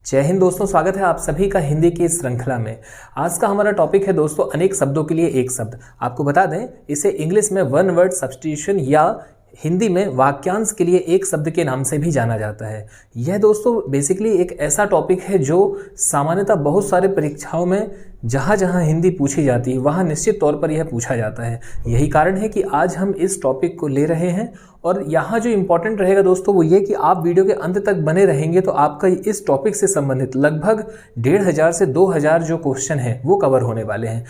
जय हिंद दोस्तों, स्वागत है आप सभी का हिंदी की इस श्रृंखला में। आज का हमारा टॉपिक है दोस्तों अनेक शब्दों के लिए एक शब्द। आपको बता दें, इसे इंग्लिश में वन वर्ड सब्स्टिट्यूशन या हिंदी में वाक्यांश के लिए एक शब्द के नाम से भी जाना जाता है। यह दोस्तों बेसिकली एक ऐसा टॉपिक है जो सामान्यतः बहुत सारे परीक्षाओं में जहाँ जहाँ हिंदी पूछी जाती है वहाँ निश्चित तौर पर यह पूछा जाता है। यही कारण है कि आज हम इस टॉपिक को ले रहे हैं और यहाँ जो इम्पोर्टेंट रहेगा दोस्तों वो ये कि आप वीडियो के अंत तक बने रहेंगे तो आपका इस टॉपिक से संबंधित लगभग 1500 से 2000 जो क्वेश्चन हैं वो कवर होने वाले हैं।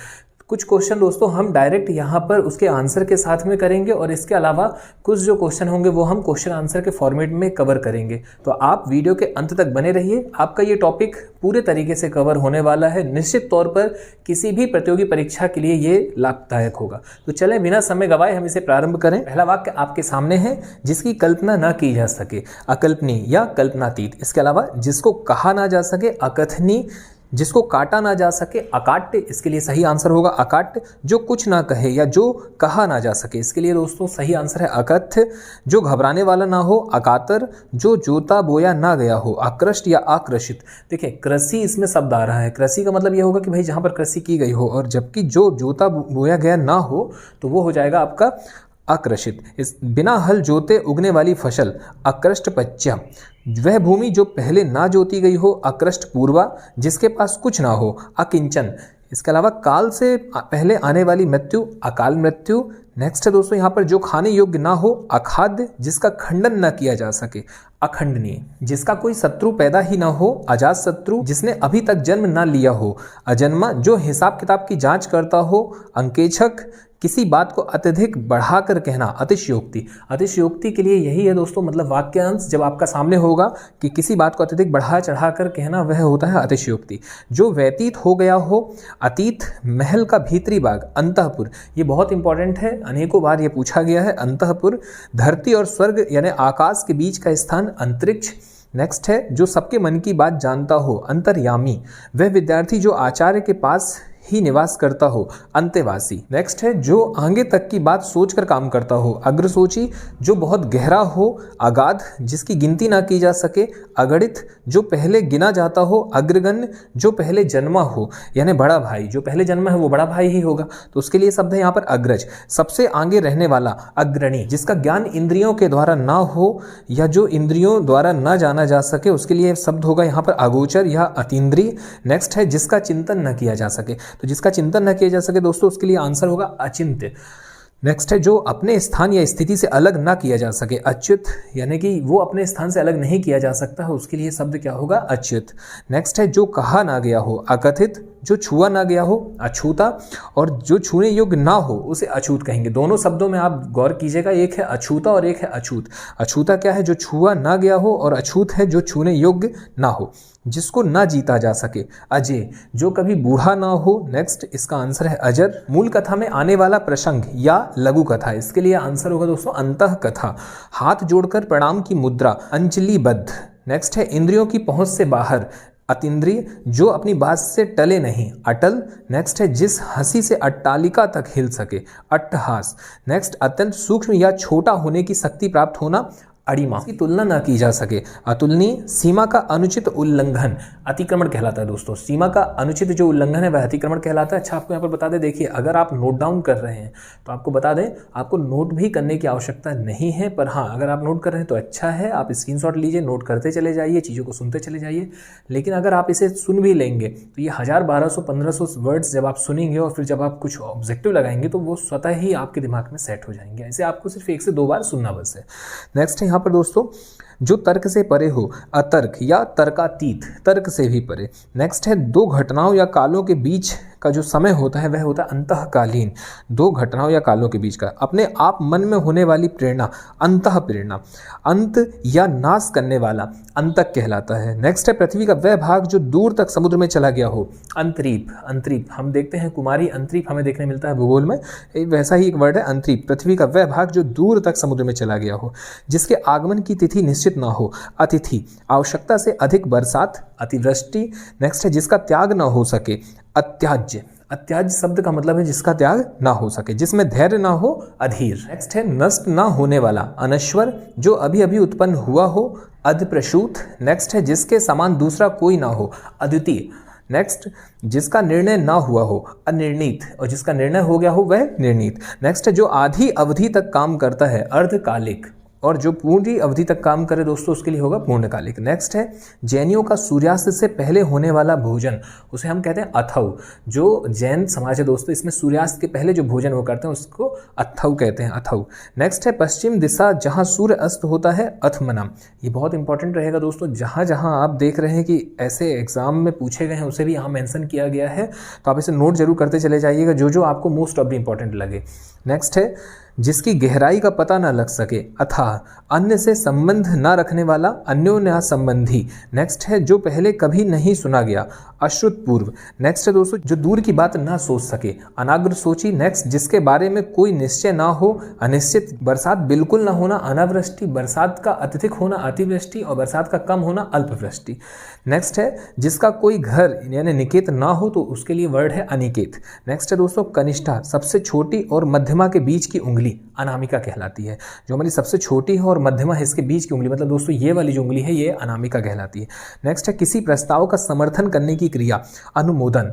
कुछ क्वेश्चन दोस्तों हम डायरेक्ट यहाँ पर उसके आंसर के साथ में करेंगे और इसके अलावा कुछ जो क्वेश्चन होंगे वो हम क्वेश्चन आंसर के फॉर्मेट में कवर करेंगे। तो आप वीडियो के अंत तक बने रहिए, आपका ये टॉपिक पूरे तरीके से कवर होने वाला है। निश्चित तौर पर किसी भी प्रतियोगी परीक्षा के लिए ये लाभदायक होगा। तो चलें बिना समय गवाए हम इसे प्रारंभ करें। पहला वाक्य आपके सामने है, जिसकी कल्पना न की जा सके अकल्पनीय या कल्पनातीत। इसके अलावा जिसको कहा ना जा सके अकथनीय, जिसको काटा ना जा सके अकाट्य। इसके लिए सही आंसर होगा अकाट्य। जो कुछ ना कहे या जो कहा ना जा सके, इसके लिए दोस्तों सही आंसर है अकथ्य। जो घबराने वाला ना हो अकातर। जो जोता बोया ना गया हो आकृष्ट या आकृषित। देखिए कृषि इसमें शब्द आ रहा है। कृषि का मतलब यह होगा कि भाई जहाँ पर कृषि की गई हो, और जबकि जो जोता बोया गया ना हो तो वो हो जाएगा आपका आकृषित। इस बिना हल जोते उगने वाली फसल अकृष्ट पच्चा। वह भूमि जो पहले ना जोती गई हो अकृष्ट पूर्वा। जिसके पास कुछ ना हो अकिंचन। इसके अलावा काल से पहले आने वाली मृत्यु अकाल मृत्यु। नेक्स्ट है दोस्तों यहाँ पर जो खाने योग्य ना हो अखाद्य। जिसका खंडन ना किया जा सके अखंडनीय। जिसका कोई शत्रु पैदा ही ना हो अजात शत्रु। जिसने अभी तक जन्म ना लिया हो अजन्मा। जो हिसाब किताब की जांच करता हो अंकेक्षक। किसी बात को अत्यधिक बढ़ाकर कहना अतिशयोक्ति। अतिशयोक्ति के लिए यही है दोस्तों, मतलब वाक्यांश जब आपका सामने होगा कि किसी बात को अत्यधिक बढ़ा चढ़ाकर कहना, वह होता है अतिशयोक्ति। जो व्यतीत हो गया हो अतीत। महल का भीतरी भाग अंतःपुर। ये बहुत इंपॉर्टेंट है, अनेकों बार ये पूछा गया है अंतःपुर। धरती और स्वर्ग यानी आकाश के बीच का स्थान अंतरिक्ष। नेक्स्ट है जो सबके मन की बात जानता हो अंतर्यामी। वह विद्यार्थी जो आचार्य के पास ही निवास करता हो अंतेवासी। नेक्स्ट है जो आगे तक की बात सोचकर काम करता हो अग्रसोची। जो बहुत गहरा हो अगाध। जिसकी गिनती ना की जा सके अगणित। जो पहले गिना जाता हो अग्रगण्य। जो पहले जन्मा हो यानी बड़ा भाई। जो पहले जन्मा है वो बड़ा भाई ही होगा, तो उसके लिए शब्द है यहाँ पर अग्रज। सबसे आगे रहने वाला अग्रणी। जिसका ज्ञान इंद्रियों के द्वारा ना हो या जो इंद्रियों द्वारा ना जाना जा सके, उसके लिए शब्द होगा यहाँ पर अगोचर या अतीन्द्रिय। नेक्स्ट है जिसका चिंतन न किया जा सके। तो जिसका चिंतन न किया जा सके दोस्तों उसके लिए आंसर होगा अचिंत्य। नेक्स्ट है जो अपने स्थान या स्थिति से अलग ना किया जा सके अच्युत, यानी कि वो अपने स्थान से अलग नहीं किया जा सकता है, उसके लिए शब्द क्या होगा अच्युत। नेक्स्ट है जो कहा ना गया हो अकथित। जो छुआ ना गया हो अछूता। और जो छूने योग्य ना हो उसे अछूत कहेंगे। दोनों शब्दों में आप गौर कीजिएगा, एक है अछूता और एक है अछूत। अछूता क्या है? जो छुआ ना गया हो, और अछूत है जो छूने योग्य ना हो। जिसको ना जीता जा सके अजय। जो कभी बूढ़ा ना हो। नेक्स्ट इसका आंसर है अजर। मूल कथा में आने वाला प्रसंग या लघु कथा, इसके लिए आंसर होगा दोस्तों अंतः कथा। हाथ जोड़कर प्रणाम की मुद्रा अंजलिबद्ध। नेक्स्ट है इंद्रियों की पहुंच से बाहर अतीन्द्रिय। जो अपनी बात से टले नहीं अटल। नेक्स्ट है जिस हंसी से अट्टालिका तक हिल सके अट्टहास। नेक्स्ट अत्यंत सूक्ष्म या छोटा होने की शक्ति प्राप्त होना अड़िमा। की तुलना ना की जा सके अतुलनीय। सीमा का अनुचित उल्लंघन अतिक्रमण कहलाता है दोस्तों। सीमा का अनुचित जो उल्लंघन है वह अतिक्रमण कहलाता है। अच्छा आपको यहाँ पर बता दें, देखिए अगर आप नोट डाउन कर रहे हैं तो आपको बता दें आपको नोट भी करने की आवश्यकता नहीं है, पर हाँ अगर आप नोट कर रहे हैं तो अच्छा है, आप स्क्रीनशॉट लीजिए, नोट करते चले जाइए, चीज़ों को सुनते चले जाइए। लेकिन अगर आप इसे सुन भी लेंगे तो ये 1000, 1200, 1500 वर्ड्स जब आप सुनेंगे और फिर जब आप कुछ ऑब्जेक्टिव लगाएंगे तो वो स्वतः ही आपके दिमाग में सेट हो जाएंगे। ऐसे आपको सिर्फ 1 से 2 बार सुनना बस है। नेक्स्ट है यहाँ पर दोस्तों जो तर्क से परे हो अतर्क या तर्कातीत। तर्क से भी परे। नेक्स्ट है दो घटनाओं या कालों के बीच का जो समय होता है वह होता है अंतःकालीन। दो घटनाओं या कालों के बीच का अपने आप मन में होने वाली प्रेरणा अंतः प्रेरणा। अंत या नाश करने वाला अंतक कहलाता है। नेक्स्ट है पृथ्वी का वह भाग जो दूर तक समुद्र में चला गया हो अंतरीप। अंतरीप हम देखते हैं कुमारी अंतरीप हमें देखने मिलता है भूगोल में, वैसा ही एक वर्ड है अंतरीप। पृथ्वी का वह भाग जो दूर तक समुद्र में चला गया हो। जिसके आगमन की तिथि निश्चित ना हो अतिथि। आवश्यकता से अधिक बरसात अतिवृष्टि। नेक्स्ट है जिसका त्याग ना हो सके अत्याज्य। अत्याज्य शब्द का मतलब है जिसका त्याग ना हो सके, जिसमें धैर्य ना हो अधीर। नेक्स्ट है नष्ट ना होने वाला अनश्वर। जो अभी अभी उत्पन्न हुआ हो अधप्रसूत। नेक्स्ट है जिसके समान दूसरा कोई ना हो, अद्वितीय। नेक्स्ट, जिसका निर्णय ना हुआ हो, अनिर्णीत, और जिसका निर्णय हो गया हो वह निर्णीत। नेक्स्ट है जो आधी अवधि तक काम करता है, अर्धकालिक, और जो पूरी अवधि तक काम करे दोस्तों उसके लिए होगा पूर्णकालिक। नेक्स्ट है जैनियों का सूर्यास्त से पहले होने वाला भोजन, उसे हम कहते हैं अथव। जो जैन समाज है दोस्तों, इसमें सूर्यास्त के पहले जो भोजन वो करते हैं उसको अथव कहते हैं, अथव। नेक्स्ट है पश्चिम दिशा जहाँ सूर्य अस्त होता है, अथमनम। ये बहुत इंपॉर्टेंट रहेगा दोस्तों, जहाँ जहाँ आप देख रहे हैं कि ऐसे एग्जाम में पूछे गए हैं उसे भी यहाँ मेंशन किया गया है, तो आप इसे नोट जरूर करते चले जाइएगा जो जो आपको मोस्ट ऑफ द इंपॉर्टेंट लगे। नेक्स्ट है जिसकी गहराई का पता ना लग सके, अथाह। अन्य से संबंध ना रखने वाला, अन्योन्या संबंधी। नेक्स्ट है जो पहले कभी नहीं सुना गया, अश्रुत पूर्व। नेक्स्ट है दोस्तों जो दूर की बात ना सोच सके, अनाग्र सोची। नेक्स्ट जिसके बारे में कोई निश्चय ना हो, अनिश्चित। बरसात बिल्कुल ना होना, अनावृष्टि। बरसात का अत्यधिक होना, अतिवृष्टि, और बरसात का कम होना, अल्पवृष्टि। नेक्स्ट है जिसका कोई घर यानी निकेत ना हो, तो उसके लिए वर्ड है अनिकेत। नेक्स्ट है दोस्तों कनिष्ठा, सबसे छोटी और मध्यमा के बीच की उंगली, अनामिका कहलाती है। जो हमारी सबसे छोटी है और मध्यमा है इसके बीच की उंगली, मतलब दोस्तों ये वाली जो उंगली है ये अनामिका कहलाती है। नेक्स्ट है किसी प्रस्ताव का समर्थन करने की क्रिया, अनुमोदन।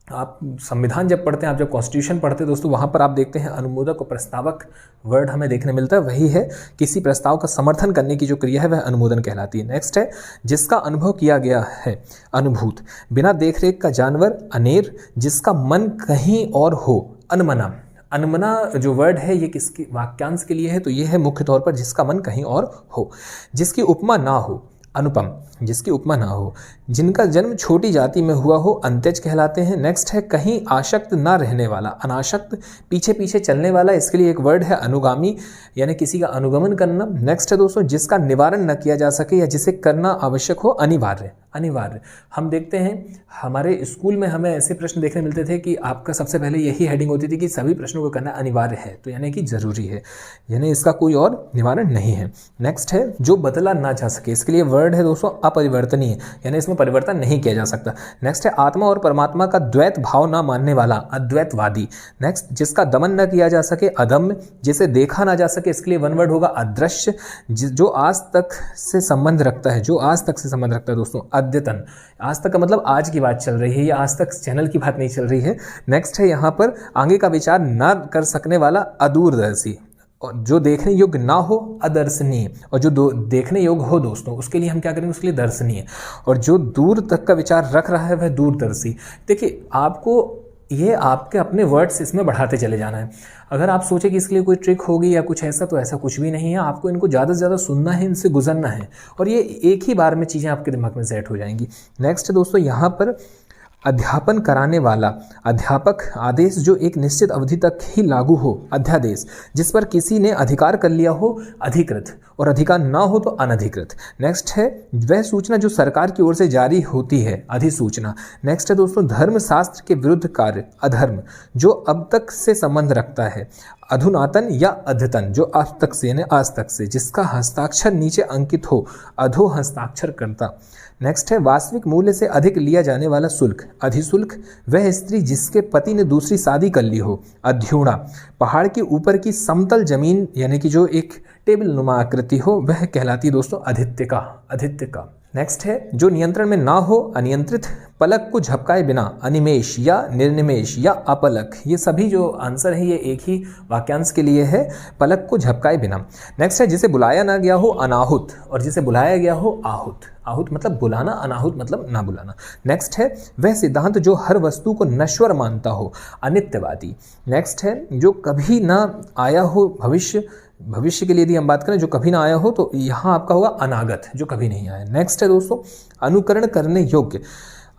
आप संविधान जब पढ़ते हैं, आप जब कॉन्स्टिट्यूशन पढ़ते हैं दोस्तों, वहाँ पर आप देखते हैं अनुमोदक और प्रस्तावक वर्ड हमें देखने मिलता है, वही है किसी प्रस्ताव का समर्थन करने की जो क्रिया है वह अनुमोदन कहलाती है। नेक्स्ट है जिसका अनुभव किया गया है, अनुभूत। बिना देखरेख का जानवर, अनेर। जिसका मन कहीं और हो, अनमना। अनमना जो वर्ड है ये किसके वाक्यांश के लिए है, तो ये है मुख्य तौर पर जिसका मन कहीं और हो। जिसकी उपमा ना हो, अनुपम। जिसकी उपमा ना हो। जिनका जन्म छोटी जाति में हुआ हो, अंत्यज कहलाते हैं। नेक्स्ट है कहीं आसक्त ना रहने वाला, अनासक्त। पीछे पीछे चलने वाला, इसके लिए एक वर्ड है अनुगामी, यानी किसी का अनुगमन करना। नेक्स्ट है दोस्तों जिसका निवारण न किया जा सके या जिसे करना आवश्यक हो, अनिवार्य। अनिवार्य हम देखते हैं हमारे स्कूल में हमें ऐसे प्रश्न देखने मिलते थे कि आपका सबसे पहले यही हेडिंग होती थी कि सभी प्रश्नों को करना अनिवार्य है, तो यानी कि जरूरी है, यानी इसका कोई और निवारण नहीं है। नेक्स्ट है जो बदला ना जा सके, इसके लिए वर्ड है दोस्तों अपरिवर्तनीय, यानी इसमें परिवर्तन नहीं किया जा सकता। नेक्स्ट है आत्मा और परमात्मा का द्वैत भाव ना मानने वाला, अद्वैतवादी। नेक्स्ट जिसका दमन न किया जा सके, अदम्य। जिसे देखा ना जा सके, इसके लिए वन वर्ड होगा अदृश्य। जो आज तक से संबंध रखता है, जो आज तक से संबंध रखता है दोस्तों, अद्यतन। आज तक का मतलब आज की बात चल रही है, या आज तक चैनल की बात नहीं चल रही है। नेक्स्ट है यहाँ पर आगे का विचार ना कर सकने वाला, अदूरदर्शी। और जो देखने योग्य ना हो, अदर्शनीय। और जो देखने योग्य हो दोस्तों उसके लिए हम क्या करेंगे, उसके लिए दर्शनीय। और जो दूर तक का विचार रख रहा है वह दूरदर्शी। देखिए आपको ये आपके अपने वर्ड्स इसमें बढ़ाते चले जाना है। अगर आप सोचें कि इसके लिए कोई ट्रिक होगी या कुछ ऐसा, तो ऐसा कुछ भी नहीं है। आपको इनको ज़्यादा से ज़्यादा सुनना है, इनसे गुजरना है, और ये एक ही बार में चीज़ें आपके दिमाग में सेट हो जाएंगी। नेक्स्ट दोस्तों यहाँ पर अध्यापन कराने वाला, अध्यापक। आदेश जो एक निश्चित अवधि तक ही लागू हो, अध्यादेश। जिस पर किसी ने अधिकार कर लिया हो, अधिकृत। और अधिकार ना हो तो अनधिकृत। नेक्स्ट है वह सूचना जो सरकार की ओर से जारी होती है, अधिसूचना। नेक्स्ट है दोस्तों धर्म शास्त्र के विरुद्ध कार्य, अधर्म। जो अब तक से संबंध रखता है, अधुनातन या अद्यतन। जो आज तक से यानी आज तक से। जिसका हस्ताक्षर नीचे अंकित हो, अधो हस्ताक्षर करता। नेक्स्ट है वास्तविक मूल्य से अधिक लिया जाने वाला शुल्क, अधिशुल्क। वह स्त्री जिसके पति ने दूसरी शादी कर ली हो, अध्यूणा। पहाड़ के ऊपर की समतल जमीन यानी कि जो एक टेबल नुमा आकृति हो, वह कहलाती है दोस्तों अधित्यका, अधित्यका। नेक्स्ट है जो नियंत्रण में ना हो, अनियंत्रित। पलक को झपकाए बिना, अनिमेष या निर्निमेष या अपलक। ये सभी जो आंसर है ये एक ही वाक्यांश के लिए है, पलक को झपकाए बिना। नेक्स्ट है जिसे बुलाया ना गया हो, अनाहुत। और जिसे बुलाया गया हो, आहूत। आहूत मतलब बुलाना, अनाहुत मतलब ना बुलाना। नेक्स्ट है वह सिद्धांत जो हर वस्तु को नश्वर मानता हो, अनित्यवादी। नेक्स्ट है जो कभी ना आया हो, भविष्य के लिए यदि हम बात करें जो कभी ना आया हो, तो यहाँ आपका होगा अनागत, जो कभी नहीं आया। नेक्स्ट है दोस्तों अनुकरण करने योग्य,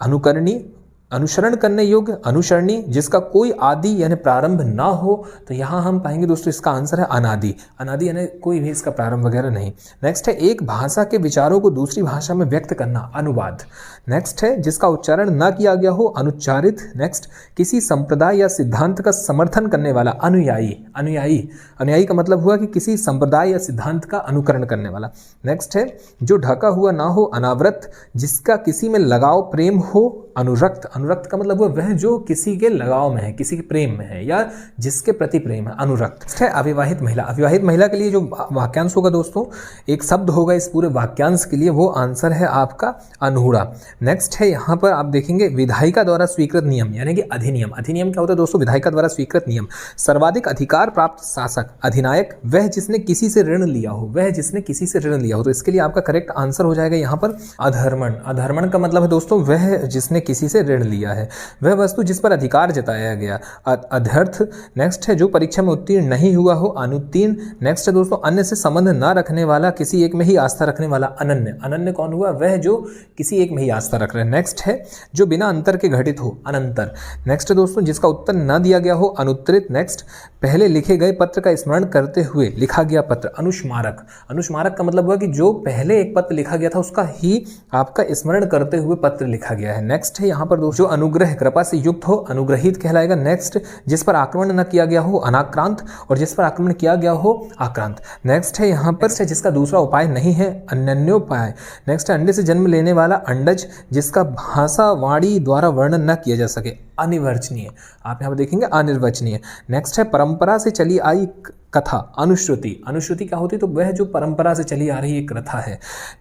अनुकरणीय। अनुसरण करने योग्य, अनुसरणी। जिसका कोई आदि यानी प्रारंभ ना हो, तो यहाँ हम पाएंगे दोस्तों इसका आंसर है अनादि। अनादि यानी कोई भी इसका प्रारंभ वगैरह नहीं। नेक्स्ट है एक भाषा के विचारों को दूसरी भाषा में व्यक्त करना, अनुवाद। नेक्स्ट है जिसका उच्चारण ना किया गया हो, अनुच्चारित। नेक्स्ट किसी संप्रदाय या सिद्धांत का समर्थन करने वाला, अनुयायी। अनुयायी, अनुयायी का मतलब हुआ कि किसी संप्रदाय या सिद्धांत का अनुकरण करने वाला। नेक्स्ट है जो ढका हुआ ना हो, अनावृत। जिसका किसी में लगाव प्रेम हो, अनुरक्त, अनुरक्त का मतलब वह जो किसी के लगाव में है, किसी के प्रेम में है या जिसके प्रति प्रेम है, अनुरक्त है। अविवाहित महिला, अविवाहित महिला के लिए जो वाक्यांश होगा दोस्तों, एक शब्द होगा इस पूरे वाक्यांश के लिए, वो आंसर है आपका अनहूड़ा। नेक्स्ट है यहाँ पर आप देखेंगे विधायिका द्वारा स्वीकृत नियम, यानी कि अधिनियम। अधिनियम क्या होता है दोस्तों? विधायिका द्वारा स्वीकृत नियम। सर्वाधिक अधिकार प्राप्त शासक, अधिनायक, वह जिसने किसी से ऋण लिया हो, वह जिसने किसी से ऋण लिया हो। तो इसके लिए आपका करेक्ट आंसर हो जाएगा यहाँ पर अधर्मण। अधर्मण का मतलब है दोस्तों वह जिसने किसी से ऋण लिया है, वह वस्तु जिस पर अधिकार जताया गया। अध्यर्थ। नेक्स्ट है जो परीक्षा में उत्तीर्ण नहीं हुआ हो, अनुत्तीर्ण। नेक्स्ट है दोस्तों अन्य से संबंध न रखने वाला, किसी एक में ही आस्था रखने वाला। अनन्य, अनन्य कौन हुआ? वह जो किसी एक में ही आस्था रख रहे हैं। नेक्स्ट है जो बिना अंतर के घटित हो, अनंतर। नेक्स्ट है दोस्तों जिसका उत्तर न दिया गया हो, अनुत्तरित। नेक्स्ट पहले लिखे गए पत्र का स्मरण करते हुए लिखा गया पत्र, अनुस्मारक। अनुस्मारक का मतलब हुआ कि जो पहले एक पत्र लिखा गया था उसका ही आपका स्मरण करते हुए पत्र लिखा गया है। नेक्स्ट है यहाँ पर दोस्तों जो अनुग्रह, कृपा से युक्त हो, अनुग्रहित कहलाएगा। नेक्स्ट जिस पर आक्रमण न किया गया हो, अनाक्रांत, और जिस पर आक्रमण किया गया हो, आक्रांत। नेक्स्ट है यहाँ पर से जिसका दूसरा उपाय नहीं है, अन्योपाय। नेक्स्ट है अंडे से जन्म लेने वाला, अंडज, जिसका भाषा वाणी द्वारा वर्णन न किया जा सके, अनिर्वचनीय। आप यहाँ पर देखेंगे अनिर्वचनीय। नेक्स्ट है परंपरा से चली आई कथा, अनुश्रुति। अनुश्रुति क्या होती है? तो वह जो परंपरा से चली आ रही एक कथा है,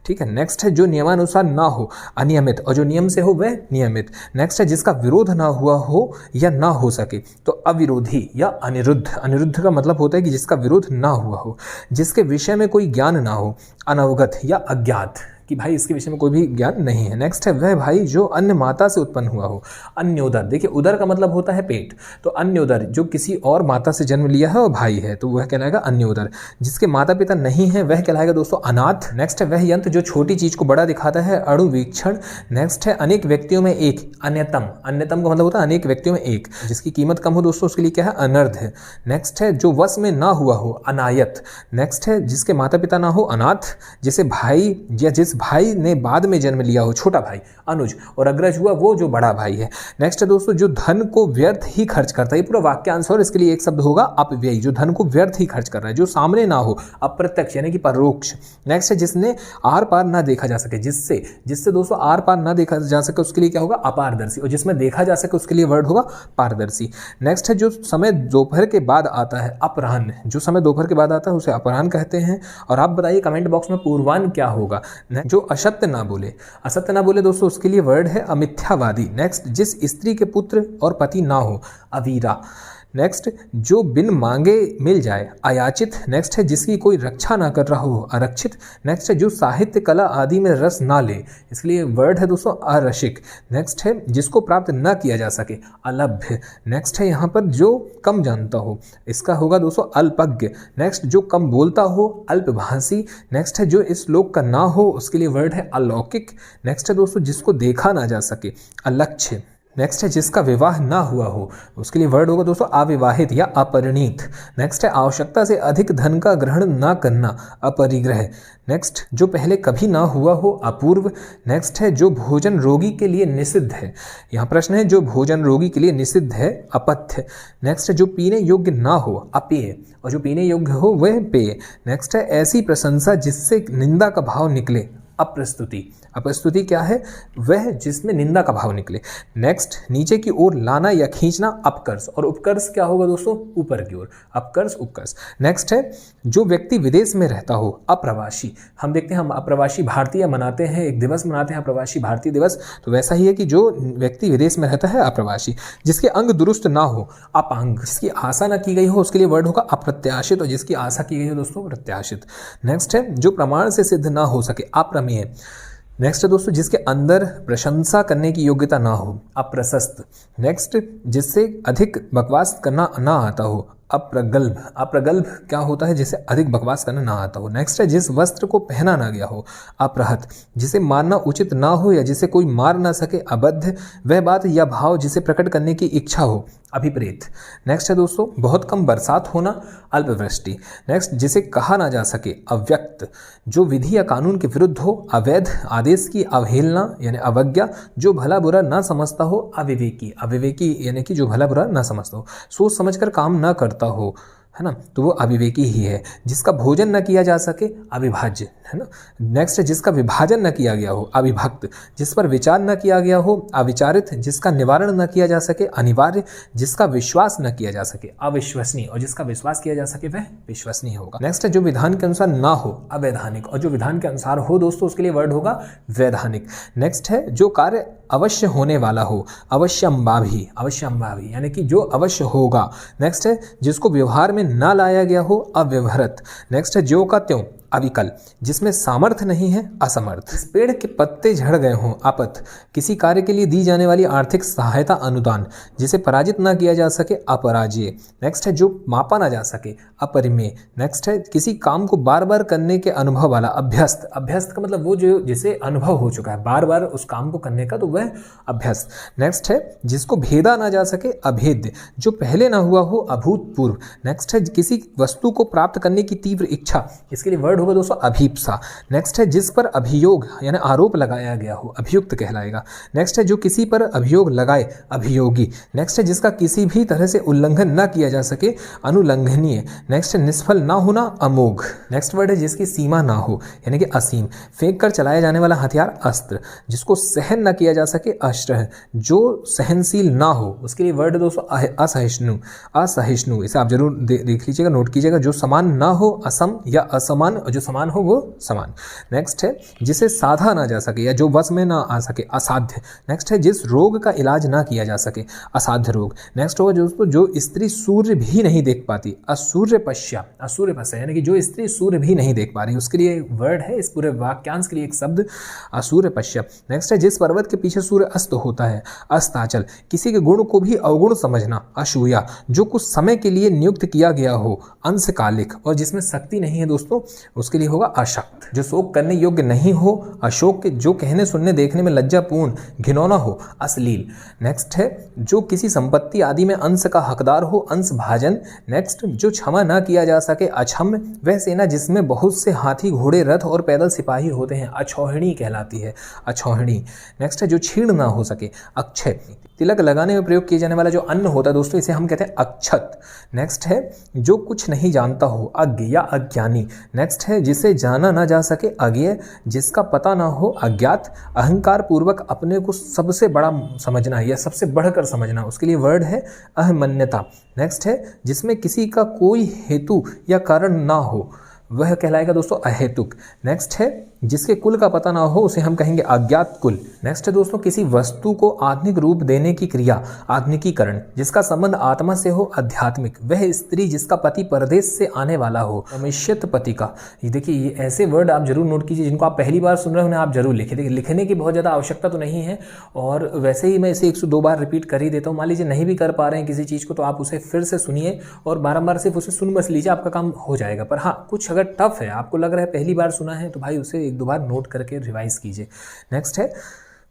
ठीक है। नेक्स्ट है जो नियमानुसार ना हो, अनियमित, और जो नियम से हो वह नियमित। नेक्स्ट है जिसका विरोध ना हुआ हो या ना हो सके, तो अविरोधी या अनिरुद्ध। अनिरुद्ध का मतलब होता है कि जिसका विरोध ना हुआ हो, जिसके विषय में कोई ज्ञान ना हो, अनवगत या अज्ञात, कि भाई इसके विषय में कोई भी ज्ञान नहीं है। नेक्स्ट है वह भाई जो अन्य माता से उत्पन्न हुआ हो, अन्योदर। देखिए उदर का मतलब होता है पेट, तो अन्योदर जो किसी और माता से जन्म लिया है और भाई है, तो वह कहलाएगा अन्योदर। जिसके माता पिता नहीं है वह कहलाएगा दोस्तों अनाथ। नेक्स्ट है वह यंत्र जो छोटी चीज को बड़ा दिखाता है, अणुवीक्षण। नेक्स्ट है अनेक व्यक्तियों में एक, अन्यतम। अन्यतम का मतलब होता है अनेक व्यक्तियों में एक। जिसकी कीमत कम हो दोस्तों उसके लिए क्या है? अनर्ध है। नेक्स्ट है जो वश में ना हुआ हो, अनायत। नेक्स्ट है जिसके माता पिता ना हो, अनाथ। जिसे भाई या जिस भाई ने बाद में जन्म लिया हो, छोटा भाई, अनुज, और अग्रज हुआ वो जो बड़ा भाई है। नेक्स्ट है दोस्तों जो धन को व्यर्थ ही खर्च करता है, ये पूरा वाक्यांश और इसके लिए एक शब्द होगा अपव्ययी, जो धन को व्यर्थ ही खर्च कर रहा है, जो सामने ना हो, अप्रत्यक्ष यानी कि परोक्ष। नेक्स्ट है जिसने आर पार ना देखा जा सके, जिससे दोस्तों आर पार ना देखा जा सके उसके लिए क्या होगा? अपारदर्शी, और जिसमें देखा जा सके उसके लिए वर्ड होगा पारदर्शी। नेक्स्ट है जो समय दोपहर के बाद आता है, अपराह्न। जो समय दोपहर के बाद आता है उसे अपराह्न कहते हैं। और आप बताइए कमेंट बॉक्स में पूर्वाह्न क्या होगा? जो असत्य ना बोले, असत्य ना बोले दोस्तों उसके लिए वर्ड है अमिथ्यावादी। नेक्स्ट जिस स्त्री के पुत्र और पति ना हो, अवीरा। नेक्स्ट जो बिन मांगे मिल जाए, अयाचित। नेक्स्ट है जिसकी कोई रक्षा ना कर रहा हो, अरक्षित। नेक्स्ट है जो साहित्य कला आदि में रस ना ले, इसलिए वर्ड है दोस्तों अरसिक। नेक्स्ट है जिसको प्राप्त ना किया जा सके, अलभ्य। नेक्स्ट है यहाँ पर जो कम जानता हो, इसका होगा दोस्तों अल्पज्ञ। नेक्स्ट जो कम बोलता हो, अल्पभाषी। नेक्स्ट है जो इस लोक का ना हो, उसके लिए वर्ड है अलौकिक। नेक्स्ट है दोस्तों जिसको देखा ना जा सके, अलक्ष्य। नेक्स्ट है जिसका विवाह ना हुआ हो, उसके लिए वर्ड होगा दोस्तों अविवाहित या अपरिणीत। नेक्स्ट है आवश्यकता से अधिक धन का ग्रहण ना करना, अपरिग्रह। नेक्स्ट जो पहले कभी ना हुआ हो, अपूर्व। नेक्स्ट है जो भोजन रोगी के लिए निषिद्ध है, यहाँ प्रश्न है जो भोजन रोगी के लिए निषिद्ध है, अपथ्य। नेक्स्ट है जो पीने योग्य ना हो, अपेय, और जो पीने योग्य हो वह पेय। नेक्स्ट है ऐसी प्रशंसा जिससे निंदा का भाव निकले, अप्रस्तुति। अप्रस्तुति क्या है? वह जिसमें निंदा का भाव निकले। नेक्स्ट नीचे की ओर लाना या खींचना, अपकर्ष, और उपकर्ष क्या होगा दोस्तों? ऊपर की ओर, अपकर्ष, उपकर्ष। नेक्स्ट है जो व्यक्ति विदेश में रहता हो, अप्रवासी। हम देखते हैं हम अप्रवासी भारतीय मनाते हैं, एक दिवस मनाते हैं अप्रवासी भारतीय दिवस, तो वैसा ही है कि जो व्यक्ति विदेश में रहता है अप्रवासी। जिसके अंग दुरुस्त ना हो, अपांग। जिसकी आशा ना की गई हो उसके लिए वर्ड होगा अप्रत्याशित, और जिसकी आशा की गई हो दोस्तों प्रत्याशित। नेक्स्ट है जो प्रमाण से सिद्ध ना हो सके, अप्रमेय। नेक्स्ट है दोस्तों जिसके अंदर प्रशंसा करने की योग्यता ना हो, अप्रशस्त। नेक्स्ट जिससे अधिक बकवास करना ना आता हो, अप्रगल्भ। अप्रगल्भ क्या होता है? जिसे अधिक बकवास करना ना आता हो। नेक्स्ट है जिस वस्त्र को पहना ना गया हो, अपरहत। जिसे मारना उचित ना हो या जिसे कोई मार ना सके, अबद्ध। वह बात या भाव जिसे प्रकट करने की इच्छा हो, अभिप्रेत। नेक्स्ट है दोस्तों बहुत कम बरसात होना, अल्पवृष्टि। नेक्स्ट जिसे कहा ना जा सके, अव्यक्त। जो विधि या कानून के विरुद्ध हो, अवैध। आदेश की अवहेलना यानी अवज्ञा। जो भला बुरा ना समझता हो, अविवेकी। अविवेकी यानी कि जो भला बुरा ना समझता हो, सोच समझकर काम ना करता हो, है ना, तो वो अविवेकी ही है। जिसका भोजन न किया जा सके, अविभाज्य, है ना। नेक्स्ट है जिसका विभाजन न किया गया हो, अविभक्त। जिस पर विचार न किया गया हो, अविचारित। जिसका निवारण न किया जा सके, अनिवार्य। जिसका विश्वास न किया जा सके, अविश्वसनीय। और जिसका विश्वास किया जा सके वह विश्वसनीय होगा। नेक्स्ट है जो विधान के अनुसार ना हो, अवैधानिक। और जो विधान के अनुसार हो दोस्तों उसके लिए वर्ड होगा वैधानिक। नेक्स्ट है जो कार्य अवश्य होने वाला हो, अवश्यंभावी। अवश्यंभावी यानी कि जो अवश्य होगा। नेक्स्ट है जिसको व्यवहार में ना लाया गया हो, अव्यवहृत। नेक्स्ट है ज्यों का त्यों, अविकल। जिसमें सामर्थ्य नहीं है, असमर्थ। इस पेड़ के पत्ते झड़ गए हों, आपत। किसी कार्य के लिए दी जाने वाली आर्थिक सहायता, अनुदान। जिसे पराजित ना किया जा सके, अपराजय। नेक्स्ट है जो मापा ना जा सके, अपरिमेय। नेक्स्ट है किसी काम को बार बार करने के अनुभव वाला, अभ्यस्त। अभ्यस्त का मतलब वो जो जिसे अनुभव हो चुका है बार बार उस काम को करने का, तो वह अभ्यस्त। नेक्स्ट है जिसको भेदा ना जा सके, अभेद्य। जो पहले ना हुआ हो, अभूतपूर्व। नेक्स्ट है किसी वस्तु को प्राप्त करने की तीव्र इच्छा, इसके लिए वर्ड होगा दोस्तों अभीप्सा। नेक्स्ट है जिस पर अभियोग यानी आरोप लगाया गया हो, अभियुक्त कहलाएगा। नेक्स्ट है जो किसी पर अभियोग लगाए, अभियोगी। नेक्स्ट है जिसका किसी भी तरह से उल्लंघन न किया जा सके, अनुलंघनीय। नेक्स्ट है निष्फल ना होना, अमोघ। नेक्स्ट वर्ड है जिसकी सीमा ना हो यानी कि असीम। फेंक कर चलाया जाने वाला हथियार, अस्त्र। जिसको सहन न किया जा सके, अश्रह। जो सहनशील ना हो उसके लिए वर्ड दोस्तों असहिष्णु। असहिष्णु इसे आप जरूर देख लीजिएगा, नोट कीजिएगा। जो समान ना हो, असम या असमान। जो समान हो वो समान। नेक्स्ट है जिसे साधा ना जा सके या जो वश में ना आ सके, असाध्य। नेक्स्ट है जिस रोग का इलाज ना किया जा सके, असाध्य रोग। नेक्स्ट होगा दोस्तों जो स्त्री सूर्य भी नहीं देख पाती, असूर्य पश्या। असूर्य पश्या यानी कि जो स्त्री सूर्य भी नहीं देख पा रही, उसके लिए वर्ड है, इस पूरे वाक्यांश के लिए एक शब्द असूर्य पश्या। नेक्स्ट है जिस पर्वत के पीछे सूर्य अस्त होता है, अस्ताचल। किसी के गुण को भी अवगुण समझना, असूया। जो कुछ समय के लिए नियुक्त किया गया हो, अंशकालिक। और जिसमें शक्ति नहीं है दोस्तों उसके लिए होगा अशक्त। जो शोक करने योग्य नहीं हो, अशोक। जो कहने सुनने देखने में लज्जापूर्ण, घिनौना हो, अश्लील। नेक्स्ट है जो किसी संपत्ति आदि में अंश का हकदार हो, अंश भाजन। नेक्स्ट जो क्षमा ना किया जा सके, अक्षम्य। वह सेना जिसमें बहुत से हाथी, घोड़े, रथ और पैदल सिपाही होते हैं, अछौहिणी कहलाती है, अछौहिणी। नेक्स्ट है जो छीण ना हो सके, अक्षय। तिलक लगाने में प्रयोग किए जाने वाला जो अन्न होता है दोस्तों इसे हम कहते हैं अक्षत। नेक्स्ट है जो कुछ नहीं जानता हो, अज्ञ या अज्ञानी। नेक्स्ट है जिसे जाना ना जा सके, अज्ञेय। जिसका पता ना हो, अज्ञात। अहंकार पूर्वक अपने को सबसे बड़ा समझना या सबसे बढ़कर समझना, उसके लिए वर्ड है अहमन्यता। नेक्स्ट है जिसमें किसी का कोई हेतु या कारण ना हो, वह कहलाएगा दोस्तों अहेतुक। नेक्स्ट है जिसके कुल का पता ना हो उसे हम कहेंगे अज्ञात कुल। नेक्स्ट है दोस्तों किसी वस्तु को आत्मिक रूप देने की क्रिया, आत्मिकीकरण। जिसका संबंध आत्मा से हो, आध्यात्मिक। वह स्त्री जिसका पति परदेश से आने वाला हो, अमिष्यत पति का। ये देखिए ये ऐसे वर्ड आप जरूर नोट कीजिए जिनको आप पहली बार सुन रहे हो उन्हें आप जरूर लिखिए। देखिए लिखने की बहुत ज़्यादा आवश्यकता तो नहीं है और वैसे ही मैं इसे 102 बार रिपीट कर ही देता हूँ। मान लीजिए नहीं भी कर पा रहे हैं किसी चीज़ को तो आप उसे फिर से सुनिए और बारम्बार सिर्फ उसे सुन बस लीजिए, आपका काम हो जाएगा। पर हाँ कुछ अगर टफ है, आपको लग रहा है पहली बार सुना है, तो भाई उसे 1-2 बार नोट करके रिवाइज कीजिए। नेक्स्ट है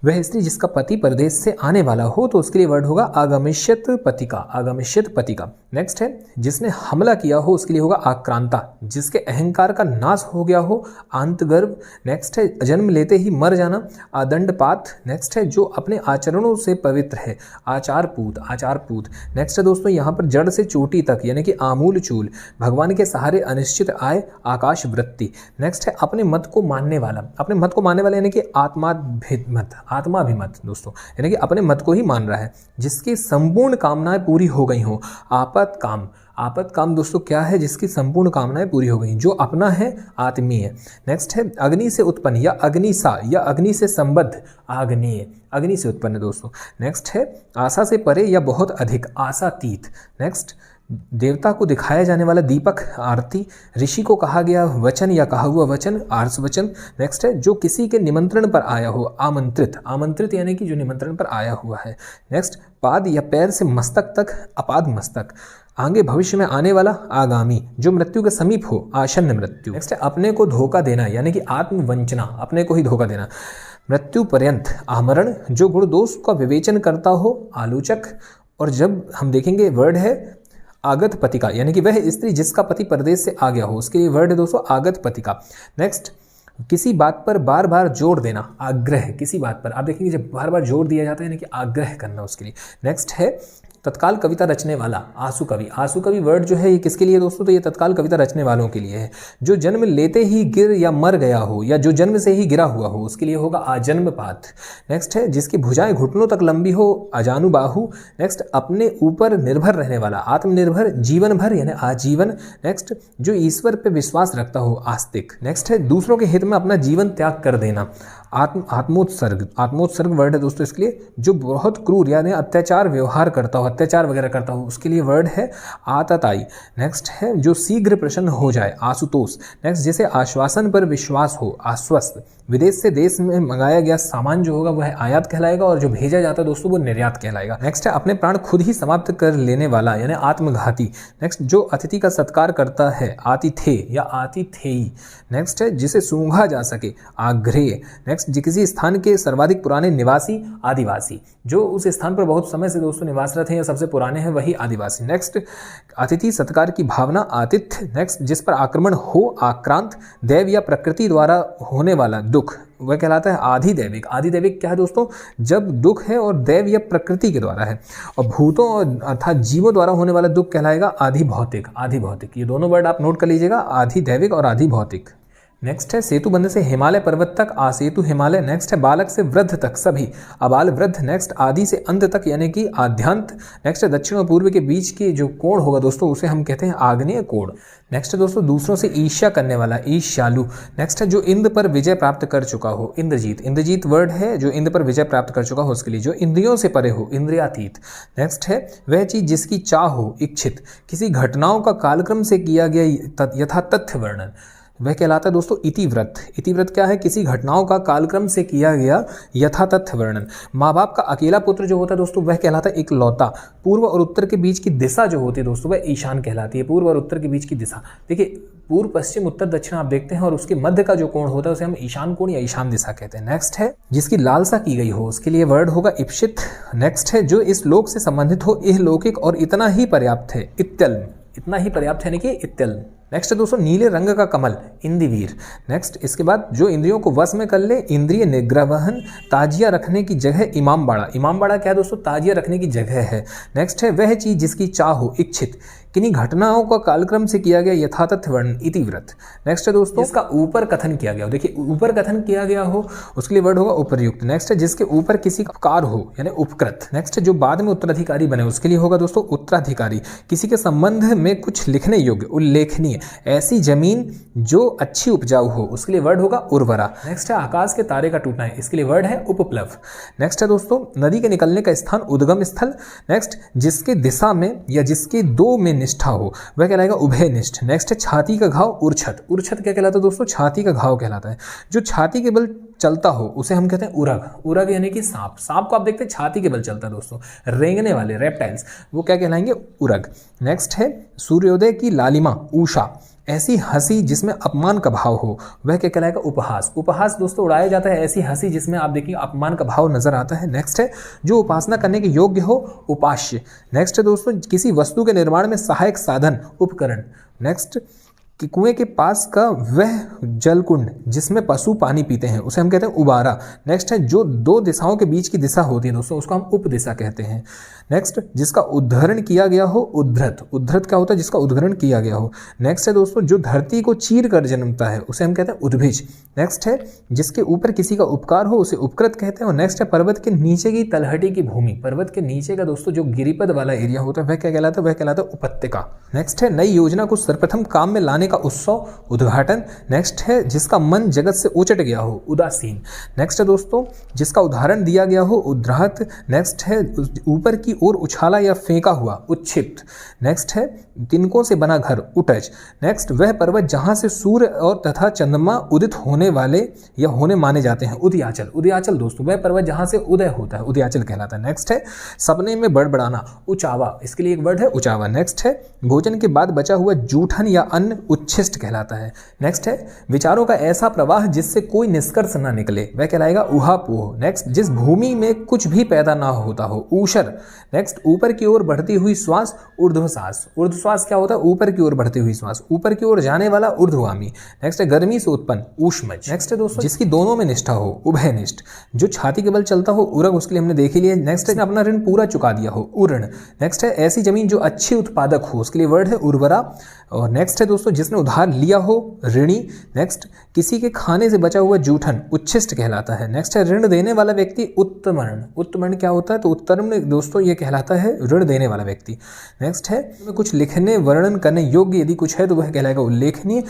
वह स्त्री जिसका पति परदेश से आने वाला हो, तो उसके लिए वर्ड होगा आगमिष्यत पतिका, आगमिष्यत पतिका। नेक्स्ट है जिसने हमला किया हो, उसके लिए होगा आक्रांता। जिसके अहंकार का नाश हो गया हो, आंतगर्भ। नेक्स्ट है जन्म लेते ही मर जाना, आदंडपात। नेक्स्ट है जो अपने आचरणों से पवित्र है, आचारपूत, आचारपूत। नेक्स्ट है दोस्तों यहाँ पर जड़ से चोटी तक यानी कि आमूल चूल। भगवान के सहारे अनिश्चित आय, आकाश वृत्ति। नेक्स्ट है अपने मत को मानने वाला, अपने मत को मानने वाला यानी कि आत्माभिमत, आत्माभिमत दोस्तों यानी कि अपने मत को ही मान रहा है। जिसकी संपूर्ण कामनाएं पूरी हो गई हो, आपत काम। आपत काम दोस्तों क्या है? जिसकी संपूर्ण कामनाएं पूरी हो गई, जो अपना है, आत्मीय। नेक्स्ट है अग्नि से उत्पन्न या अग्निसा या अग्नि से संबद्ध, आग्नेय, अग्नि से उत्पन्न दोस्तों। नेक्स्ट है आशा से परे या बहुत अधिक, आशातीत। नेक्स्ट देवता को दिखाया जाने वाला दीपक, आरती। ऋषि को कहा गया वचन या कहा हुआ वचन, आर्ष वचन। नेक्स्ट है जो किसी के निमंत्रण पर आया हो, आमंत्रित, आमंत्रित यानी कि जो निमंत्रण पर आया हुआ है। नेक्स्ट पाद या पैर से मस्तक तक, अपाद मस्तक। आगे भविष्य में आने वाला, आगामी। जो मृत्यु के समीप हो, आसन्न मृत्यु। नेक्स्ट है अपने को धोखा देना यानी कि आत्मवंचना, अपने को ही धोखा देना। मृत्यु पर्यंत, आमरण। जो गुण दोष का विवेचन करता हो, आलोचक। और जब हम देखेंगे वर्ड है आगत पतिका यानी कि वह स्त्री जिसका पति परदेश से आ गया हो, उसके लिए वर्ड है दोस्तों आगत पतिका। नेक्स्ट किसी बात पर बार बार जोर देना, आग्रह। किसी बात पर आप देखेंगे जब बार बार जोर दिया जाता है यानी कि आग्रह करना उसके लिए। नेक्स्ट है तत्काल कविता रचने वाला, आंसू कवि। आंसू कवि वर्ड जो है ये किसके लिए दोस्तों, तो ये तत्काल कविता रचने वालों के लिए है। जो जन्म लेते ही गिर या मर गया हो, या जो जन्म से ही गिरा हुआ हो, उसके लिए होगा आजन्मपात। नेक्स्ट है जिसकी भुजाएं घुटनों तक लंबी हो, अजानुबाहु। नेक्स्ट अपने ऊपर निर्भर रहने वाला, आत्मनिर्भर, जीवन भर यानी आजीवन। नेक्स्ट जो ईश्वर पे विश्वास रखता हो, आस्तिक। नेक्स्ट है दूसरों के हित में अपना जीवन त्याग कर देना, आत्मोत्सर्ग। आत्मोत्सर्ग वर्ड है दोस्तों इसके लिए। जो बहुत क्रूर यानी अत्याचार व्यवहार करता हो, अत्याचार वगैरह करता हो, उसके लिए वर्ड है आतताई। नेक्स्ट है जो शीघ्र प्रसन्न हो जाए, आशुतोष। नेक्स्ट जिसे आश्वासन पर विश्वास हो, आश्वस्त। विदेश से देश में मंगाया गया सामान जो होगा वह आयात कहलाएगा, और जो भेजा जाता है दोस्तों वो निर्यात कहलाएगा। नेक्स्ट है अपने प्राण खुद ही समाप्त कर लेने वाला यानी आत्मघाती। नेक्स्ट जो अतिथि का सत्कार करता है, आतिथेय या आतिथेयी। नेक्स्ट है जिसे सूंघा जा सके, आग्रेय। नेक्स्ट किसी स्थान के सर्वाधिक पुराने निवासी, आदिवासी। जो उस स्थान पर बहुत समय से दोस्तों निवासरत हैं या सबसे पुराने हैं वही आदिवासी। नेक्स्ट अतिथि सत्कार की भावना, आतिथ्य। नेक्स्ट जिस पर आक्रमण हो, आक्रांत। दैव या प्रकृति द्वारा होने वाला दुख वह कहलाता है आधिदैविक। आधिदैविक क्या है दोस्तों, जब दुख है और दैव या प्रकृति के द्वारा है। और भूतों अर्थात जीवों द्वारा होने वाला दुख कहलाएगा आधिभौतिक। आधिभौतिक ये दोनों वर्ड आप नोट कर लीजिएगा, आधिदैविक और आधिभौतिक। नेक्स्ट है सेतु बंध से हिमालय पर्वत तक, आसेतु हिमालय। नेक्स्ट है बालक से वृद्ध तक, सभी, अबाल वृद्ध। नेक्स्ट आदि से अंत तक यानी कि आद्यांत। नेक्स्ट है दक्षिण और पूर्व के बीच की जो कोण होगा दोस्तों उसे हम कहते हैं आग्नेय कोण। नेक्स्ट है दोस्तों दूसरों से ईर्ष्या करने वाला, ईर्ष्यालु। नेक्स्ट है जो इंद्र पर विजय प्राप्त कर चुका हो, इंद्रजीत। इंद्रजीत वर्ड है जो इंद्र पर विजय प्राप्त कर चुका हो उसके लिए। जो इंद्रियों से परे हो, इंद्रियातीत। नेक्स्ट है वह चीज जिसकी चाह हो, इच्छित। किसी घटनाओं का कालक्रम से किया गया यथा तथ्य वर्णन वह कहलाता है दोस्तों इतिव्रत। इतिव्रत क्या है, किसी घटनाओं का कालक्रम से किया गया यथा तथ्य वर्णन। माँ बाप का अकेला पुत्र जो होता है दोस्तों वह कहलाता है इकलौता। पूर्व और उत्तर के बीच की दिशा जो होती है दोस्तों वह ईशान कहलाती है। पूर्व और उत्तर के बीच की दिशा, देखिए पूर्व पश्चिम उत्तर दक्षिण आप देखते हैं और उसके मध्य का जो कोण होता है उसे हम ईशान कोण या ईशान दिशा कहते हैं। नेक्स्ट है जिसकी लालसा की गई हो, उसके लिए वर्ड होगा इप्सित। नेक्स्ट है जो इस लोक से संबंधित हो, इहलौकिक और इतना ही पर्याप्त है, इत्यल्म। इतना ही पर्याप्त है कि इत्यल्म। नेक्स्ट है दोस्तों नीले रंग का कमल, इंद्रवीर। नेक्स्ट इसके बाद जो इंद्रियों को वश में कर ले, इंद्रिय निग्रहण। ताजिया रखने की जगह, इमामबाड़ा। इमामबाड़ा क्या है दोस्तों, ताजिया रखने की जगह है। नेक्स्ट है वह चीज जिसकी चाह हो, इच्छित। किन्हीं घटनाओं का कालक्रम से किया गया यथातथ्य वर्णन, इतिव्रत। नेक्स्ट है दोस्तों जिसका ऊपर कथन किया गया हो, देखिए ऊपर कथन किया गया हो उसके लिए वर्ड होगा उपर्युक्त। नेक्स्ट है जिसके ऊपर किसी का उपकार हो यानी उपकृत। नेक्स्ट है जो बाद में उत्तराधिकारी बने उसके लिए होगा दोस्तों उत्तराधिकारी। किसी के संबंध में कुछ लिखने योग्य, उल्लेखनीय। ऐसी जमीन जो अच्छी उपजाऊ हो उसके लिए वर्ड होगा उर्वरा। नेक्स्ट है आकाश के तारे का टूटना है, इसके लिए वर्ड है उपप्लव। नेक्स्ट है दोस्तों नदी के निकलने का स्थान, उद्गम स्थल। नेक्स्ट जिसके दिशा में या जिसके दो में निष्ठा हो वह कहलाएगा उभयनिष्ठ। नेक्स्ट है छाती का घाव, उर्छत। उर्छत क्या कहलाता है दोस्तों, छाती का घाव कहलाता है। जो छाती के बल चलता हो उसे हम कहते हैं उरग। उरग यानी कि सांप। सांप को आप देखते हैं छाती के बल चलता है दोस्तों, रेंगने वाले रेप्टाइल्स वो क्या कहलाएंगे, उरग। नेक्स्ट है सूर्योदय की लालिमा, उषा। ऐसी हंसी जिसमें अपमान का भाव हो वह क्या कहलाएगा, उपहास। उपहास दोस्तों उड़ाया जाता है ऐसी हंसी जिसमें आप देखिए अपमान का भाव नजर आता है। नेक्स्ट है जो उपासना करने के योग्य हो, उपास्य। नेक्स्ट है दोस्तों किसी वस्तु के निर्माण में सहायक साधन, उपकरण। नेक्स्ट कि कुएं के पास का वह जलकुंड जिसमें पशु पानी पीते हैं उसे हम कहते हैं उबारा। नेक्स्ट है जो दो दिशाओं के बीच की दिशा होती है दोस्तों उसको हम उपदिशा कहते हैं। नेक्स्ट जिसका उद्धरण किया गया हो, उद्धृत। उद्धृत क्या होता है, जिसका उद्धरण किया गया हो। नेक्स्ट है दोस्तों जो धरती को चीर कर जन्मता है उसे हम कहते हैं उद्भिज। नेक्स्ट है जिसके ऊपर किसी का उपकार हो उसे उपकृत कहते हैं। और नेक्स्ट है पर्वत के नीचे की तलहटी की भूमि। पर्वत के नीचे का दोस्तों जो गिरिपद वाला एरिया होता है वह क्या कहलाता है, वह कहलाता है उपत्यका। नेक्स्ट है नई योजना को सर्वप्रथम काम में लाने का उत्सव, उद्घाटन। नेक्स्ट है जिसका मन जगत से उचट गया हो, उदासीन। नेक्स्ट है दोस्तों जिसका उदाहरण दिया गया हो, उद्रात। नेक्स्ट है ऊपर की ओर उछाला या फेंका हुआ, उच्छिप्त। नेक्स्ट है तिनकों से बना घर, उटज। नेक्स्ट वह पर्वत जहां से सूर्य और तथा चंद्रमा उदित होने वाले या होने माने जाते हैं, उदयाचल। उदयाचल दोस्तों वह पर्वत जहां से उदय होता है, उदयाचल कहलाता है। नेक्स्ट है सपने में बड़बड़ाना, उचावा। इसके लिए एक वर्ड है उचावा। नेक्स्ट है भोजन के बाद बचा हुआ जूठन या अन्न, उच्छिष्ट कहलाता है। नेक्स्ट है विचारों का ऐसा प्रवाह जिससे कोई निष्कर्ष ना निकले, वह कहलाएगा ऊहापोह। नेक्स्ट जिस भूमि में कुछ भी पैदा ना होता हो, ऊषर। नेक्स्ट ऊपर की ओर बढ़ती हुई श्वास, ऊर्ध्वश्वास। ऊर्ध्वश्वास क्या होता है? ऊपर की ओर बढ़ती हुई श्वास, ऊपर की ओर जाने वाला ऊर्ध्वगामी। नेक्स्ट है गर्मी से उत्पन्न, ऊष्मज। नेक्स्ट है दोस्तों जिसकी दोनों में निष्ठा हो, उभयनिष्ठ। जो छाती के बल चलता हो, उरग, उसके लिए हमने देख ही लिया। नेक्स्ट है अपना ऋण पूरा चुका दिया हो, उऋण। नेक्स्ट है ऐसी जमीन जो अच्छी उत्पादक हो, उसके लिए वर्ड है उर्वरा। और नेक्स्ट है दोस्तों जिसने उधार लिया हो, ऋणी। नेक्स्ट किसी के खाने से बचा हुआ जूठन, उच्छिष्ट कहलाता है। नेक्स्ट है ऋण देने वाला व्यक्ति, उत्तमर्ण। उत्तमर्ण क्या होता है? तो उत्तमर्ण दोस्तों ये कहलाता है ऋण देने वाला व्यक्ति। नेक्स्ट है कुछ लिखने वर्णन करने योग्य यदि कुछ है तो वह कहलाएगा उल्लेखनीय।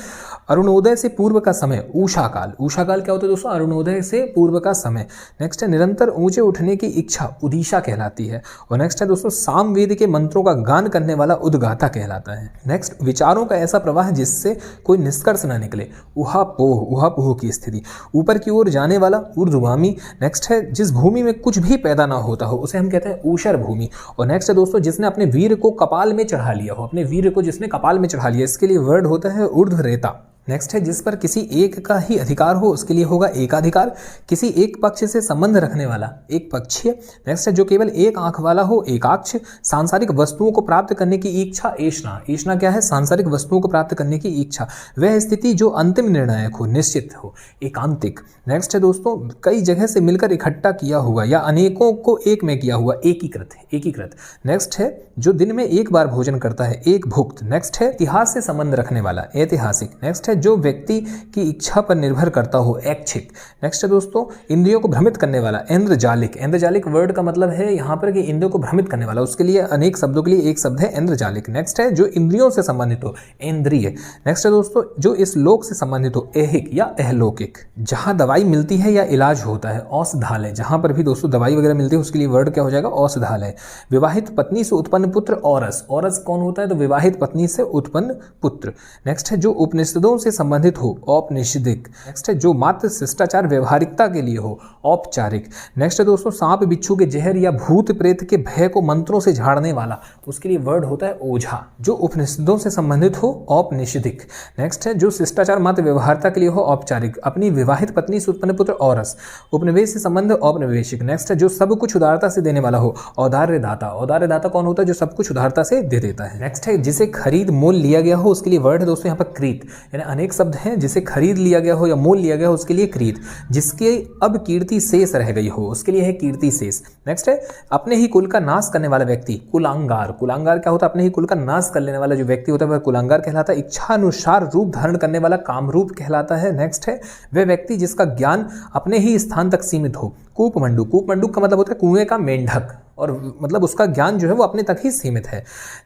अरुणोदय से पूर्व का समय, ऊषाकाल। ऊषाकाल क्या होता है दोस्तों? अरुणोदय से पूर्व का समय। नेक्स्ट है निरंतर ऊंचे उठने की इच्छा, उदीशा कहलाती है। और नेक्स्ट है दोस्तों सामवेद के मंत्रों का गान करने वाला उद्गाता कहलाता है। नेक्स्ट विचारों का ऐसा प्रवाह जिससे कोई निष्कर्ष ना निकले, उहापोह। उहापोह की स्थिति, ऊपर की ओर जाने वाला, ऊर्ध्वगामी। नेक्स्ट है जिस भूमि में कुछ भी पैदा ना होता हो उसे हम कहते हैं ऊषर भूमि। और नेक्स्ट है दोस्तों जिसने अपने वीर को कपाल में चढ़ा लिया हो, अपने वीर को जिसने कपाल में चढ़ा लिया, इसके लिए वर्ड होता है ऊर्ध्वरेता। नेक्स्ट है जिस पर किसी एक का ही अधिकार हो, उसके लिए होगा एकाधिकार। किसी एक पक्ष से संबंध रखने वाला, एक पक्षीय। नेक्स्ट है जो केवल एक आंख वाला हो, एकाक्ष। सांसारिक वस्तुओं को प्राप्त करने की इच्छा, ऐष्णा। ऐष्णा क्या है? सांसारिक वस्तुओं को प्राप्त करने की इच्छा। वह स्थिति जो अंतिम निर्णायक हो, निश्चित हो, एकांतिक। नेक्स्ट है दोस्तों कई जगह से मिलकर इकट्ठा किया हुआ या अनेकों को एक में किया हुआ, एकीकृत। एकीकृत। नेक्स्ट है जो दिन में एक बार भोजन करता है, एक भुक्त। नेक्स्ट है इतिहास से संबंध रखने वाला, ऐतिहासिक। नेक्स्ट है जो व्यक्ति की इच्छा पर निर्भर करता हो, ऐच्छिक। नेक्स्ट है दोस्तों इंद्रियों को भ्रमित करने वाला, इंद्रजालिक। इंद्रजालिक वर्ड का मतलब है यहाँ पर कि इंद्रियों को भ्रमित करने वाला, उसके लिए अनेक शब्दों के लिए एक शब्द है इंद्रजालिक। नेक्स्ट है जो इंद्रियों से संबंधित हो, इंद्रिय। नेक्स्ट है दोस्तों जो इस लोक से संबंधित हो, ऐहिक या अहलौकिक। जहां दवाई मिलती है या इलाज होता है, औषधालय। जहां पर भी दोस्तों दवाई वगैरह मिलती है उसके लिए वर्ड क्या हो जाएगा? औषधालय। विवाहित पत्नी से उत्पन्न पुत्र, औरस। औरस कौन होता है? तो विवाहित पत्नी से उत्पन्न पुत्र। नेक्स्ट है जो उपनिषदों से संबंधित हो, औपनिषदिक। नेक्स्ट है जो मात्र शिष्टाचार व्यवहारिकता के लिए हो, औपचारिक। नेक्स्ट है दोस्तों सांप बिच्छू के जहर या भूत प्रेत के भय को मंत्रों से झाड़ने वाला, उसके लिए वर्ड होता है ओझा। जो उपनिषदों से संबंधित हो, औपनिषदिक। नेक्स्ट है जो शिष्टाचार मात्र व्यवहारिकता के लिए हो, औपचारिक। अपनी विवाहित पत्नी से उत्पन्न पुत्र, औरस। उपनिवेश से संबंध, औपनिवेशिक। नेक्स्ट है जो सब कुछ उदारता से देने वाला हो, औदार्य दाता। औदार्य दाता कौन होता है? जो सब कुछ उदारता से दे देता है। नेक्स्ट है जिसे खरीद मोल लिया गया हो, उसके लिए वर्ड है दोस्तों यहाँ पर क्रीत। यानी अनेक शब्द हैं, जिसे खरीद लिया गया हो या मोल लिया गया हो उसके लिए क्रीत। जिसके अब कीर्ति शेष रह गई हो उसके लिए है कीर्ति शेष। नेक्स्ट है अपने ही कुल का नाश करने वाला व्यक्ति, कुलांगार। कुलांगार क्या होता है? अपने ही कुल का नाश कर लेने वाला जो व्यक्ति होता है वह कुलांगार कहलाता है। इच्छानुसार रूप धारण करने वाला कामरूप कहलाता है। नेक्स्ट है वह व्यक्ति जिसका ज्ञान अपने ही स्थान तक सीमित हो, कूपमंडूक। कूपमंडूक का मतलब होता है कुएं का मेंढक, और मतलब उसका ज्ञान जो है वो अपने तक ही सीमित है।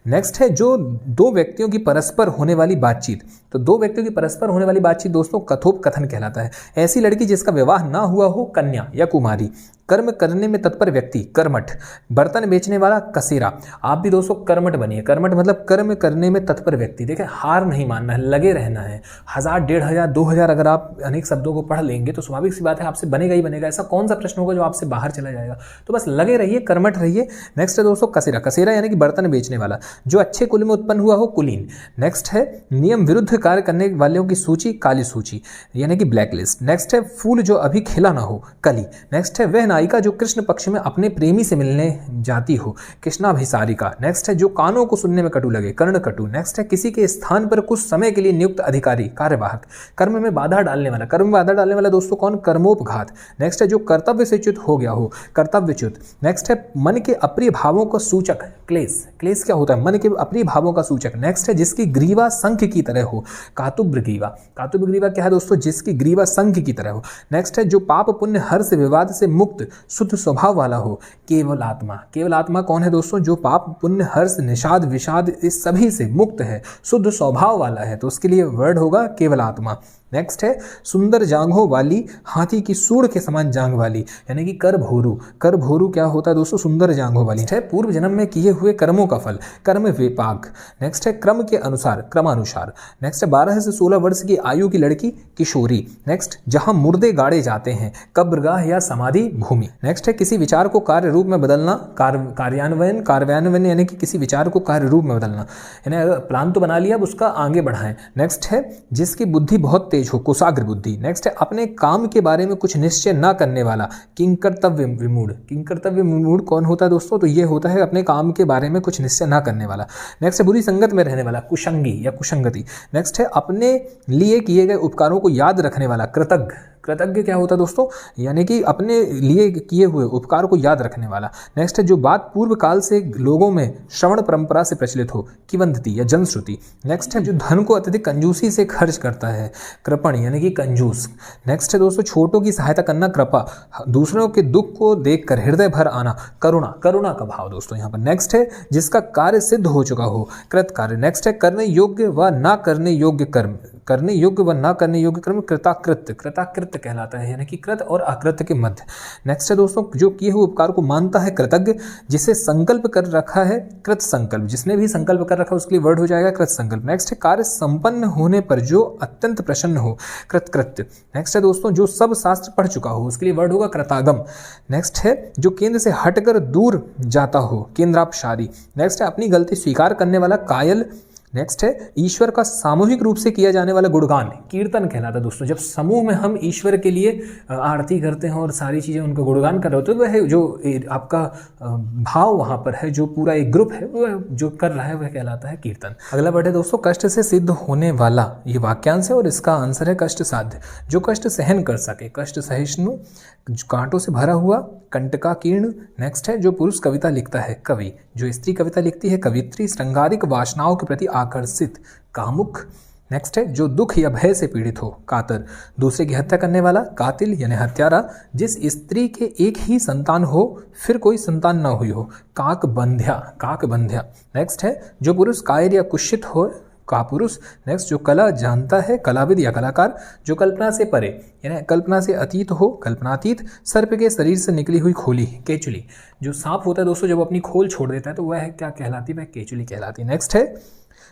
नेक्स्ट है जो दो व्यक्तियों की परस्पर होने वाली बातचीत। तो दो व्यक्तियों की परस्पर होने वाली बातचीत दोस्तों कथोपकथन कहलाता है। ऐसी लड़की जिसका विवाह ना हुआ हो, कन्या या कुमारी। कर्म करने में तत्पर व्यक्ति, कर्मठ। बर्तन बेचने वाला, कसेरा। आप भी दोस्तों कर्मठ बनिए। कर्मठ मतलब कर्म करने में तत्पर व्यक्ति। देखिए हार नहीं मानना है, लगे रहना है। 1000, 1500, 2000 अगर आप अनेक शब्दों को पढ़ लेंगे तो स्वाभाविक सी बात है आपसे बनेगा ही बनेगा। ऐसा कौन सा प्रश्न होगा जो आपसे बाहर चला जाएगा? तो बस लगे रहिए, कर्मठ रहिए। नेक्स्ट है दोस्तों कसेरा। कसेरा यानी कि बर्तन बेचने वाला। जो अच्छे कुल में उत्पन्न हुआ हो, कुलीन। नेक्स्ट है नियम विरुद्ध कार्य करने वालों की सूची, काली सूची यानी कि ब्लैक लिस्ट। नेक्स्ट है फूल जो अभी खिला ना हो, कली। नेक्स्ट है वह नायिका जो कृष्ण पक्ष में अपने प्रेमी से मिलने जाती हो, कृष्णाभिसारिका। नेक्स्ट है जो कानों को सुनने में कटु लगे, कर्णकटु। नेक्स्ट है किसी के स्थान पर कुछ समय के लिए नियुक्त अधिकारी, कार्यवाहक। कर्म में बाधा डालने वाला। कर्म में बाधा डालने वाला दोस्तों कौन? कर्मोपघात। नेक्स्ट है जो कर्तव्य से च्युत हो गया हो, कर्तव्यच्युत। नेक्स्ट है मन के अप्रिय भावों का सूचक, क्लेश। क्लेश क्या होता है? मन के अप्रिय भावों का सूचक। नेक्स्ट है जिसकी ग्रीवा शंख की तरह हो, कातुब्र ग्रीवा। कातुब्र ग्रीवा क्या है दोस्तों? जिसकी ग्रीवा शंख की तरह हो। नेक्स्ट है जो पाप पुण्य हर्ष विवाद से मुक्त शुद्ध स्वभाव वाला हो, केवल आत्मा। केवल आत्मा कौन है दोस्तों? जो पाप पुण्य हर्ष निषाद विषाद इस सभी से मुक्त है, शुद्ध स्वभाव वाला है, तो उसके लिए वर्ड होगा केवल आत्मा। नेक्स्ट है सुंदर जांघों वाली, हाथी की सूंड के समान जांघ वाली, यानी कि करभोरू। करभोरू क्या होता है दोस्तों? सुंदर जांघों वाली है। पूर्व जन्म में किए हुए कर्मों का फल, कर्म विपाक। नेक्स्ट है क्रम के अनुसार, क्रमानुसार। नेक्स्ट है 12 से 16 वर्ष की आयु की लड़की, किशोरी। नेक्स्ट जहां मुर्दे गाड़े जाते हैं, कब्रगाह या समाधि भूमि। नेक्स्ट है किसी विचार को कार्य रूप में बदलना, कार्यान्वयन यानी कि किसी विचार को कार्य रूप में बदलना, यानी अगर प्लान तो बना लिया, अब उसका आगे बढ़ाएं। नेक्स्ट है जिसकी बुद्धि बहुत तेज हो, कुशाग्र बुद्धि। नेक्स्ट है अपने काम के बारे में कुछ निश्चय ना करने वाला, किंकर्तव्य विमूढ़। किंकर्तव्य विमूढ़ कौन होता है दोस्तों? तो ये होता है अपने काम के बारे में कुछ निश्चय ना करने वाला। नेक्स्ट है बुरी संगत में रहने वाला, कुशंगी या कुशंगति। नेक्स्ट है अपने लिए किए गए उपकारों को याद रखने वाला, कृतज्ञ। कृतज्ञ क्या होता है दोस्तों? यानी कि अपने लिए किए हुए उपकार को याद रखने वाला। नेक्स्ट है जो बात पूर्व काल से लोगों में श्रवण परंपरा से प्रचलित हो, किवंदती या जनश्रुति। नेक्स्ट है जो धन को अत्यधिक कंजूसी से खर्च करता है, कृपण यानी कि कंजूस। नेक्स्ट है दोस्तों छोटों की सहायता करना, कृपा। दूसरों के दुख को देखकर हृदय भर आना, करुणा। करुणा का भाव दोस्तों यहाँ पर। नेक्स्ट है जिसका कार्य सिद्ध हो चुका हो, कृत कार्य। नेक्स्ट है करने योग्य व ना करने योग्य कर्म, करने योग्य व ना करने योग्य कर्म, कृताकृत्य। कृताकृत्य कहलाता है, यानी कि कृत और अकृत्य के मध्य। नेक्स्ट है दोस्तों जो किए हुए उपकार को मानता है, कृतज्ञ। जिसे संकल्प कर रखा है, कृत संकल्प। जिसने भी संकल्प कर रखा है उसके लिए वर्ड हो जाएगा कृत संकल्प। नेक्स्ट है कार्य संपन्न होने पर जो अत्यंत प्रसन्न हो, कृतकृत्य। नेक्स्ट है दोस्तों जो सब शास्त्र पढ़ चुका हो, उसके लिए वर्ड होगा कृतागम। नेक्स्ट है जो केंद्र से हटकर दूर जाता हो, केंद्रापसारी। नेक्स्ट है अपनी गलती स्वीकार करने वाला, कायल। नेक्स्ट है ईश्वर का सामूहिक रूप से किया जाने वाला गुणगान, कीर्तन कहलाता है दोस्तों। जब समूह में हम ईश्वर के लिए आरती करते हैं और सारी चीज़ें उनका गुणगान कर रहे होते हैं, तो वह जो आपका भाव वहाँ पर है, जो पूरा एक ग्रुप है वह जो कर रहा है, वह कहलाता है कीर्तन। अगला वर्ड है दोस्तों कष्ट से सिद्ध होने वाला। ये वाक्यांश है और इसका आंसर है कष्ट साध्य, जो कष्ट सहन कर सके, कष्ट सहिष्णु, कांटों से भरा हुआ, कंटकाकीर्ण। नेक्स्ट है जो पुरुष कविता लिखता है, कवि। जो स्त्री कविता लिखती है, कवित्री। श्रृंगारिक वासनाओं के प्रति आकर्षित, कामुक। नेक्स्ट है जो दुख या भय से पीड़ित हो, कातर। दूसरे की हत्या करने वाला, कातिल यानी हत्यारा। जिस स्त्री के एक ही संतान हो फिर कोई संतान ना हुई हो, काकबंध्या, काकबंध्या। नेक्स्ट है जो पुरुष कायर या कुशित हो, कापुरुष। नेक्स्ट जो कला जानता है, कलाविद या कलाकार। जो कल्पना से परे यानी कल्पना से अतीत हो, कल्पनातीत। सर्प के शरीर से निकली हुई खोली, केचुली। जो सांप होता है दोस्तों जब अपनी खोल छोड़ देता है तो वह क्या कहलाती है? वह केचुली कहलाती है। नेक्स्ट है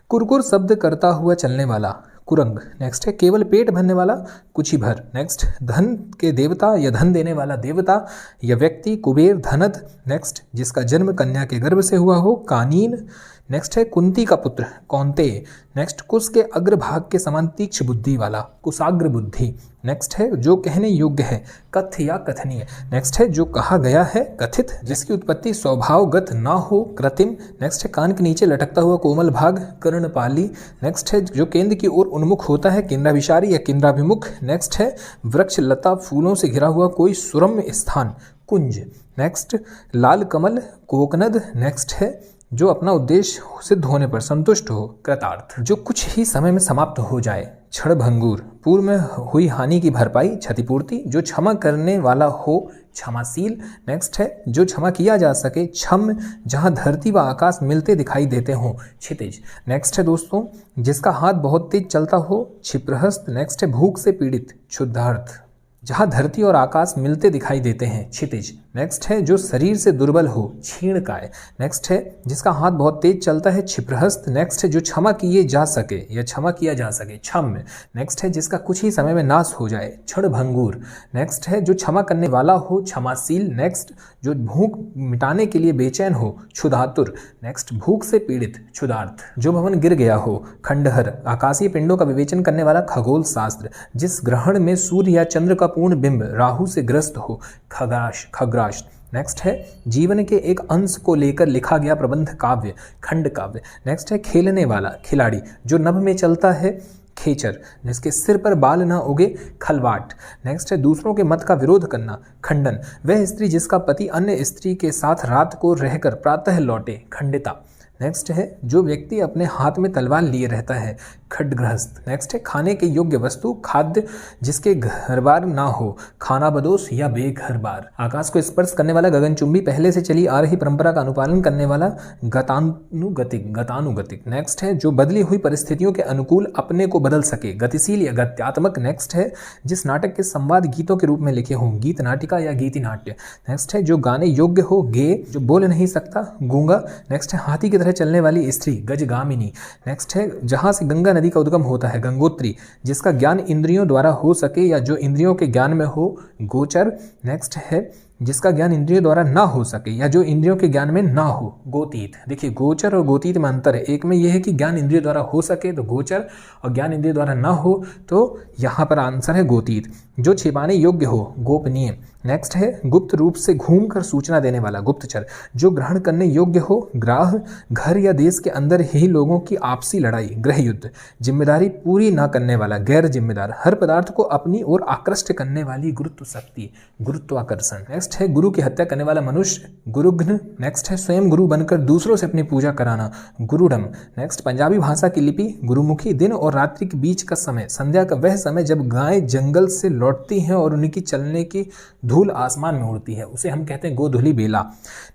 कुरकुर शब्द करता हुआ चलने वाला, कुरंग। नेक्स्ट है केवल पेट भरने वाला, कुची भर। नेक्स्ट धन के देवता या धन देने वाला देवता या व्यक्ति, कुबेर, धनद। नेक्स्ट जिसका जन्म कन्या के गर्भ से हुआ हो, कानीन। नेक्स्ट है कुंती का पुत्र, कौंतेय। नेक्स्ट कुश के अग्रभाग के समान तीक्ष्ण बुद्धि वाला, कुशाग्र बुद्धि। नेक्स्ट है जो कहने योग्य है, कथ्य या कथनीय। नेक्स्ट है जो कहा गया है, कथित। जिसकी उत्पत्ति स्वभावगत ना हो, कृत्रिम। नेक्स्ट है कान के नीचे लटकता हुआ कोमल भाग, कर्णपाली। नेक्स्ट है जो केंद्र की ओर उन्मुख होता है, केंद्राभिसारी या केंद्राभिमुख। नेक्स्ट है वृक्ष लता फूलों से घिरा हुआ कोई सुरम्य स्थान, कुंज। नेक्स्ट लाल कमल, कोकनद। नेक्स्ट है जो अपना उद्देश्य सिद्ध होने पर संतुष्ट हो, कृतार्थ। जो कुछ ही समय में समाप्त हो जाए, क्षणभंगुर। पूर्व में हुई हानि की भरपाई, क्षतिपूर्ति। जो क्षमा करने वाला हो, क्षमाशील। नेक्स्ट है जो क्षमा किया जा सके, क्षम। जहां धरती व आकाश मिलते दिखाई देते हों, क्षितिज। नेक्स्ट है दोस्तों जिसका हाथ बहुत तेज चलता हो, क्षिप्रहस्त। नेक्स्ट है भूख से पीड़ित, क्षुधार्थ। जहां धरती और आकाश मिलते दिखाई देते हैं, क्षितिज। नेक्स्ट है जो शरीर से दुर्बल हो, क्षीणकाय। नेक्स्ट है जिसका हाथ बहुत तेज चलता है, क्षिप्रहस्त। नेक्स्ट है जो क्षमा किए जा सके या क्षमा किया जा सके, क्षम्य। नेक्स्ट है जिसका कुछ ही समय में नाश हो जाए, क्षणभंगुर। नेक्स्ट है जो क्षमा करने वाला हो, क्षमाशील। नेक्स्ट जो भूख मिटाने के लिए बेचैन हो, क्षुधातुर। नेक्स्ट भूख से पीड़ित, क्षुधार्थ। जो भवन गिर गया हो, खंडहर। आकाशीय पिंडों का विवेचन करने वाला, खगोल शास्त्र। जिस ग्रहण में सूर्य या चंद्र का पूर्ण बिंब राहु से ग्रस्त हो, खग्राश। नेक्स्ट है जीवन के एक अंश को लेकर लिखा गया प्रबंध काव्य, खंड काव्य। नेक्स्ट है खेलने वाला, खिलाड़ी। जो नभ में चलता है, खेचर। जिसके सिर पर बाल ना उगे, खलवाट। नेक्स्ट है दूसरों के मत का विरोध करना, खंडन। वह स्त्री जिसका पति अन्य स्त्री के साथ रात को रहकर प्रातः लौटे, खंडिता। नेक्स्ट है जो व्यक्ति अपने हाथ में तलवार लिए रहता है, खड्गगृहस्थ। नेक्स्ट है खाने के योग्य वस्तु, खाद्य जिसके घर बार ना हो, खाना बदोश या बेघर बार। आकाश को स्पर्श करने वाला, गगनचुंबी, पहले से चली आ रही परंपरा का अनुपालन करने वाला, गतानुगतिक। नेक्स्ट है जो बदली हुई परिस्थितियों के अनुकूल अपने को बदल सके, गतिशील या गत्यात्मक। नेक्स्ट है जिस नाटक के संवाद गीतों के रूप में लिखे हों, गीत नाटिका या गीति नाट्य। नेक्स्ट है जो गाने योग्य हो, गेय, जो बोल नहीं सकता, गूंगा। नेक्स्ट है हाथी की तरह चलने वाली स्त्री, गजगामिनी। नेक्स्ट है जहां से गंगा नदी का उद्गम होता है, गंगोत्री, जिसका ज्ञान इंद्रियों द्वारा हो सके या जो इंद्रियों के ज्ञान में हो, गोचर। नेक्स्ट है जिसका ज्ञान इंद्रियों द्वारा ना हो सके या जो इंद्रियों के ज्ञान में ना हो, गोतीत। देखिए गोचर और गोतीत में अंतर है, एक में यह है कि ज्ञान इंद्रियों द्वारा हो सके तो गोचर, और ज्ञान इंद्रियों द्वारा ना हो तो यहाँ पर आंसर है गोतीत। जो छिपाने योग्य हो, गोपनीय। नेक्स्ट है गुप्त रूप से घूमकर सूचना देने वाला, गुप्तचर। जो ग्रहण करने योग्य हो, ग्राह, घर या देश के अंदर ही लोगों की आपसी लड़ाई, गृह युद्ध। जिम्मेदारी पूरी ना करने वाला, गैर जिम्मेदार। हर पदार्थ को अपनी ओर आकृष्ट करने वाली गुरुत्व शक्ति, गुरुत्वाकर्षण। नेक्स्ट है गुरु की हत्या करने वाला मनुष्य, गुरुघ्न। नेक्स्ट है स्वयं गुरु बनकर दूसरों से अपनी पूजा कराना, गुरुडम। नेक्स्ट पंजाबी भाषा की लिपि, गुरुमुखी। दिन और रात्रि के बीच का समय, संध्या का वह समय जब गायें जंगल से लौटती हैं और उनकी चलने की धूल आसमान में उड़ती है, उसे हम कहते हैं गोधूली बेला।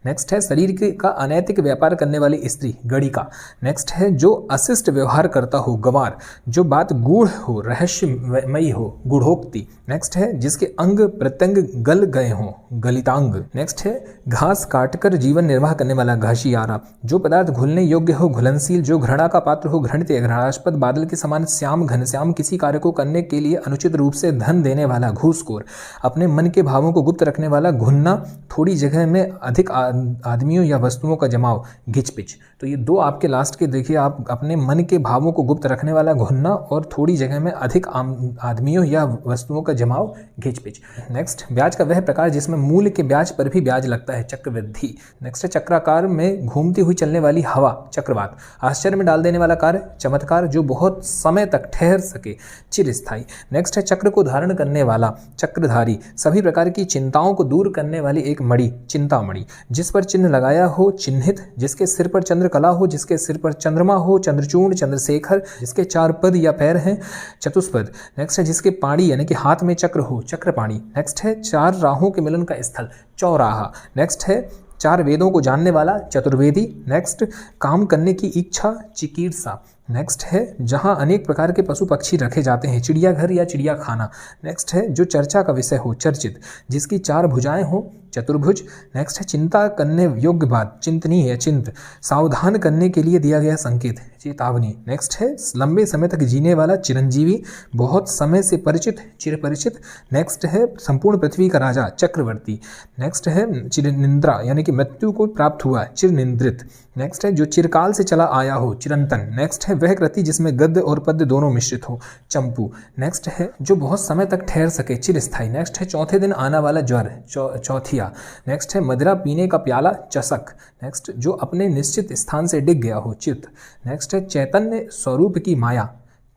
नेक्स्ट है शरीर का अनैतिक व्यापार करने वाली स्त्री, गणिका। नेक्स्ट है जो अशिष्ट व्यवहार करता हो, गंवार। जो बात गूढ़ हो, रहस्यमयी हो, गूढ़ोक्ति। नेक्स्ट है जिसके अंग प्रत्यंग गल गए हों, गलितांग। नेक्स्ट है घास काटकर जीवन निर्वाह करने वाला, घासियारा। जो पदार्थ घुलने योग्य हो, घुलनशील। जो घृणा का पात्र हो, घृणित या घृणास्पद। बादल के समान श्याम, घनश्याम। किसी कार्य को करने के लिए अनुचित रूप से धन देने वाला, घूसखोर। अपने मन के भावों को गुप्त रखने वाला, घुन्ना। थोड़ी जगह में अधिक आदमियों या वस्तुओं का जमाव, घिचपिच। तो ये दो आपके लास्ट के देखिए, आप अपने मन के भावों को गुप्त रखने वाला, घुन्ना, और थोड़ी जगह में अधिक आदमियों या वस्तुओं का जमाव, घिचपिच। नेक्स्ट ब्याज का वह प्रकार जिसमें मूल के ब्याज पर भी ब्याज लगता है, चक्रवृद्धि। नेक्स्ट है चक्राकार में घूमती हुई चलने वाली हवा, चक्रवात। आश्चर्य में डाल देने वाला कार्य, चमत्कार। जो बहुत समय तक ठहर सके, चिरस्थायी। नेक्स्ट है चक्र को धारण करने वाला, चक्रधारी। सभी प्रकार की चिंताओं को दूर करने वाली एक मणि, चिंतामणि। जिस पर चिन्ह लगाया हो, चिन्हित। जिसके सिर पर चंद्रकला हो, जिसके सिर पर चंद्रमा हो, चंद्रचूर्ण, चंद्रशेखर। जिसके 4 पद या पैर हैं, चतुष्पद। नेक्स्ट है जिसके पाणी यानी कि हाथ में चक्र हो, चक्रपाणी। नेक्स्ट है 4 राहों के मिलन का स्थल, चौराहा। नेक्स्ट है 4 वेदों को जानने वाला, चतुर्वेदी। नेक्स्ट काम करने की इच्छा, चिकीर्षा। नेक्स्ट है जहां अनेक प्रकार के पशु पक्षी रखे जाते हैं, चिड़ियाघर या चिड़ियाखाना। नेक्स्ट है जो चर्चा का विषय हो, चर्चित। जिसकी 4 भुजाएं हो, चतुर्भुज। नेक्स्ट है चिंता करने योग्य बात, चिंतनीय या चिंत। सावधान करने के लिए दिया गया संकेत, चेतावनी। नेक्स्ट है लंबे समय तक जीने वाला, चिरंजीवी। बहुत समय से परिचित, चिरपरिचित। नेक्स्ट है संपूर्ण पृथ्वी का राजा, चक्रवर्ती। नेक्स्ट है चिरनिंद्रा यानी कि मृत्यु को प्राप्त हुआ, चिरनिंद्रित। नेक्स्ट है जो चिरकाल से चला आया हो, चिरंतन। नेक्स्ट है वह कृति जिसमें गद्य और पद्य दोनों मिश्रित हो, चंपू। नेक्स्ट है जो बहुत समय तक ठहर सके, चिरस्थायी। नेक्स्ट है चौथे दिन आने वाला ज्वर, चौथिया। नेक्स्ट है मदिरा पीने का प्याला, चषक। नेक्स्ट जो अपने निश्चित स्थान से डिग गया हो, चित। नेक्स्ट है चैतन्य स्वरूप की माया,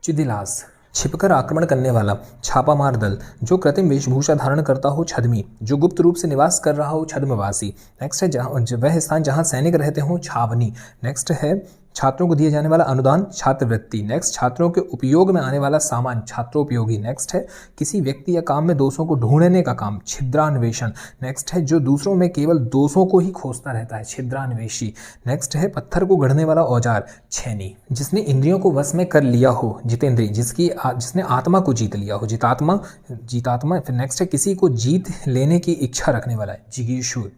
चिदिलास। छिपकर आक्रमण करने वाला, छापामार दल। जो कृत्रिम वेशभूषा धारण करता हो, छद्मी। जो गुप्त रूप से निवास कर रहा हो, छद्मवासी। नेक्स्ट है वह स्थान जहां सैनिक रहते हो, छावनी। नेक्स्ट है छात्रों को दिए जाने वाला अनुदान, छात्रवृत्ति। नेक्स्ट छात्रों के उपयोग में आने वाला सामान, छात्रोपयोगी। नेक्स्ट है किसी व्यक्ति या काम में दोषों को ढूंढने का काम, छिद्रान्वेषण। नेक्स्ट है जो दूसरों में केवल दोषों को ही खोजता रहता है, छिद्रान्वेषी। नेक्स्ट है पत्थर को गढ़ने वाला औजार, छेनी। जिसने इंद्रियों को वश में कर लिया हो, जितेंद्री। जिसने आत्मा को जीत लिया हो, जीतात्मा। फिर नेक्स्ट है किसी को जीत लेने की इच्छा रखने वाला है,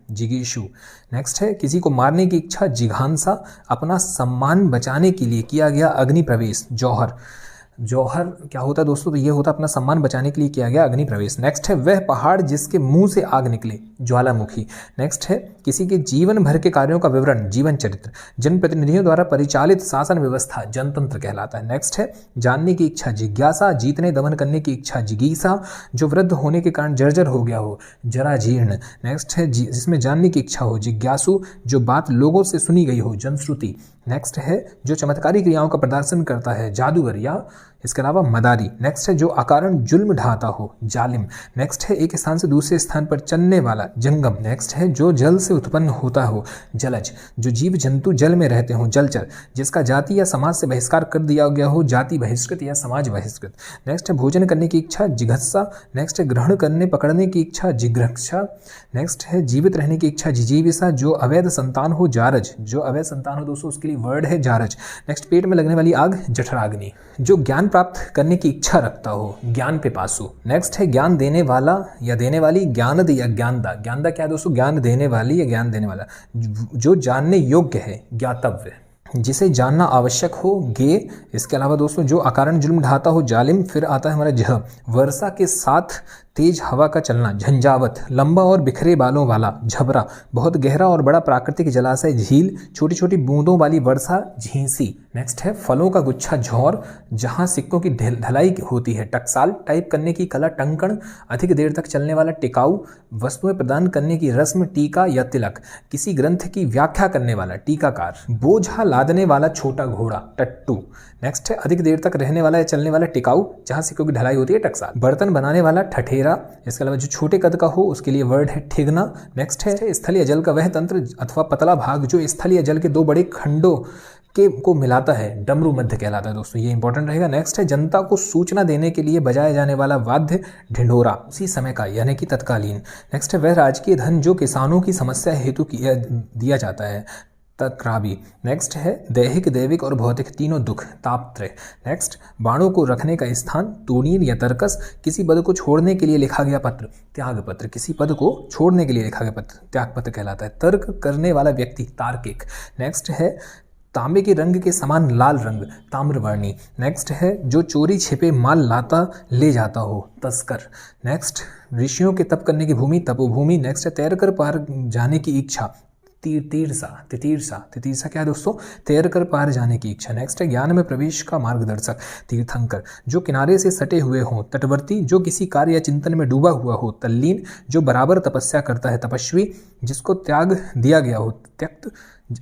जिगीषु। नेक्स्ट है किसी को मारने की इच्छा, जिघांसा। अपना सम्मान बचाने के लिए किया गया अग्नि प्रवेश, जौहर। जौहर क्या होता है दोस्तों? तो ये होता है अपना सम्मान बचाने के लिए किया गया अग्नि प्रवेश। नेक्स्ट है वह पहाड़ जिसके मुंह से आग निकले, ज्वालामुखी। नेक्स्ट है किसी के जीवन भर के कार्यों का विवरण, जीवन चरित्र। जनप्रतिनिधियों द्वारा परिचालित शासन व्यवस्था, जनतंत्र कहलाता है। नेक्स्ट है जानने की इच्छा, जिज्ञासा। जीतने दमन करने की इच्छा, जिगीसा। जो वृद्ध होने के कारण जर्जर हो गया हो, जराजीर्ण। नेक्स्ट है जिसमें जानने की इच्छा हो, जिज्ञासु। जो बात लोगों से सुनी गई हो, जनश्रुति। नेक्स्ट है जो चमत्कारी क्रियाओं का प्रदर्शन करता है, जादूगर या इसके अलावा मदारी। नेक्स्ट है जो अकारण जुल्म ढाता हो, जालिम। नेक्स्ट है एक स्थान से दूसरे स्थान पर चलने वाला, जंगम। नेक्स्ट है जो जल से उत्पन्न होता हो, जलज। जो जीव जंतु जल में रहते हो, जलचर। जिसका जाति या समाज से बहिष्कार कर दिया गया हो, जाति बहिष्कृत या समाज बहिष्कृत। नेक्स्ट है भोजन करने की इच्छा, जिघत्सा। नेक्स्ट है ग्रहण करने पकड़ने की इच्छा, जिघ्रक्षा। नेक्स्ट है जीवित रहने की इच्छा, जिजीविसा। जो अवैध संतान हो, जारज। जो अवैध संतान हो दोस्तों उसके लिए वर्ड है जारज। नेक्स्ट पेट में लगने वाली आग, जठराग्नि। जो ज्ञान प्राप्त करने की इच्छा रखता हो, ज्ञान पिपासु। नेक्स्ट है ज्ञान देने वाला या देने वाली, ज्ञानद या ज्ञानदा। ज्ञानदा क्या है दोस्तों? ज्ञान देने वाली या ज्ञान देने वाला। जो जानने योग्य है, ज्ञातव्य। जिसे जानना आवश्यक हो, गे। इसके अलावा दोस्तों जो अकारण जुल्म ढाता हो, जालिम। फिर आता है हमारा जह, वर्षा के साथ तेज हवा का चलना, झंझावत। लंबा और बिखरे बालों वाला, झबरा। बहुत गहरा और बड़ा प्राकृतिक जलाशय, झील। छोटी छोटी बूंदों वाली वर्षा, झींसी। नेक्स्ट है फलों का गुच्छा, झौर। जहां सिक्कों की ढलाई होती है, टकसाल। टाइप करने की कला, टंकण। अधिक देर तक चलने वाला, टिकाऊ। वस्तुएं प्रदान करने की रस्म, टीका या तिलक। किसी ग्रंथ की व्याख्या करने वाला, टीकाकार। बोझा लादने वाला, छोटा घोड़ा, टट्टू। नेक्स्ट है अधिक देर तक रहने वाला या चलने वाला, टिकाऊ। जहां सिक्कों की ढलाई होती है, टकसाल। बर्तन बनाने वाला, ठठेरा। इसके अलावा जो छोटे कद का हो उसके लिए वर्ड है ठिगना। नेक्स्ट है स्थल या जल का वह तंत्र अथवा पतला भाग जो स्थल या जल के दो बड़े खंडों को मिलाता है, डमरू मध्य कहलाता है दोस्तों, ये इंपॉर्टेंट रहेगा। नेक्स्ट है जनता को सूचना देने के लिए बजाया जाने वाला वाद्य, ढिंढोरा। उसी समय का यानी कि तत्कालीन। नेक्स्ट है वह राजकीय धन जो किसानों की समस्या हेतु दिया जाता है, तक्राबी। नेक्स्ट है दैहिक, दैविक और भौतिक तीनों दुख, तापत्रय। नेक्स्ट बाणों को रखने का स्थान, तूणीर या तर्कस। किसी पद को छोड़ने के लिए लिखा गया पत्र, त्याग पत्र। किसी पद को छोड़ने के लिए लिखा गया पत्र त्याग पत्र कहलाता है। तर्क करने वाला व्यक्ति, तार्किक। नेक्स्ट है तांबे के रंग के समान लाल रंग, ताम्रवर्णी। नेक्स्ट है जो चोरी छिपे माल लाता ले जाता हो, तस्कर। नेक्स्ट ऋषियों के तप करने की भूमि, तपोभूमि। नेक्स्ट है तैर कर पार जाने की इच्छा, तितीर्सा क्या है दोस्तों? तैर कर पार जाने की इच्छा। नेक्स्ट है ज्ञान में प्रवेश का मार्गदर्शक, तीर्थंकर। जो किनारे से सटे हुए हों, तटवर्ती। जो किसी कार्य या चिंतन में डूबा हुआ हो, तल्लीन। जो बराबर तपस्या करता है, तपस्वी। जिसको त्याग दिया गया हो, त्यक्त।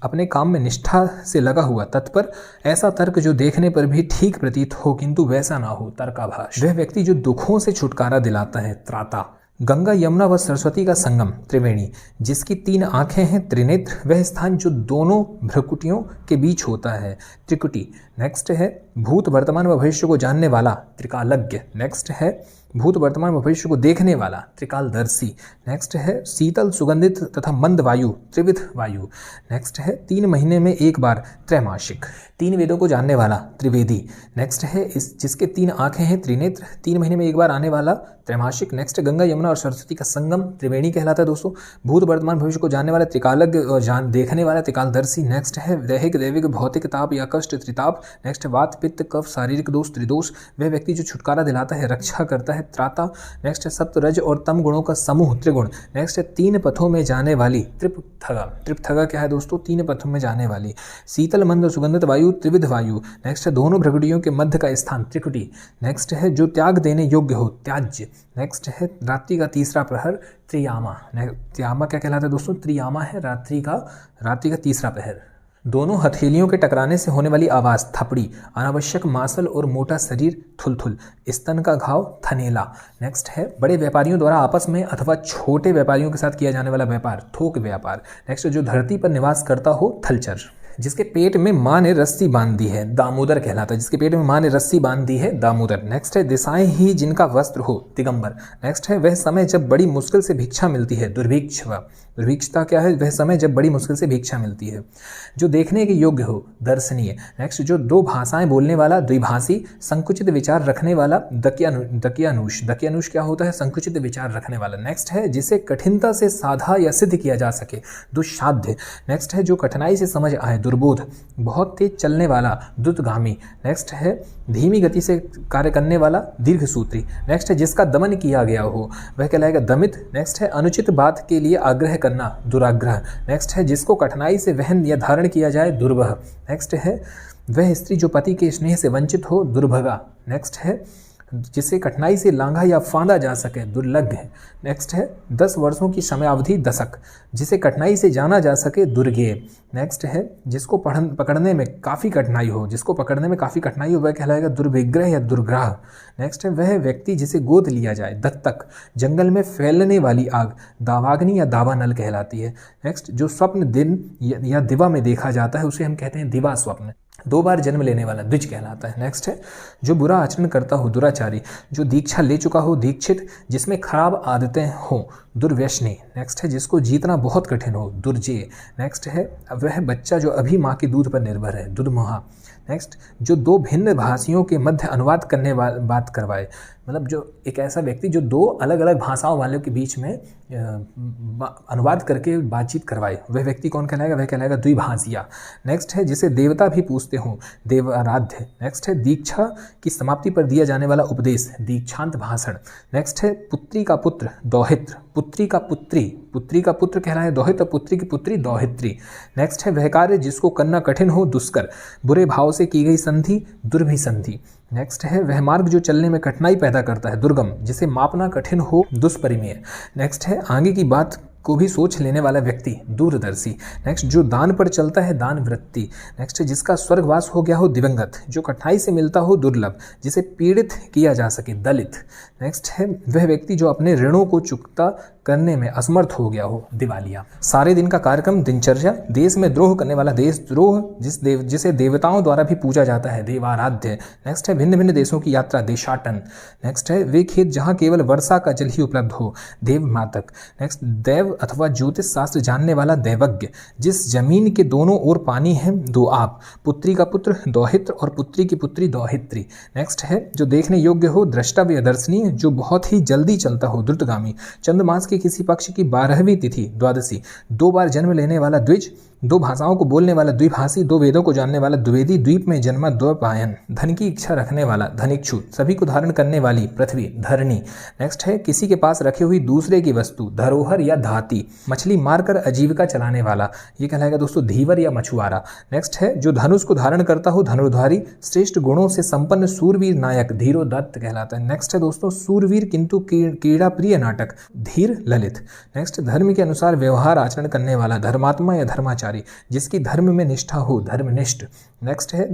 अपने काम में निष्ठा से लगा हुआ, तत्पर। ऐसा तर्क जो देखने पर भी ठीक प्रतीत हो किंतु वैसा ना हो, तर्काभाष। वह व्यक्ति जो दुखों से छुटकारा दिलाता है, त्राता। गंगा, यमुना व सरस्वती का संगम, त्रिवेणी। जिसकी 3 आंखें हैं, त्रिनेत्र। वह स्थान जो दोनों भ्रकुटियों के बीच होता है, त्रिकुटी। नेक्स्ट है भूत, वर्तमान व भविष्य को जानने वाला, त्रिकालज्ञ। नेक्स्ट है भूत, वर्तमान व भविष्य को देखने वाला, त्रिकालदर्शी। नेक्स्ट है शीतल, सुगंधित तथा मंद वायु, त्रिविध वायु। नेक्स्ट है 3 महीने में एक बार, त्रैमासिक। 3 वेदों को जानने वाला, त्रिवेदी। नेक्स्ट है जिसके 3 आंखें हैं, त्रिनेत्र। 3 महीने में एक बार आने वाला, त्रैमासिक। नेक्स्ट गंगा, यमुना और सरस्वती का संगम, त्रिवेणी कहलाता है दोस्तों। भूत, वर्तमान, भविष्य को जानने वाला, त्रिकालज्ञ और देखने वाला, त्रिकालदर्शी। नेक्स्ट है दैहिक, दैविक, भौतिक, ताप या कष्ट, त्रिताप। नेक्स्ट वात, पित्त, कफ, शारीरिक दोष, त्रिदोष। वह व्यक्ति जो छुटकारा दिलाता है, रक्षा करता है, त्राता। नेक्स्ट है सप्त, रज और तम गुणों का समूह, त्रिगुण। नेक्स्ट है 3 पथों में जाने वाली, त्रिपथगा। त्रिपथगा क्या है दोस्तों? 3 पथों में जाने वाली। शीतल, मंद, सुगंधित वायु, त्रिविध वायु। नेक्स्ट है दोनों भ्रकुटियों के मध्य का स्थान, त्रिकुटी। नेक्स्ट है जो त्याग देने योग्य हो, त्याज्य। नेक्स्ट है रात्रि का तीसरा प्रहर, त्रियामा। त्रियामा क्या कहलाता है दोस्तों? त्रियामा है रात्रि का तीसरा प्रहर। दोनों हथेलियों के टकराने से होने वाली आवाज, थपड़ी। अनावश्यक मांसल और मोटा शरीर, थुलथुल। स्तन का घाव, थनेला। नेक्स्ट है बड़े व्यापारियों द्वारा आपस में अथवा छोटे व्यापारियों के साथ किया जाने वाला व्यापार, थोक व्यापार। नेक्स्ट जो धरती पर निवास करता हो, थलचर। जिसके पेट में माँ ने रस्सी बांध दी है, दामोदर कहलाता है। जिसके पेट में माँ ने रस्सी बांध दी है, दामोदर। नेक्स्ट है दिशाएं ही जिनका वस्त्र हो, दिगंबर। नेक्स्ट है वह समय जब बड़ी मुश्किल से भिक्षा मिलती है, दुर्भिक्षवा। दुर्भिक्षता क्या है? वह समय जब बड़ी मुश्किल से भिक्षा मिलती है। जो देखने के योग्य हो, दर्शनीय। नेक्स्ट जो 2 भाषाएं बोलने वाला, द्विभाषी। संकुचित विचार रखने वाला, दकियानुष। दकियानुष क्या होता है? संकुचित विचार रखने वाला। नेक्स्ट है जिसे कठिनता से साधा या सिद्ध किया जा सके, दुस्साध्य। नेक्स्ट है जो कठिनाई से समझ आए, दुर्बोध। बहुत तेज चलने वाला, द्रुतगामी। नेक्स्ट है धीमी गति से कार्य करने वाला, दीर्घसूत्री। नेक्स्ट है जिसका दमन किया गया हो, वह कहलाएगा दमित। नेक्स्ट है अनुचित बात के लिए आग्रह करना, दुराग्रह। नेक्स्ट है जिसको कठिनाई से वहन या धारण किया जाए, दुर्वह। नेक्स्ट है वह स्त्री जो पति के स्नेह से वंचित हो, दुर्भगा। नेक्स्ट है जिसे कठिनाई से लांघा या फांदा जा सके दुर्लभ है। नेक्स्ट है 10 वर्षों की समयावधि दशक, जिसे कठिनाई से जाना जा सके दुर्गेय। नेक्स्ट है जिसको पकड़ने में काफ़ी कठिनाई हो, वह कहलाएगा दुर्विग्रह या दुर्ग्राह। नेक्स्ट है वह व्यक्ति जिसे गोद लिया जाए, दत्तक। जंगल में फैलने वाली आग दावाग्नि या दावानल कहलाती है। नेक्स्ट जो स्वप्न दिन या दिवा में देखा जाता है उसे हम कहते हैं दिवा स्वप्न। 2 बार जन्म लेने वाला द्विज कहलाता है। नेक्स्ट है जो बुरा आचरण करता हो, दुराचारी। जो दीक्षा ले चुका हो, दीक्षित। जिसमें खराब आदतें हो, दुर्व्यसनी। नेक्स्ट है जिसको जीतना बहुत कठिन हो, दुर्जेय। नेक्स्ट है वह बच्चा जो अभी माँ के दूध पर निर्भर है, दुर्मोहा। नेक्स्ट जो 2 भिन्न भाषियों के मध्य अनुवाद करने बात करवाए, मतलब जो एक ऐसा व्यक्ति जो 2 अलग अलग भाषाओं वालों के बीच में अनुवाद करके बातचीत करवाए, वह व्यक्ति कौन कहलाएगा? वह कहलाएगा द्विभाषिया। नेक्स्ट है जिसे देवता भी पूछते हों, देवाराध्य। नेक्स्ट है दीक्षा की समाप्ति पर दिया जाने वाला उपदेश, दीक्षांत भाषण। नेक्स्ट है पुत्री का पुत्र, दौहित्र। पुत्री का पुत्र कहलाए दौहित्र, पुत्री की पुत्री दौहित्री। नेक्स्ट है वह कार्य जिसको करना कठिन हो, दुष्कर। बुरे भाव से की गई संधि, दुर्भिसंधि। नेक्स्ट है वह मार्ग जो चलने में कठिनाई पैदा करता है, दुर्गम। जिसे मापना कठिन हो, दुष्परिमेय। नेक्स्ट है आगे की बात को भी सोच लेने वाला व्यक्ति, दूरदर्शी। नेक्स्ट जो दान पर चलता है, दान वृत्ति। नेक्स्ट है जिसका स्वर्गवास हो गया हो, दिवंगत। जो कठिनाई से मिलता हो, दुर्लभ। जिसे पीड़ित किया जा सके, दलित। नेक्स्ट है वह व्यक्ति जो अपने ऋणों को चुकता करने में असमर्थ हो गया हो, दिवालिया। सारे दिन का कार्यक्रम, दिनचर्या। देश में द्रोह करने वाला, देशद्रोह। जिसे देवताओं द्वारा भी पूजा जाता है, देवाराध्य। नेक्स्ट है भिन्न भिन्न देशों की यात्रा, देशाटन। नेक्स्ट है वे खेत जहाँ केवल वर्षा का जल ही उपलब्ध हो, देवमातक। नेक्स्ट देव अथवा ज्योतिष शास्त्र जानने वाला, दैवज्ञ। जिस जमीन के दोनों ओर पानी है, 2 आप। पुत्री का पुत्र, दौहित्र, और पुत्री की पुत्री, दौहित्री। नेक्स्ट है जो देखने योग्य हो, द्रष्टव्य या दर्शनीय। जो बहुत ही जल्दी चलता हो, द्रुतगामी। चंद्रमास के किसी पक्ष की 12वीं तिथि, द्वादशी। 2 बार जन्म लेने वाला द्विज। 2 भाषाओं को बोलने वाला, द्विभाषी। 2 वेदों को जानने वाला, द्विवेदी। द्वीप में जन्मा, द्वैपायन। धन की इच्छा रखने वाला, धनिक्षु। सभी को धारण करने वाली, पृथ्वी, धरणी। नेक्स्ट है किसी के पास रखी हुई दूसरे की वस्तु, धरोहर या धाती। मछली मारकर आजीविका चलाने वाला, ये कहलाएगा दोस्तों धीवर या मछुआरा। नेक्स्ट है जो धनुष को धारण करता हो, धनुर्धारी। श्रेष्ठ गुणों से संपन्न सूरवीर नायक, धीरोदत्त कहलाता है। नेक्स्ट है दोस्तों सूरवीर किंतु क्रीड़ा प्रिय नाटक, धीर ललित। नेक्स्ट धर्म के अनुसार व्यवहार आचरण करने वाला, धर्मात्मा या धर्माचारी। जिसकी धर्म में निष्ठा हो, धर्मनिष्ठ। नेक्स्ट है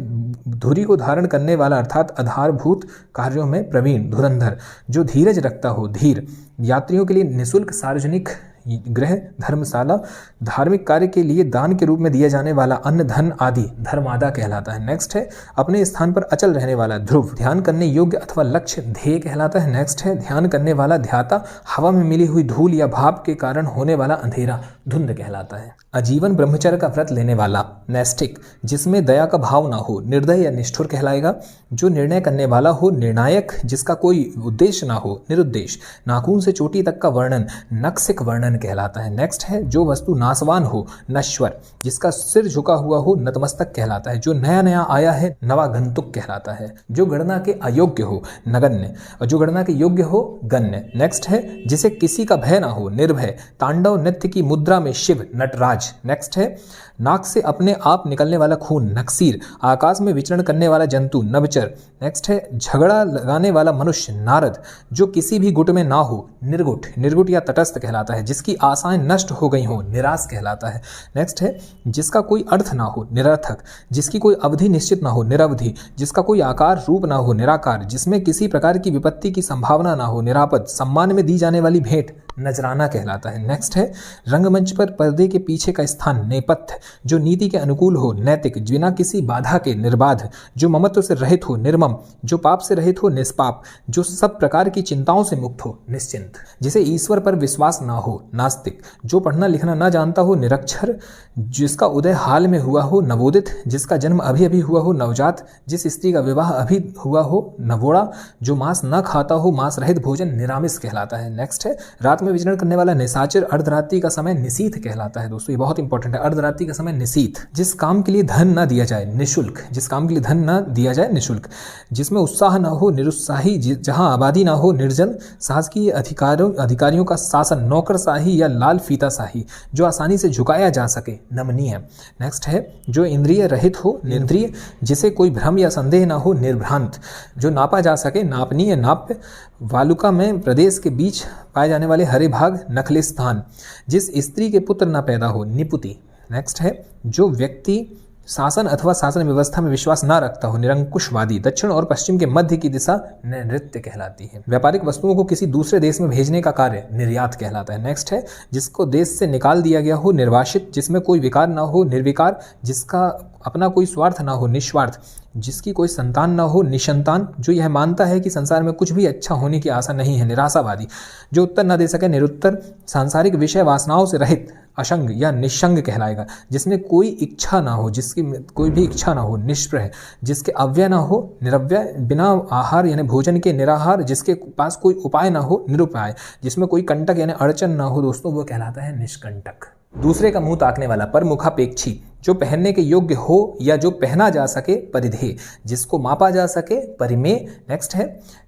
धुरी को धारण करने वाला, अर्थात आधारभूत कार्यों में प्रवीण, धुरंधर। जो धीरज रखता हो, धीर। यात्रियों के लिए निःशुल्क सार्वजनिक गृह, धर्मशाला। धार्मिक कार्य के लिए दान के रूप में दिया जाने वाला अन्न, धन आदि, धर्मादा कहलाता है। नेक्स्ट है अपने स्थान पर अचल रहने वाला, ध्रुव। ध्यान करने योग्य अथवा लक्ष्य, ध्येय कहलाता है। नेक्स्ट है ध्यान करने वाला, ध्याता। हवा में मिली हुई धूल या भाप के कारण होने वाला अंधेरा, धुंध कहलाता है। आजीवन ब्रह्मचर्य का व्रत लेने वाला, नैष्ठिक। जिसमें दया का भाव ना हो, निर्दय या निष्ठुर कहलाएगा। जो निर्णय करने वाला हो, निर्णायक। जिसका कोई उद्देश्य ना हो, निरुद्देश। नाखून से चोटी तक का वर्णन, नक्सिक वर्णन कहलाता है। नेक्स्ट है जो वस्तु नासवान हो, नश्वर। जिसका सिर झुका हुआ हो, नतमस्तक कहलाता है। जो नया नया आया है, नवागंतुक कहलाता है। जो गणना के अयोग्य हो, नगण्य। और जो गणना के योग्य हो, गण्य। नेक्स्ट है जिसे किसी का भय ना हो, निर्भय। तांडव नृत्य की मुद्रा में शिव, नटराज। नेक्स्ट है नाक से अपने आप निकलने वाला खून, नक्सीर। आकाश में विचरण करने वाला जंतु, नभचर। नेक्स्ट है झगड़ा लगाने वाला मनुष्य, नारद। जो किसी भी गुट में ना हो, निर्गुट। निर्गुट या तटस्थ कहलाता है। जिसकी आशाएं नष्ट हो गई हो, निराश कहलाता है। नेक्स्ट है जिसका कोई अर्थ ना हो, निरर्थक। जिसकी कोई अवधि निश्चित ना हो, निरवधि। जिसका कोई आकार रूप ना हो, निराकार। जिसमें किसी प्रकार की विपत्ति की संभावना ना हो, निरापद। सम्मान में दी जाने वाली भेंट, नजराना कहलाता है। नेक्स्ट है रंगमंच पर पर्दे के पीछे का स्थान, नेपथ्य। जो नीति के अनुकूल हो, नैतिक। बिना किसी बाधा के, निर्बाध। जो ममत्व से रहित हो, निर्मम। जो पाप से रहित हो, निष्पाप। जो सब प्रकार की चिंताओं से मुक्त हो, निश्चिंत। जिसे ईश्वर पर विश्वास ना हो, नास्तिक। जो पढ़ना लिखना ना जानता हो, निरक्षर। जिसका उदय हाल में हुआ हो, नवोदित। जिसका जन्म अभी अभी हुआ हो, नवजात। जिस स्त्री का विवाह अभी हुआ हो, नवोड़ा। जो मांस न खाता हो, मांस रहित भोजन, निरामिष कहलाता है। नेक्स्ट है रात में विचरण करने वाला निशाचर अर्धरात्रि का समय निशीथ कहलाता है। दोस्तों ये बहुत इंपॉर्टेंट है, अर्धरात्रि का समय निशीथ। जिस काम के लिए धन न दिया जाए निःशुल्क, जिस काम के लिए धन न दिया जाए निःशुल्क, जिसमें उत्साह न हो निरुत्साही, जहां आबादी ना हो निर्जन, शासकीय अधिकारियों का शासन नौकरशाही या लाल फीताशाही, जो आसानी से झुकाया जा सके नमनीय। नेक्स्ट है जो इंद्रिय रहित हो निर्द्रिय, जिसे कोई भ्रम या संदेह ना हो निर्भ्रांत, जो नापा जा सके नापनीय नाप्य, वालुका में प्रदेश के बीच पाए जाने वाले हरे भाग नखलिस्तान, जिस स्त्री के पुत्र न पैदा हो निपुति। नेक्स्ट है जो व्यक्ति शासन अथवा शासन व्यवस्था में विश्वास न रखता हो निरंकुशवादी, दक्षिण और पश्चिम के मध्य की दिशा नृत्य कहलाती है। व्यापारिक वस्तुओं को किसी दूसरे देश में भेजने का कार्य निर्यात कहलाता है। नेक्स्ट है जिसको देश से निकाल दिया गया हो निर्वासित, जिसमें कोई विकार ना हो निर्विकार, जिसका अपना कोई स्वार्थ ना हो निस्वार्थ, जिसकी कोई संतान ना हो निसंतान, जो यह मानता है कि संसार में कुछ भी अच्छा होने की आशा नहीं है निराशावादी, जो उत्तर न दे सके निरुत्तर, सांसारिक विषय वासनाओं से रहित अशंग या निशंग कहलाएगा, जिसने कोई इच्छा ना हो, जिसकी कोई भी इच्छा ना हो निष्प्रह, जिसके अव्यय ना हो निरव्यय, बिना आहार यानी भोजन के निराहार, जिसके पास कोई उपाय ना हो निरुपाय, जिसमें कोई कंटक यानी अड़चन ना हो दोस्तों वो कहलाता है निष्कंटक। दूसरे का मुंह ताकने वाला परमुखापेक्षी, जो पहनने के योग्य हो या जो पहना जा सके परिधेय, जिसको मापा जा सके परिमेय। नेक्स्ट है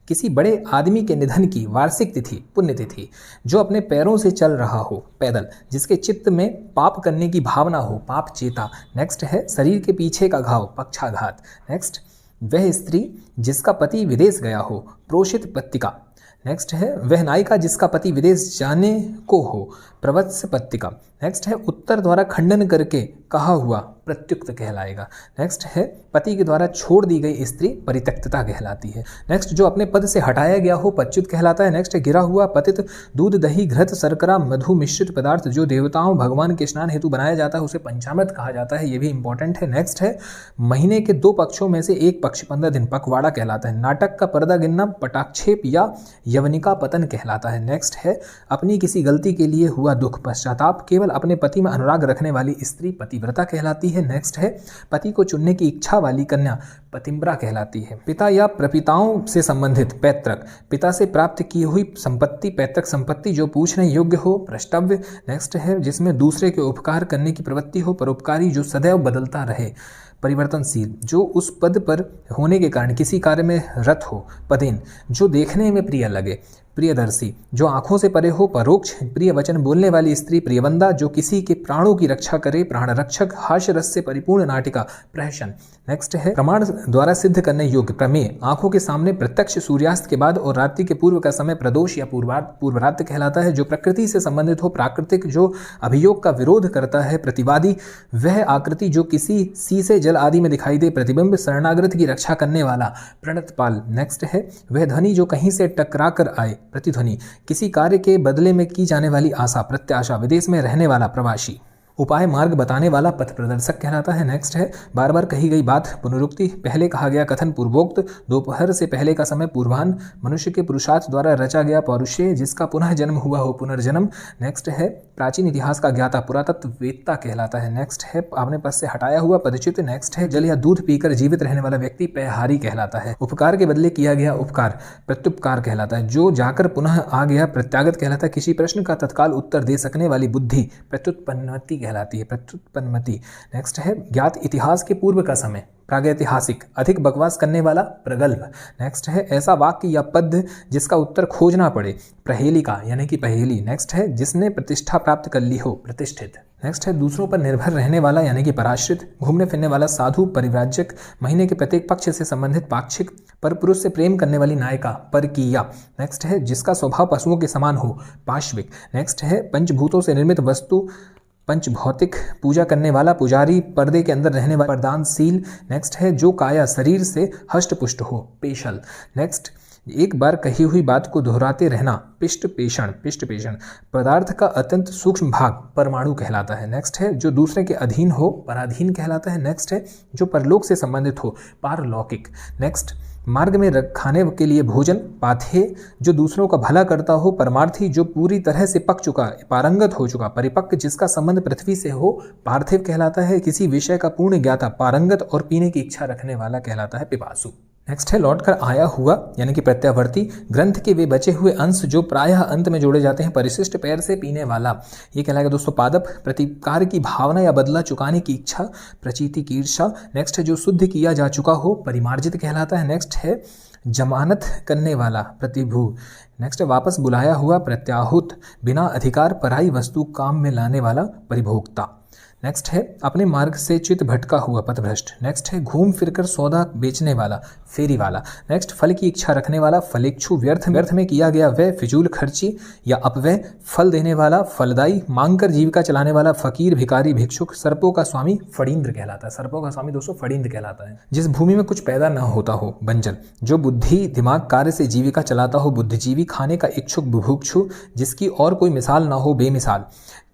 किसी बड़े आदमी के निधन की वार्षिक तिथि पुण्यतिथि, जो अपने पैरों से चल रहा हो पैदल, जिसके चित्त में पाप करने की भावना हो पाप चेता। नेक्स्ट है शरीर के पीछे का घाव पक्षाघात। नेक्स्ट वह स्त्री जिसका पति विदेश गया हो प्रोषित पत्तिका। नेक्स्ट है वह नायिका जिसका पति विदेश जाने को हो प्रवत्स पत्तिका। नेक्स्ट है उत्तर द्वारा खंडन करके कहा हुआ प्रत्युक्त कहलाएगा। नेक्स्ट है पति के द्वारा छोड़ दी गई स्त्री परित्यक्तता कहलाती है। नेक्स्ट जो अपने पद से हटाया गया हो पच्युत कहलाता है। नेक्स्ट है गिरा हुआ पतित दूध दही घृत शर्करा मधु मिश्रित पदार्थ जो देवताओं भगवान के स्नान हेतु बनाया जाता है उसे पंचामृत कहा जाता है, ये भी इंपॉर्टेंट है। नेक्स्ट है महीने के 2 पक्षों में से एक पक्ष 15 दिन पखवाड़ा कहलाता है। नाटक का पर्दा गिनना पटाक्षेप या यवनिका पतन कहलाता है। नेक्स्ट है अपनी किसी गलती के लिए हुआ दुख पश्चाताप, केवल अपने पति में अनुराग रखने वाली स्त्री पतिव्रता कहलाती है। नेक्स्ट है पति को चुनने की इच्छा वाली कन्या पतिम्बरा कहलाती है। पिता या प्रपिताओं से संबंधित पैतृक, पिता से प्राप्त की हुई संपत्ति पैतृक संपत्ति जो पूछने योग्य हो प्रष्टव्य। नेक्स्ट है जिसमें दूसरे के उपकार करने की प्रवृत्ति हो परोपकारी, जो सदैव बदलता रहे परिवर्तनशील, जो उस पद पर होने के कारण किसी कार्य में रत हो पदेन, जो देखने में प्रिय लगे प्रियदर्शी, जो आंखों से परे हो परोक्ष, प्रिय वचन बोलने वाली स्त्री प्रियवंदा, जो किसी के प्राणों की रक्षा करे प्राण रक्षक, हास्य रस से परिपूर्ण नाटिका प्रहसन। नेक्स्ट है प्रमाण द्वारा सिद्ध करने योग्य प्रमेय, आंखों के सामने प्रत्यक्ष सूर्यास्त के बाद और रात्रि के पूर्व का समय प्रदोष या पूर्वरात्र कहलाता है। जो प्रकृति से संबंधित हो प्राकृतिक, जो अभियोग का विरोध करता है प्रतिवादी, वह आकृति जो किसी शीशे जल आदि में दिखाई दे प्रतिबिंब, शरणागत की रक्षा करने वाला प्रणतपाल। नेक्स्ट है वह ध्वनि जो कहीं से टकरा कर आए प्रतिध्वनि, किसी कार्य के बदले में की जाने वाली आशा प्रत्याशा, विदेश में रहने वाला प्रवासी, उपाय मार्ग बताने वाला पथ प्रदर्शक कहलाता है। नेक्स्ट है बार बार कही गई बात पुनरुक्ति, पहले कहा गया कथन पूर्वोक्त, दोपहर से पहले का समय पूर्वाह्न, मनुष्य के पुरुषार्थ द्वारा रचा गया पौरुषेय, जिसका पुनः जन्म हुआ हो पुनर्जन्म। नेक्स्ट है प्राचीन इतिहास का ज्ञाता पुरातत्ववेत्ता कहलाता है। नेक्स्ट है आपने पद से हटाया हुआ पदच्युत। नेक्स्ट है जल या दूध पीकर जीवित रहने वाला व्यक्ति पेयहारी कहलाता है। उपकार के बदले किया गया उपकार प्रत्युपकार कहलाता है। जो जाकर पुनः आ गया प्रत्यागत कहलाता है। किसी प्रश्न का तत्काल उत्तर दे सकने वाली बुद्धि प्रत्युत्पन्नति कहलाती है प्रत्युत्पन्नति। नेक्स्ट है ज्ञात इतिहास के पूर्व का समय प्रागैतिहासिक, अधिक बकवास करने वाला प्रगल्भ। नेक्स्ट है ऐसा वाक्य या पद जिसका उत्तर खोजना पड़े प्रहेलिका यानी कि पहेली। नेक्स्ट है जिसने प्रतिष्ठा प्राप्त कर ली हो प्रतिष्ठित। नेक्स्ट है दूसरों पर निर्भर रहने वाला यानी कि पराश्रित, घूमने फिरने वाला साधु परिव्राजक, महीने के प्रत्येक पक्ष से संबंधित पाक्षिक, पर पुरुष से प्रेम करने वाली नायिका परकीया। नेक्स्ट है जिसका स्वभाव पशुओं के समान हो पाश्विक। नेक्स्ट है पंचभूतों से निर्मित वस्तु पंच भौतिक, पूजा करने वाला पुजारी, पर्दे के अंदर रहने वाला प्रदानशील। नेक्स्ट है जो काया शरीर से हष्ट पुष्ट हो पेशल। नेक्स्ट एक बार कही हुई बात को दोहराते रहना पिष्ट पेषण पदार्थ का अत्यंत सूक्ष्म भाग परमाणु कहलाता है। नेक्स्ट है जो दूसरे के अधीन हो पराधीन कहलाता है। नेक्स्ट है जो परलोक से संबंधित हो पारलौकिक। नेक्स्ट मार्ग में खाने के लिए भोजन पाथेय, जो दूसरों का भला करता हो परमार्थी, जो पूरी तरह से पक चुका पारंगत हो चुका परिपक्व, जिसका संबंध पृथ्वी से हो पार्थिव कहलाता है। किसी विषय का पूर्ण ज्ञाता पारंगत और पीने की इच्छा रखने वाला कहलाता है पिपासु। नेक्स्ट है लौट कर आया हुआ यानी कि प्रत्यावर्ती, ग्रंथ के वे बचे हुए अंश जो प्रायः अंत में जोड़े जाते हैं। परिशिष्ट पैर से पीने वाला, ये कहलाएगा दोस्तों पादप। प्रतिकार की भावना या बदला चुकाने की इच्छा, प्रचीति की ईर्षा। नेक्स्ट है जो शुद्ध किया जा चुका हो, परिमार्जित कहलाता है। नेक्स्ट है जमानत करने वाला, प्रतिभू। नेक्स्ट है वापस बुलाया हुआ, प्रत्याहुत। बिना अधिकार पराई वस्तु काम में लाने वाला, परिभोक्ता। नेक्स्ट है अपने मार्ग से चित भटका हुआ, पथभ्रष्ट। नेक्स्ट है घूम फिरकर सौदा बेचने वाला, फेरी वाला। नेक्स्ट फल की इच्छा रखने वाला, फलेच्छु। व्यर्थ में किया गया व्यय, फिजूल खर्ची या अपव्यय। फल देने वाला, फलदायी। मांग कर जीविका चलाने वाला, फकीर, भिखारी, भिक्षुक। सर्पों का स्वामी फड़ींद्र कहलाता है। सर्पों का स्वामी दोस्तों फड़ींद्र कहलाता है। जिस भूमि में कुछ पैदा न होता हो, बंजर। जो बुद्धि दिमाग कार्य से जीविका चलाता हो, बुद्धिजीवी। खाने का इच्छुक, बुभुक्षु। जिसकी और कोई मिसाल न हो, बेमिसाल।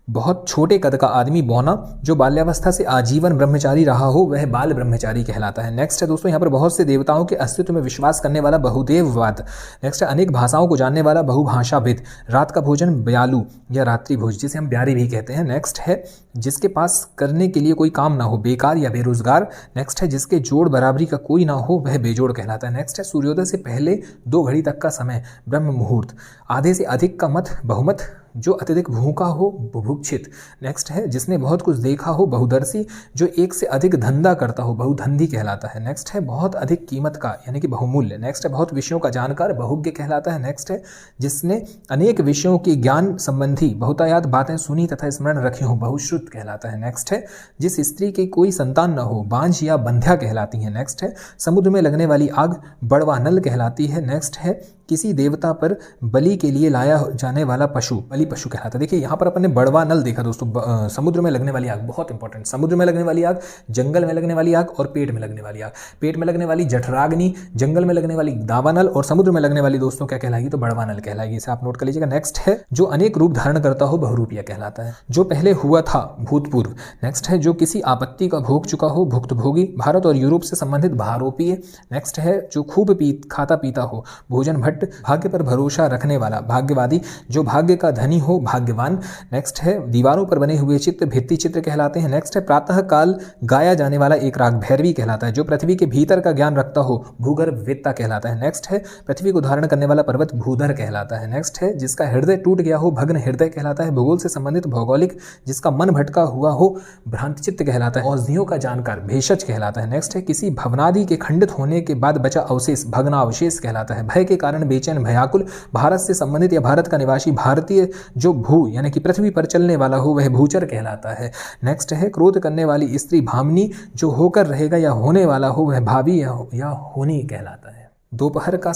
बहुत छोटे कद का आदमी, बौना। जो बाल्यावस्था से आजीवन ब्रह्मचारी रहा हो, वह बाल ब्रह्मचारी कहलाता है। नेक्स्ट है दोस्तों यहाँ पर बहुत से देवताओं के अस्तित्व में विश्वास करने वाला, बहुदेववाद। नेक्स्ट है अनेक भाषाओं को जानने वाला, बहुभाषाविद। रात का भोजन, ब्यालू या रात्रि भोज, जिसे हम ब्यारी भी कहते हैं। नेक्स्ट है जिसके पास करने के लिए कोई काम ना हो, बेकार या बेरोजगार। नेक्स्ट है जिसके जोड़ बराबरी का कोई ना हो, वह बेजोड़ कहलाता है। नेक्स्ट है सूर्योदय से पहले 2 घड़ी तक का समय, ब्रह्म मुहूर्त। आधे से अधिक का मत, बहुमत। जो अत्यधिक भूखा हो, बुभुक्षित। नेक्स्ट है जिसने बहुत कुछ देखा हो, बहुदर्शी। जो एक से अधिक धंधा करता हो, बहुधंधी कहलाता है। नेक्स्ट है बहुत अधिक कीमत का यानी कि बहुमूल्य। नेक्स्ट है बहुत विषयों का जानकार, बहुज्ञ कहलाता है। नेक्स्ट है जिसने अनेक विषयों की ज्ञान संबंधी बहुतायत बातें सुनी तथा स्मरण रखी हो, बहुश्रुत कहलाता है। नेक्स्ट है जिस स्त्री की कोई संतान न हो, बांझ या बंध्या कहलाती है। नेक्स्ट है समुद्र में लगने वाली आग, बड़वा नल कहलाती है। नेक्स्ट है किसी देवता पर बलि के लिए लाया जाने वाला पशु, बलि पशु कहलाता है। देखिए यहाँ पर अपन ने बड़वा नल देखा दोस्तों, समुद्र में लगने वाली आग, बहुत इंपॉर्टेंट। समुद्र में लगने वाली आग, जंगल में लगने वाली आग और पेट में लगने वाली आग। पेट में लगने वाली जठराग्नि, जंगल में लगने वाली दावानल और समुद्र में लगने वाली दोस्तों क्या कहलाएगी, तो बड़वा नल कहलाएगी। इसे आप नोट कर लीजिएगा। नेक्स्ट है जो अनेक रूप धारण करता हो, बहुरूपिया कहलाता है। जो पहले हुआ था, भूतपूर्व। नेक्स्ट है जो किसी आपत्ति का भोग चुका हो, भुक्तभोगी। भारत और यूरोप से संबंधित, भारोपीय। नेक्स्ट है जो खूब खाता पीता हो, भोजन भट्ट। भाग्य पर भरोसा रखने वाला, भाग्यवादी। जो भाग्य का धनी हो, भाग्यवान। नेक्स्ट है दीवारों पर बने हुए चित्र, भित्ति चित्र कहलाते हैं। नेक्स्ट है प्रातः काल गाया जाने वाला एक राग, भैरवी कहलाता है। जो पृथ्वी के भीतर का ज्ञान रखता हो, भूगर्भवेत्ता कहलाता है। नेक्स्ट है पृथ्वी को धारण करने वाला पर्वत, भूधर कहलाता है। नेक्स्ट है जिसका हृदय टूट गया हो, भग्न हृदय कहलाता है। भूगोल से संबंधित, भौगोलिक। जिसका मन भटका हुआ हो, भ्रांतचित्त कहलाता है। औषधियों का जानकार, भेषज कहलाता है। नेक्स्ट है किसी भवनादि के खंडित होने के बाद बचा अवशेष, भग्नावशेष कहलाता है। भय के कारण बेचैन, भयाकुल। भारत से संबंधित या भारत का निवासी, भारतीय। जो भू यानी कि पृथ्वी पर चलने वाला हो, वह भूचर कहलाता है। नेक्स्ट है क्रोध करने वाली स्त्री, भामिनी। जो होकर रहेगा या होने वाला हो, वह भावी या होनी कहलाता है। दोपहर का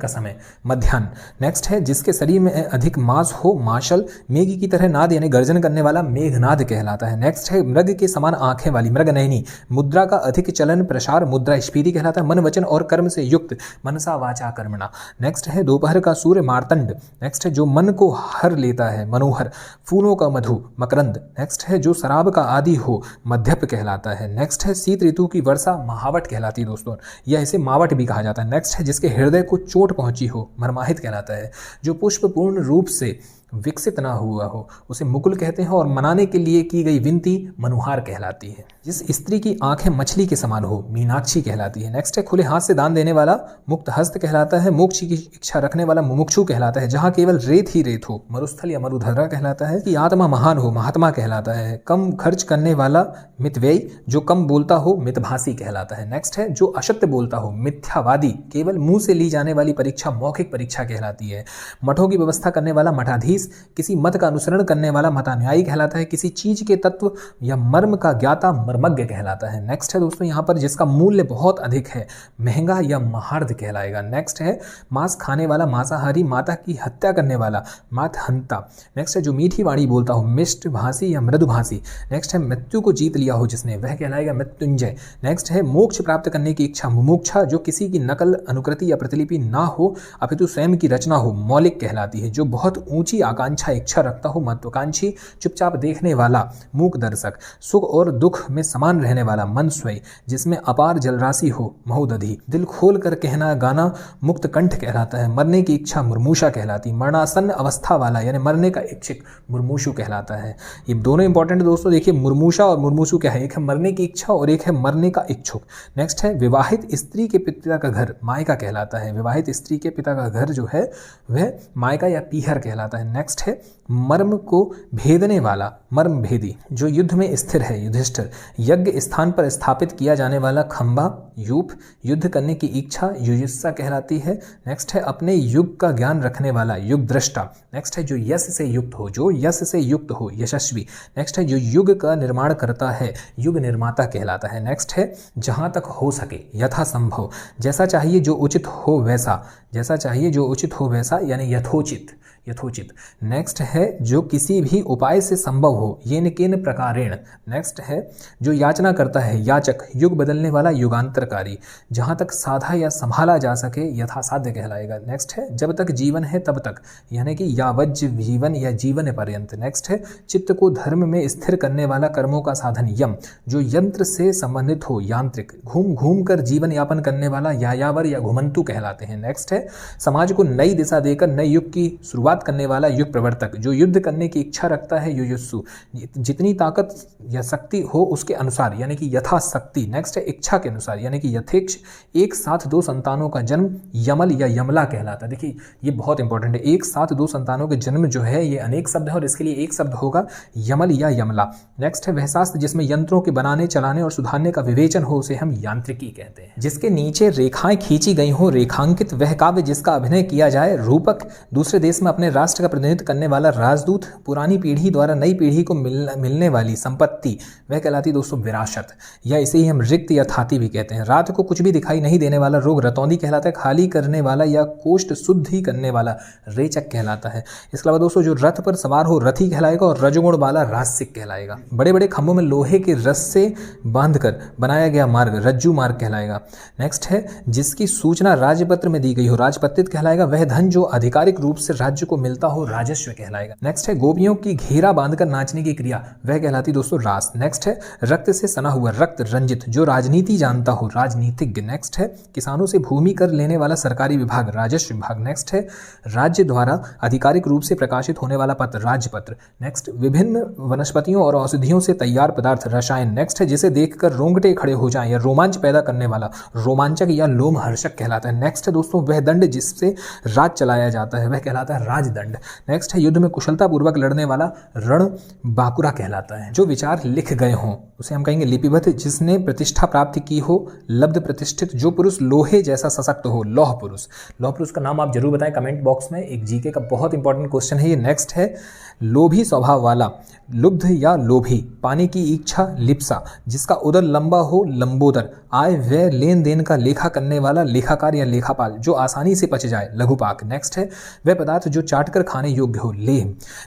समय, मध्याह्न। नेक्स्ट है जिसके शरीर में अधिक मांस हो, माशल। मेघ की तरह नाद यानी गर्जन करने वाला, मेघनाद कहलाता है। नेक्स्ट है मृग के समान आंखें वाली, मृगनयनी। मुद्रा का अधिक चलन, प्रसार, मुद्रास्फीति कहलाता है। मन वचन और कर्म से युक्त, मनसा वाचा कर्मणा। नेक्स्ट है दोपहर का सूर्य, मार्तंड। नेक्स्ट है जो मन को हर लेता है, मनोहर। फूलों का मधु, मकरंद। नेक्स्ट है जो शराब का आदि हो, मध्यप कहलाता है। नेक्स्ट है शीत ऋतु की वर्षा, महावट कहलाती है दोस्तों, या इसे मावट भी कहा जाता है। नेक्स्ट है जिसके हृदय को चोट पहुंची हो, मर्माहित कहलाता है। जो पुष्प पूर्ण रूप से विकसित ना हुआ हो, उसे मुकुल कहते हैं। और मनाने के लिए की गई विनती मनुहार कहलाती है। जिस स्त्री की आंखें मछली के समान हो, मीनाक्षी कहलाती है। नेक्स्ट है खुले हाथ से दान देने वाला, मुक्त हस्त कहलाता है। मोक्ष की इच्छा रखने वाला, मुमुक्षु कहलाता है। जहाँ केवल रेत ही रेत हो, मरुस्थल या मरुधरा कहलाता है। कि आत्मा महान हो, महात्मा कहलाता है। कम खर्च करने वाला, मितव्ययी। जो कम बोलता हो, मितभाषी कहलाता है। नेक्स्ट है जो असत्य बोलता हो, मिथ्यावादी। केवल मुंह से ली जाने वाली परीक्षा मौखिक परीक्षा कहलाती है। मठों की व्यवस्था करने वाला, मठाधीश। किसी मत का अनुसरण करने वाला, मतानुयायी कहलाता है। किसी चीज के तत्व या मर्म का ज्ञाता, मर्मज्ञ कहलाता है। नेक्स्ट है दोस्तों यहाँ पर जिसका मूल्य बहुत अधिक है, महंगा या महार्ध कहलाएगा। नेक्स्ट है मांस खाने वाला, मांसाहारी। माता की हत्या करने वाला, मातहंता। नेक्स्ट है जो मीठी वाणी बोलता हो, मिष्ट भाषी या मृदुभाषी। नेक्स्ट है मृत्यु को जीत लिया हो जिसने, वह कहलाएगा मृत्युंजय। नेक्स्ट है मोक्ष प्राप्त करने की इच्छा, मुमुक्षा। जो किसी की नकल, अनुकृति या प्रतिलिपि ना हो, अपितु स्वयं की रचना हो, मौलिक कहलाती है। जो बहुत ऊंची आकांक्षा इच्छा रखता हो महत्वाकांक्षी, चुपचाप देखने वाला मूक दर्शक, सुख और दुख में समान रहने वाला मन स्वयं, जिसमें अपार जलराशि हो महोदधि, दिल खोल कर कहना गाना मुक्त कंठ कहलाता है। मरने की इच्छा मुर्मूषा कहलाती, मरणासन्न अवस्था वाला यानी मरने का इच्छुक मुर्मूषु कहलाता है। ये दोनों इंपॉर्टेंट दोस्तों, देखिए मुर्मूषा और मुर्मूषु क्या है, एक है मरने की इच्छा और एक है मरने का इच्छुक। नेक्स्ट है विवाहित स्त्री के पिता का घर मायका कहलाता है। विवाहित स्त्री के पिता का घर जो है वह मायका या पीहर कहलाता है। नेक्स्ट है मर्म को भेदने वाला मर्म भेदी, जो युद्ध में स्थिर है युधिष्ठिर। यज्ञ स्थान पर स्थापित किया जाने वाला खंभा यूप, युद्ध करने की इच्छा युजिस्सा कहलाती है। नेक्स्ट है अपने युग का ज्ञान रखने वाला युग दृष्टा। नेक्स्ट है जो यश से युक्त हो, जो यश से युक्त हो यशस्वी। नेक्स्ट है जो युग का निर्माण करता है युग निर्माता कहलाता है। नेक्स्ट है जहाँ तक हो सके यथासंभव, जैसा चाहिए जो उचित हो वैसा, जैसा चाहिए जो उचित हो वैसा यानी यथोचित यथोचित। नेक्स्ट है जो किसी भी उपाय से संभव हो येन केन प्रकारेण। नेक्स्ट है जो याचना करता है याचक, युग बदलने वाला युगांतरकारी, जहाँ तक साधा या संभाला जा सके यथासाध्य कहलाएगा। नेक्स्ट है जब तक जीवन है तब तक यानी कि यावज्ज जीवन या जीवन पर्यंत। नेक्स्ट है चित्त को धर्म में स्थिर करने वाला कर्मों का साधन यम, जो यंत्र से संबंधित हो यांत्रिक, घूम घूम कर जीवन यापन करने वाला यायावर या घुमंतु कहलाते हैं। नेक्स्ट है समाज को नई दिशा देकर नए युग की शुरुआत करने वाला युग प्रवर्तक, जो युद्ध करने की इच्छा रखता है युयुत्सु, जितनी ताकत या शक्ति हो उसके अनुसार यानी कि यथाशक्ति। नेक्स्ट है इच्छा के अनुसार यानी कि यथेच्छ, एक साथ दो संतानों का जन्म यमल या यमला कहलाता है। देखिए ये बहुत इंपॉर्टेंट है, एक साथ दो संतानों के जन्म जो है ये अनेक शब्द है और इसके लिए एक शब्द होगा यमल या यमला। नेक्स्ट है वह शास्त्र जिसमें यंत्रों के बनाने चलाने और सुधारने का विवेचन हो, उसे हम यांत्रिकी कहते हैं। जिसके नीचे रेखाएं खींची गई हो रेखांकित, वह काव्य जिसका अभिनय किया जाए रूपक, दूसरे देश में अपने राष्ट्र का प्रतिनिधित्व करने वाला राजदूत, पुरानी पीढ़ी द्वारा नई पीढ़ी को मिलने वाली संपत्ति, वह कहलाती दोस्तों विरासत, या इसे ही हम रिक्त या थाती भी कहते हैं। रात को कुछ भी दिखाई नहीं देने वाला रोग रतौंधी कहलाता है। खाली करने वाला या कोष्ठ शुद्ध ही करने वाला रेचक कहलाता है। इसके अलावा दोस्तों जो रथ पर सवार हो रथी कहलाएगा और रजोगुण वाला राजसिक कहलाएगा। बड़े बड़े खंभों में लोहे के रस से बांधकर बनाया गया मार्ग रज्जू मार्ग कहलाएगा। नेक्स्ट है जिसकी सूचना राजपत्र में दी गई हो राजपत्रित कहलाएगा। वह धन जो आधिकारिक रूप से राज्य को मिलता हो राजस्व कहलाएगा। नेक्स्ट है गोपियों की घेरा बांधकर नाचने की क्रिया, वह कहलाती दोस्तों रास। नेक्स्ट है रक्त से सना हुआ रक्त रंजित, जो राजनीति जानता हो राजनीतिज्ञ। नेक्स्ट है किसानों से भूमि कर लेने वाला सरकारी विभाग राजस्व विभाग। नेक्स्ट है राज्य द्वारा आधिकारिक रूप से प्रकाशित होने वाला पत्र राजपत्र। नेक्स्ट विभिन्न वनस्पतियों और औषधियों से तैयार पदार्थ रसायन। नेक्स्ट है जिसे देखकर रोंगटे खड़े हो जाएं या रोमांच पैदा करने वाला रोमांचक या लोमहर्षक कहलाता है। नेक्स्ट है दोस्तों वह दंड जिससे राज चलाया जाता है, वह कहलाता है राजदंड। नेक्स्ट है युद्ध में कुशलता पूर्वक लड़ने वाला रण बाकुरा कहलाता है। जो विचार लिख गए हों उसे हम कहेंगे लिपिबद्ध। जिसने प्रतिष्ठा प्राप्त की हो लब्ध प्रतिष्ठित। जो पुरुष लोहे जैसा सशक्त हो लौह पुरुष। लौह पुरुष का नाम आप जरूर बताएं कमेंट बॉक्स में, एक जीके का बहुत इंपॉर्टेंट क्वेश्चन है ये। नेक्स्ट है लोभी स्वभाव वाला लुब्ध या लोभी, पाने की इच्छा लिप्सा, जिसका उदर लंबा हो लंबोदर, आय व्यय लेन देन का लेखा करने वाला लेखाकार या लेखापाल, जो आसानी से पच जाए लघुपाक। नेक्स्ट है वह पदार्थ जो चाट कर खाने योग्य हो लेह।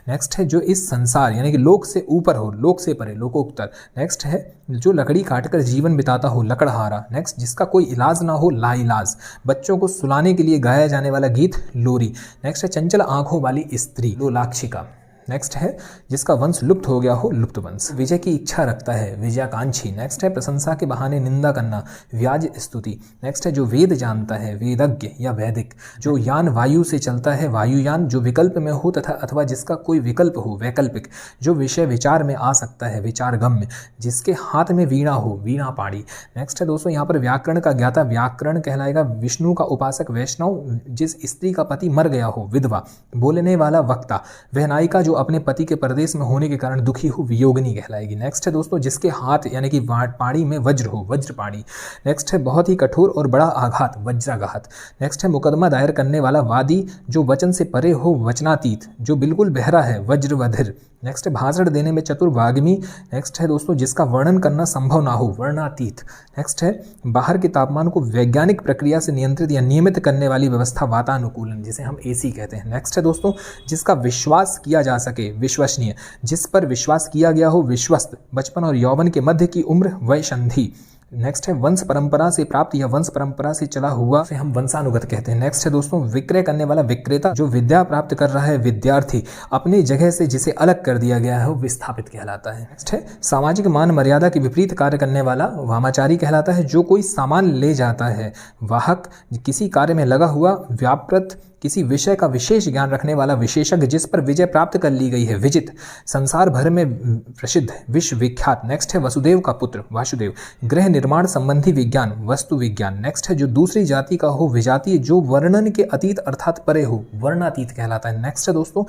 नेक्स्ट है जो इस संसार यानी कि लोक से ऊपर हो लोक से परे लोकोत्तर। नेक्स्ट है जो लकड़ी काटकर जीवन बिताता हो लकड़हारा। नेक्स्ट जिसका कोई इलाज ना हो लाइलाज, बच्चों को सुलाने के लिए गाया जाने वाला गीत लोरी। नेक्स्ट है चंचल आंखों वाली स्त्री लोलाक्षिका। नेक्स्ट है जिसका वंश लुप्त हो गया हो लुप्त वंश। विजय की इच्छा रखता है विजयाकांक्षी। नेक्स्ट है प्रशंसा के बहाने निंदा करना व्याज स्तुति। नेक्स्ट है जो वेद जानता है वेदज्ञ या वैदिक। जो यान वायु से चलता है वायुयान। जो विकल्प में हो तथा अथवा जिसका कोई विकल्प हो वैकल्पिक। जो विषय विचार में आ सकता है विचारगम्य। जिसके हाथ में वीणा हो वीणा पाड़ी। नेक्स्ट है दोस्तों यहाँ पर व्याकरण का ज्ञाता व्याकरण कहलाएगा। विष्णु का उपासक वैष्णव। जिस स्त्री का पति मर गया हो विधवा। बोलने वाला वक्ता। वह नायिका जो अपने पति के परदेश में होने के कारण दुखी हो वियोगिनी कहलाएगी। नेक्स्ट है दोस्तों जिसके हाथ यानी कि पाड़ी में वज्र हो वज्रपाणी। नेक्स्ट है बहुत ही कठोर और बड़ा आघात वज्राघात। नेक्स्ट है मुकदमा दायर करने वाला वादी। जो वचन से परे हो वचनातीत। जो बिल्कुल बहरा है वज्रवधिर। नेक्स्ट है भाषण देने में चतुर वाग्मी। नेक्स्ट है दोस्तों जिसका वर्णन करना संभव ना हो वर्णातीत। नेक्स्ट है बाहर के तापमान को वैज्ञानिक प्रक्रिया से नियंत्रित या नियमित करने वाली व्यवस्था वातानुकूलन, जिसे हम एसी कहते हैं। नेक्स्ट है दोस्तों जिसका विश्वास किया जा सके विश्वसनीय। जिस पर विश्वास किया गया हो विश्वस्त। बचपन और यौवन के मध्य की उम्र वयसंधि। नेक्स्ट है वंश परंपरा से प्राप्त या वंश परंपरा से चला हुआ से हम वंशानुगत कहते हैं। नेक्स्ट है दोस्तों विक्रय करने वाला विक्रेता, जो विद्या प्राप्त कर रहा है विद्यार्थी अपनी जगह से जिसे अलग कर दिया गया है वो विस्थापित कहलाता है। नेक्स्ट है सामाजिक मान मर्यादा के विपरीत कार्य करने वाला वामाचारी कहलाता है, जो कोई सामान ले जाता है। वाहक, किसी कार्य में लगा हुआ। व्यापृत, किसी विषय का विशेष ज्ञान रखने वाला विशेषज्ञ जिस पर विजय प्राप्त कर ली गई है। विजित, संसार भर में प्रसिद्ध, विश्व विख्यात। नेक्स्ट है वसुदेव का पुत्र, वासुदेव। गृह निर्माण संबंधी विज्ञान, वस्तु विज्ञान। नेक्स्ट है जो दूसरी जाति का हो, विजातीय, जो वर्णन के अतीत अर्थात परे हो, वर्णातीत कहलाता है। नेक्स्ट है दोस्तों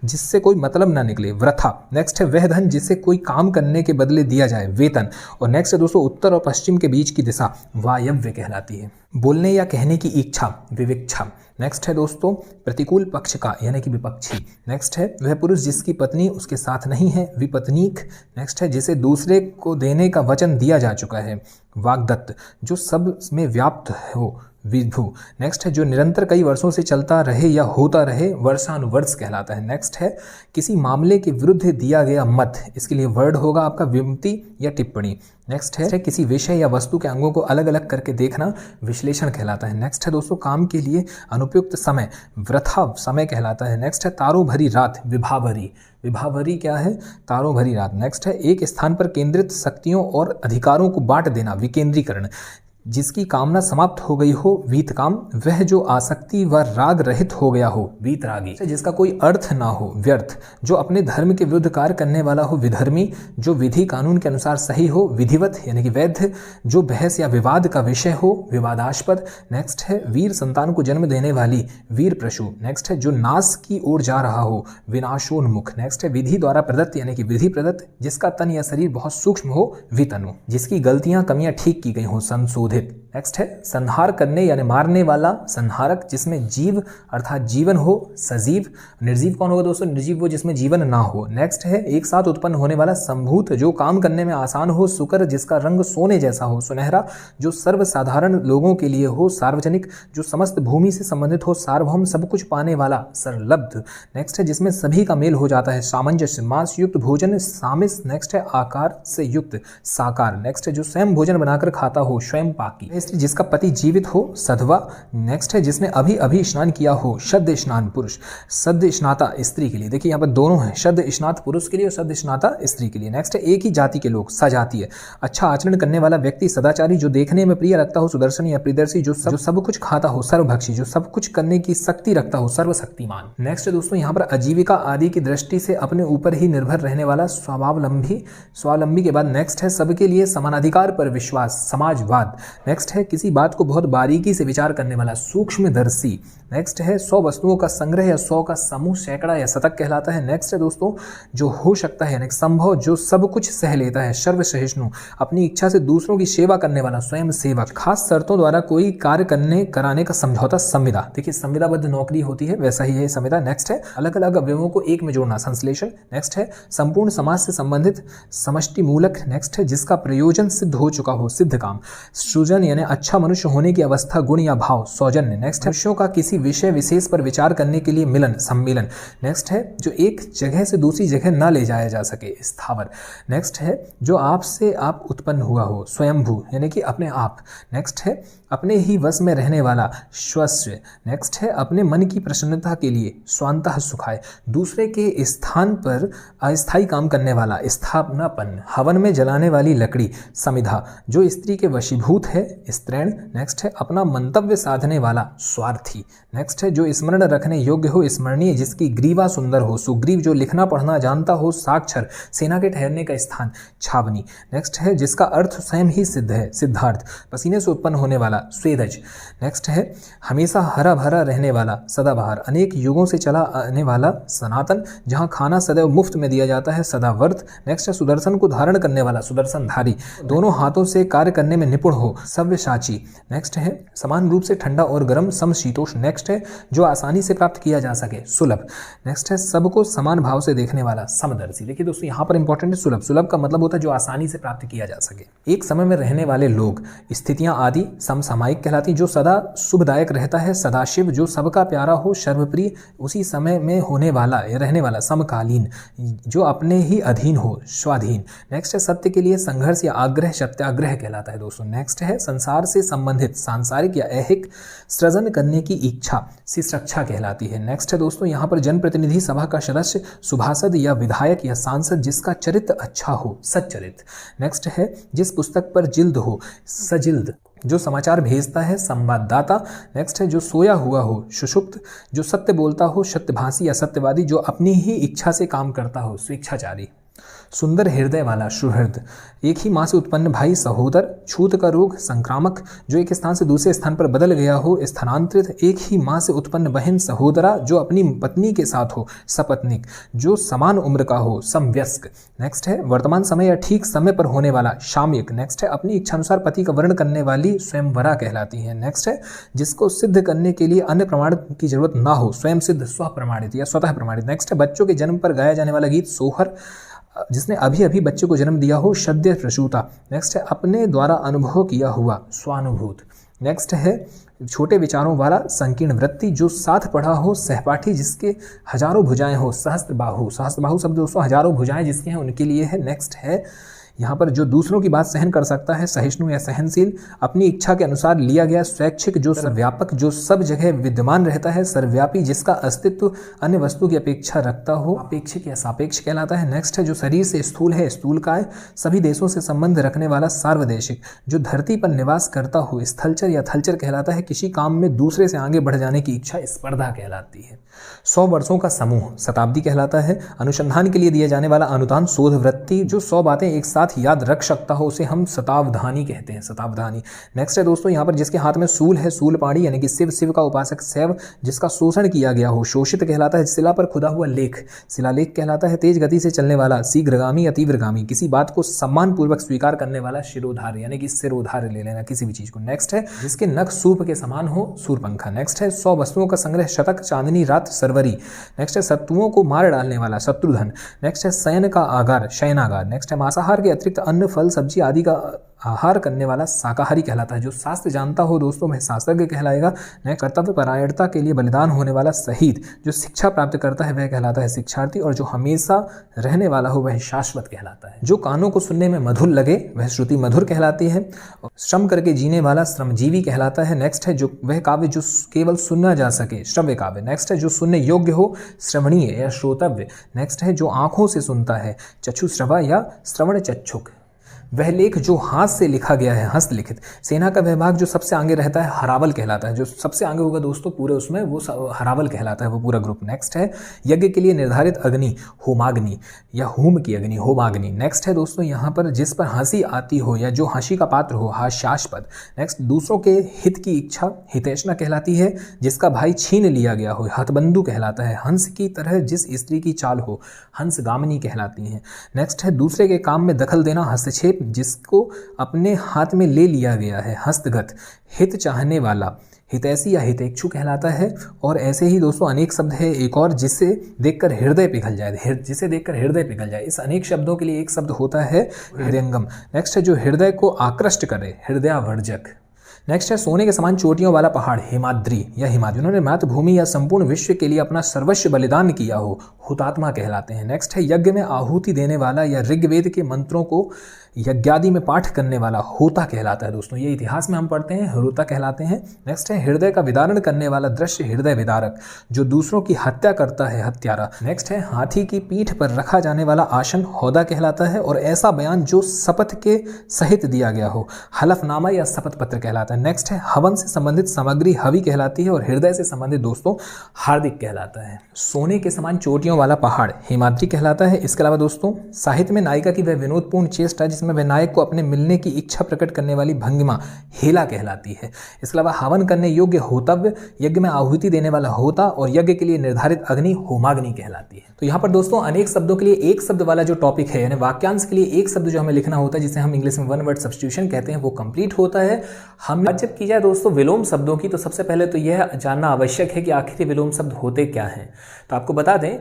जिससे कोई मतलब ना निकले, वृथा। नेक्स्ट है वह धन जिसे कोई काम करने के बदले दिया जाए, वेतन। और नेक्स्ट है दोस्तों उत्तर और पश्चिम के बीच की दिशा वायव्य कहलाती है। बोलने या कहने की इच्छा, विविक्षा। नेक्स्ट है दोस्तों प्रतिकूल पक्ष का यानी कि विपक्षी। नेक्स्ट है वह पुरुष जिसकी पत्नी उसके साथ नहीं है, विपत्नीक। नेक्स्ट है जिसे दूसरे को देने का वचन दिया जा चुका है, वाग्दत्त। जो सब में व्याप्त हो, विभु। नेक्स्ट है जो निरंतर कई वर्षों से चलता रहे या होता रहे, वर्षानुवर्ष कहलाता है। नेक्स्ट है किसी मामले के विरुद्ध दिया गया मत, इसके लिए वर्ड होगा आपका विमति या टिप्पणी। नेक्स्ट है किसी विषय या वस्तु के अंगों को अलग अलग करके देखना, विश्लेषण कहलाता है। नेक्स्ट है दोस्तों काम के लिए अनुपयुक्त समय, वृथा समय कहलाता है। नेक्स्ट है तारों भरी रात, विभावरी। विभावरी क्या है? तारों भरी रात। नेक्स्ट है एक स्थान पर केंद्रित शक्तियों और अधिकारों को बांट देना, विकेंद्रीकरण। जिसकी कामना समाप्त हो गई हो, वीतकाम। वह जो आसक्ति व राग रहित हो गया हो, वीतरागी। जिसका कोई अर्थ ना हो, व्यर्थ। जो अपने धर्म के विरुद्ध कार्य करने वाला हो, विधर्मी। जो विधि कानून के अनुसार सही हो, विधिवत यानी कि वैध। जो बहस या विवाद का विषय हो, विवादास्पद। नेक्स्ट है वीर संतान को जन्म देने वाली, वीर प्रशु। नेक्स्ट है जो नाश की ओर जा रहा हो, विनाशोन्मुख। नेक्स्ट है विधि द्वारा प्रदत्त यानी कि विधि प्रदत्त। जिसका तन या शरीर बहुत सूक्ष्म हो, वितनु। जिसकी गलतियां कमियां ठीक की गई हो, संशोधित। नेक्स्ट है संहार करने यानी मारने वाला, संहारक। जिसमें जीव अर्थात जीवन हो, सजीव। निर्जीव कौन होगा दोस्तों? निर्जीव वो जिसमें जीवन ना हो। नेक्स्ट है एक साथ उत्पन्न होने वाला, संभूत। जो काम करने में आसान हो, सुकर। जिसका रंग सोने जैसा हो, सुनहरा। जो सर्वसाधारण लोगों के लिए हो, सार्वजनिक। जो समस्त भूमि से संबंधित हो, सार्वभौम, सब कुछ पाने वाला, सर्वलब्ध। नेक्स्ट है जिसमें सभी का मेल हो जाता है, सामंजस्य। मांस युक्त भोजन, सामिस। नेक्स्ट है आकार से युक्त, साकार। नेक्स्ट है जो स्वयं भोजन बनाकर खाता हो, स्वयं पाकी। जिसका पति जीवित हो, सधवा। नेक्स्ट है जिसने अभी अभी स्नान किया हो, शब्द स्नान, पुरुष। सद्य स्नाता स्त्री के लिए, देखिए यहाँ पर दोनों हैं, शब्द स्नात पुरुष के लिए और सद्य स्नाता स्त्री के लिए। नेक्स्ट है एक ही जाति के लोग, सजातीय। अच्छा आचरण करने वाला व्यक्ति, सदाचारी। जो देखने में प्रिय लगता हो, सुदर्शन या प्रियदर्शी। जो सब कुछ खाता हो, सर्वभक्षी। जो सब कुछ करने की शक्ति रखता हो, सर्वशक्तिमान। नेक्स्ट है दोस्तों यहाँ पर आजीविका आदि की दृष्टि से अपने ऊपर ही निर्भर रहने वाला, स्वावलंबी। स्वावलंबी के बाद नेक्स्ट है सबके लिए समानाधिकार पर विश्वास, समाजवाद। नेक्स्ट है किसी बात को बहुत बारीकी से विचार करने वाला, सूक्ष्मदर्शी। नेक्स्ट है 100 वस्तुओं का संग्रह या 100 का समूह, सैकड़ा या शतक कहलाता है। नेक्स्ट है दोस्तों जो हो सकता है, संभव। जो सब कुछ सह लेता है, सर्वसहिष्णु। अपनी इच्छा से दूसरों की सेवा करने वाला, स्वयं सेवक। खास शर्तों द्वारा कोई कार्य कराने का समझौता, संविदा। देखिए संविदाबद्ध नौकरी होती है, वैसा ही है संविदा। नेक्स्ट है अलग अलग अवयवों को एक में जोड़ना, संश्लेषण। नेक्स्ट है संपूर्ण समाज से संबंधित, समष्टि मूलक। नेक्स्ट है जिसका प्रयोजन सिद्ध हो चुका हो, सिद्ध काम। सृजन यानी अच्छा मनुष्य होने की अवस्था, गुण या भाव, सौजन्य। नेक्स्ट है मनुष्यों का किसी विषय विशेष पर विचार करने के लिए मिलन, सम्मिलन। नेक्स्ट है जो एक जगह से दूसरी जगह न ले जाया जा सके, स्थावर। नेक्स्ट है जो आपसे आप उत्पन्न हुआ हो, स्वयंभू यानी कि अपने आप। नेक्स्ट है अपने ही वश में रहने वाला, स्वस्य। नेक्स्ट है अपने मन की प्रसन्नता के लिए, स्वांतः सुखाय। दूसरे के स्थान पर अस्थायी काम करने वाला, स्थापनापन। हवन में जलाने वाली लकड़ी, समिधा। जो स्त्री के वशीभूत है, स्त्रैण। नेक्स्ट है अपना मंतव्य साधने वाला, स्वार्थी। नेक्स्ट है जो स्मरण रखने योग्य हो, स्मरणीय। जिसकी ग्रीवा सुंदर हो, सुग्रीव। जो लिखना पढ़ना जानता हो, साक्षर। सेना के ठहरने का स्थान, छावनी। नेक्स्ट है जिसका अर्थ स्वयं ही सिद्ध है, सिद्धार्थ। पसीने से उत्पन्न होने वाला, स्वेदज। नेक्स्ट है हमेशा हरा भरा रहने वाला, सदाबहार। अनेक युगों से चला आने वाला, सनातन। जहां खाना सदैव मुफ्त में दिया जाता है, सदावर्त। नेक्स्ट है सुदर्शन को धारण करने वाला, सुदर्शनधारी। दोनों हाथों से कार्य करने में निपुण हो, सव्य साची। नेक्स्ट है समान रूप से ठंडा और गर्म, समशीतोष्ण। नेक्स्ट है जो आसानी से प्राप्त किया जा सके, सुलभ। नेक्स्ट है सबको समान भाव से देखने वाला, समदर्शी। देखिए दोस्तों यहाँ पर इंपॉर्टेंट है सुलभ। सुलभ का मतलब होता है जो आसानी से प्राप्त किया जा सके। एक समय में रहने वाले लोग, स्थितियां आदि समसामयिक कहलाती। जो सदा शुभदायक रहता है, सदाशिव। जो सबका प्यारा हो, सर्वप्रिय। उसी समय में होने वाला या रहने वाला, समकालीन। जो अपने ही अधीन हो, स्वाधीन। नेक्स्ट है सत्य के लिए संघर्ष या आग्रह, सत्याग्रह कहलाता है दोस्तों। नेक्स्ट है संसार से संबंधित, सांसारिक या ऐहिक सृजन करने की इच्छा, शिक्षा कहलाती है। नेक्स्ट है दोस्तों यहाँ पर जनप्रतिनिधि सभा का सदस्य, सुभाषद या विधायक या सांसद जिसका चरित्र अच्छा हो, सच्चरित्र। नेक्स्ट है जिस पुस्तक पर जिल्द हो, सजिल्द। जो समाचार भेजता है, संवाददाता। नेक्स्ट है जो सोया हुआ हो, सुषुप्त। जो सत्य बोलता हो, सत्यभाषी या सत्यवादी। जो अपनी ही इच्छा से काम करता हो, स्वेच्छाचारी। सुंदर हृदय वाला, सुहृद। एक ही माँ से उत्पन्न भाई, सहोदर। छूत का रोग, संक्रामक। जो एक स्थान से दूसरे स्थान पर बदल गया हो, स्थानांतरित। एक ही माँ से उत्पन्न बहन, सहोदरा। जो अपनी पत्नी के साथ हो, सपत्निक। जो समान उम्र का हो, समवयस्क। नेक्स्ट है वर्तमान समय या ठीक समय पर होने वाला, सामयिक। नेक्स्ट है अपनी इच्छानुसार पति का वर्ण करने वाली, स्वयंवरा कहलाती है। नेक्स्ट है जिसको सिद्ध करने के लिए अन्य प्रमाण की जरूरत ना हो, स्वयं सिद्ध, स्वप्रमाणित या स्वतः प्रमाणित। नेक्स्ट है बच्चों के जन्म पर गाया जाने वाला गीत, सोहर। जिसने अभी अभी बच्चे को जन्म दिया हो, सद्य प्रसूता। नेक्स्ट है अपने द्वारा अनुभव किया हुआ, स्वानुभूत। नेक्स्ट है छोटे विचारों वाला, संकीर्ण वृत्ति। जो साथ पढ़ा हो, सहपाठी। जिसके हजारों भुजाएं हो, सहस्त्रबाहु। सहस्त्रबाहु शब्द दोस्तों हजारों भुजाएं जिसके हैं उनके लिए है। नेक्स्ट है यहाँ पर जो दूसरों की बात सहन कर सकता है, सहिष्णु या सहनशील। अपनी इच्छा के अनुसार लिया गया, स्वैच्छिक। जो सर्वव्यापक, जो सब जगह विद्यमान रहता है, सर्वव्यापी। जिसका अस्तित्व अन्य वस्तु की अपेक्षा रखता हो, अपेक्षिक या सापेक्ष कहलाता है। नेक्स्ट है जो शरीर से स्थूल है, स्थूलकाय। सभी देशों से संबंध रखने वाला, सार्वदेशिक। जो धरती पर निवास करता हो, स्थलचर या थलचर कहलाता है। किसी काम में दूसरे से आगे बढ़ जाने की इच्छा, स्पर्धा कहलाती है। 100 वर्षों का समूह, शताब्दी कहलाता है। अनुसंधान के लिए दिया जाने वाला अनुदान, शोध वृत्ति। जो 100 बातें एक साथ याद रख सकता हो उसे हम शतावधानी कहते हैं, शतावधानी। नेक्स्ट है दोस्तों यहाँ पर जिसके हाथ में सूल है, शूलपाणी यानी कि शिव, शिव का उपासक, शैव। जिसका शोषण किया गया हो, शोषित कहलाता है। शिला पर खुदा हुआ लेख, शिलालेख कहलाता है। तेज गति से चलने वाला, शीघ्रगामी या तीव्रगामी। किसी बात को सम्मान पूर्वक स्वीकार करने वाला, शिरोधार यानी कि सिरोधार ले लेना किसी भी चीज को। नेक्स्ट है जिसके नख सूप के समान हो, सूर्पंखा। नेक्स्ट है 100 वस्तुओं का संग्रह, शतक, चांदनी रात, सरवरी। नेक्स्ट है शत्रुओं को मार डालने वाला, शत्रुधन। नेक्स्ट है शयन का आगार, शयनागार। नेक्स्ट है मांसाहार के अतिरिक्त अन्न, फल, सब्जी आदि का आहार करने वाला, शाकाहारी कहलाता है। जो शास्त्र जानता हो दोस्तों वह शास्त्रज्ञ कहलाएगा। नेक्स्ट कर्तव्य परायणता के लिए बलिदान होने वाला, शहीद। जो शिक्षा प्राप्त करता है वह कहलाता है शिक्षार्थी। और जो हमेशा रहने वाला हो वह शाश्वत कहलाता है। जो कानों को सुनने में मधुर लगे वह श्रुति मधुर कहलाती है। श्रम करके जीने वाला श्रमजीवी कहलाता है। नेक्स्ट है जो वह काव्य जो केवल सुना जा सके, श्रव्य काव्य। नेक्स्ट है जो सुनने योग्य हो, श्रवणीय या श्रोतव्य। नेक्स्ट है जो आंखों से सुनता है, चक्षुश्रवा या श्रवण चक्षुक। वह लेख जो हाथ से लिखा गया है, हस्तलिखित। सेना का वह भाग जो सबसे आगे रहता है, हरावल कहलाता है। जो सबसे आगे होगा दोस्तों पूरे उसमें वो हरावल कहलाता है, वो पूरा ग्रुप। नेक्स्ट है यज्ञ के लिए निर्धारित अग्नि, होमाग्नि या होम की अग्नि, होमाग्नि। नेक्स्ट है दोस्तों यहाँ पर जिस पर हंसी आती हो या जो हंसी का पात्र हो, हास्यास्पद। नेक्स्ट दूसरों के हित की इच्छा, हितैषणा कहलाती है। जिसका भाई छीन लिया गया हो, हतबंधु कहलाता है। हंस की तरह जिस स्त्री की चाल हो, हंसगामिनी कहलाती है। नेक्स्ट है दूसरे के काम में दखल देना, हस्तक्षेप। जिसको अपने हाथ में ले लिया गया है, हस्तगत। हित चाहने वाला, हितैषी या हितैक्षु कहलाता है। और ऐसे ही दोस्तों अनेक शब्द है एक और, जिसे देखकर हृदय पिघल जाए, जिसे देखकर हृदय पिघल जाए। इस अनेक शब्दों के लिए एक शब्द होता है हृदयंगम। नेक्स्ट है जो हृदय को आकृष्ट करे, हृदयावर्जक। नेक्स्ट है सोने के समान चोटियों वाला पहाड़, हिमाद्री या हिमाद्री। उन्होंने मातृभूमि या संपूर्ण विश्व के लिए अपना सर्वस्व बलिदान किया हो, हुतात्मा कहलाते हैं। नेक्स्ट है यज्ञ में आहुति देने वाला या ऋग्वेद के मंत्रों को यज्ञादि में पाठ करने वाला, होता कहलाता है दोस्तों। ये इतिहास में हम पढ़ते हैं, होता कहलाते हैं। नेक्स्ट है हृदय का विदारण करने वाला, दृश्य, हृदय विदारक। जो दूसरों की हत्या करता है, हत्यारा। नेक्स्ट है हाथी की पीठ पर रखा जाने वाला आसन, हौदा कहलाता है। और ऐसा बयान जो शपथ के सहित दिया गया हो, हलफनामा या शपथ पत्र कहलाता है। नेक्स्ट है हवन से संबंधित सामग्री, हवि कहलाती है। और हृदय से संबंधित दोस्तों हार्दिक कहलाता है। सोने के समान चोटियों वाला पहाड़, हिमाद्री कहलाता है। इसके अलावा दोस्तों साहित्य में नायिका की वह विनोदपूर्ण चेष्टा समय वह नायक को अपने मिलने की इच्छा प्रकट करने वाली भंगिमा हेला कहलाती है। इसके अलावा हवन करने योग्य होतव्य, यज्ञ में आहुति देने वाला होता और यज्ञ के लिए निर्धारित अग्नि होमाग्नि कहलाती है। तो यहाँ पर दोस्तों अनेक शब्दों के लिए एक शब्द वाला जो टॉपिक है, यानी वाक्यांश के लिए एक शब्द जो हमें लिखना होता है, जिसे हम इंग्लिश में वन वर्ड सब्स्टिट्यूशन कहते हैं, वो कंप्लीट होता है। हम जब की जाए दोस्तों विलोम शब्दों की, तो सबसे पहले तो यह जानना आवश्यक है कि आखिर विलोम शब्द होते क्या हैं। तो आपको बता दें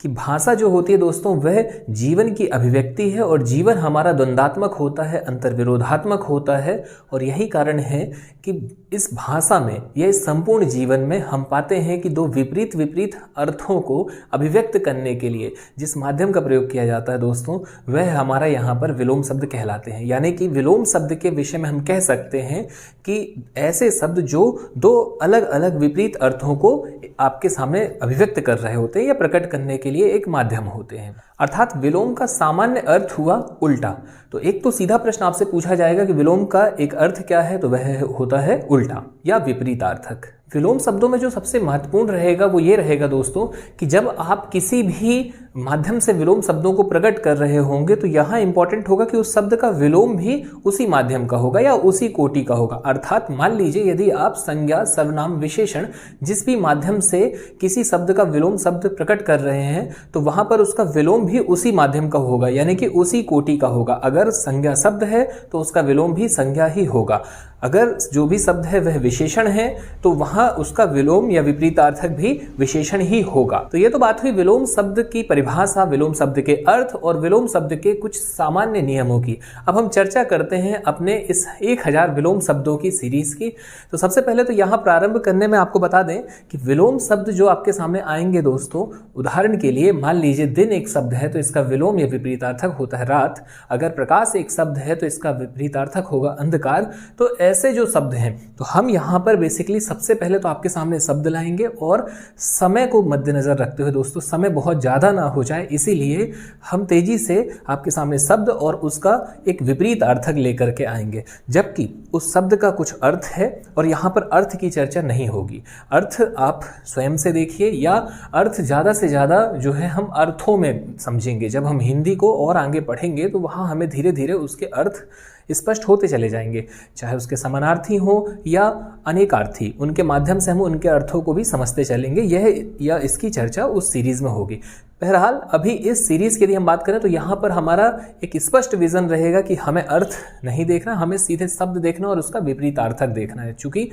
कि भाषा जो होती है दोस्तों, वह जीवन की अभिव्यक्ति है और जीवन हमारा द्वंद्वात्मक होता है, अंतर्विरोधात्मक होता है। और यही कारण है कि इस भाषा में, यह इस संपूर्ण जीवन में हम पाते हैं कि दो विपरीत विपरीत अर्थों को अभिव्यक्त करने के लिए जिस माध्यम का प्रयोग किया जाता है दोस्तों, वह हमारा यहाँ पर विलोम शब्द कहलाते हैं। यानी कि विलोम शब्द के विषय में हम कह सकते हैं कि ऐसे शब्द जो दो अलग अलग विपरीत अर्थों को आपके सामने अभिव्यक्त कर रहे होते हैं या प्रकट करने के लिए एक माध्यम होते हैं। अर्थात विलोम का सामान्य अर्थ हुआ उल्टा। तो एक तो सीधा प्रश्न आपसे पूछा जाएगा कि विलोम का एक अर्थ क्या है, तो वह होता है उल्टा या विपरीतार्थक। विलोम शब्दों में जो सबसे महत्वपूर्ण रहेगा वो ये रहेगा दोस्तों कि जब आप किसी भी माध्यम से विलोम शब्दों को प्रकट कर रहे होंगे, तो यहाँ इंपॉर्टेंट होगा कि उस शब्द का विलोम भी उसी माध्यम का होगा या उसी कोटि का होगा। अर्थात मान लीजिए यदि आप संज्ञा, सर्वनाम, विशेषण जिस भी माध्यम से किसी शब्द का विलोम शब्द प्रकट कर रहे हैं, तो वहां पर उसका विलोम भी उसी माध्यम का होगा, यानी कि उसी कोटि का होगा। अगर संज्ञा शब्द है तो उसका विलोम भी संज्ञा ही होगा। अगर जो भी शब्द है वह विशेषण है तो वहां उसका विलोम या विपरीतार्थक भी विशेषण ही होगा। तो ये तो बात हुई विलोम शब्द की परिभाषा, विलोम शब्द के अर्थ और विलोम शब्द के कुछ सामान्य नियमों की। अब हम चर्चा करते हैं अपने इस 1000 विलोम शब्दों की सीरीज की। तो सबसे पहले तो यहाँ प्रारंभ करने में आपको बता दें कि विलोम शब्द जो आपके सामने आएंगे दोस्तों, उदाहरण के लिए मान लीजिए दिन एक शब्द है तो इसका विलोम या विपरीतार्थक होता है रात। अगर प्रकाश एक शब्द है तो इसका विपरीतार्थक होगा अंधकार। तो ऐसे जो शब्द हैं, तो हम यहाँ पर बेसिकली सबसे पहले तो आपके सामने शब्द लाएंगे और समय को मद्देनजर रखते हुए दोस्तों, समय बहुत ज़्यादा ना हो जाए इसीलिए हम तेजी से आपके सामने शब्द और उसका एक विपरीत अर्थक लेकर के आएंगे, जबकि उस शब्द का कुछ अर्थ है और यहाँ पर अर्थ की चर्चा नहीं होगी। अर्थ आप स्वयं से देखिए या अर्थ ज़्यादा से ज़्यादा जो है हम अर्थों में समझेंगे। जब हम हिंदी को और आगे पढ़ेंगे तो वहाँ हमें धीरे धीरे उसके अर्थ स्पष्ट होते चले जाएंगे, चाहे उसके समानार्थी हो या अनेकार्थी, उनके माध्यम से हम उनके अर्थों को भी समझते चलेंगे। यह या इसकी चर्चा उस सीरीज में होगी। बहरहाल अभी इस सीरीज की यदि हम बात करें तो यहाँ पर हमारा एक स्पष्ट विजन रहेगा कि हमें अर्थ नहीं देखना, हमें सीधे शब्द देखना और उसका विपरीतार्थक देखना है। चूंकि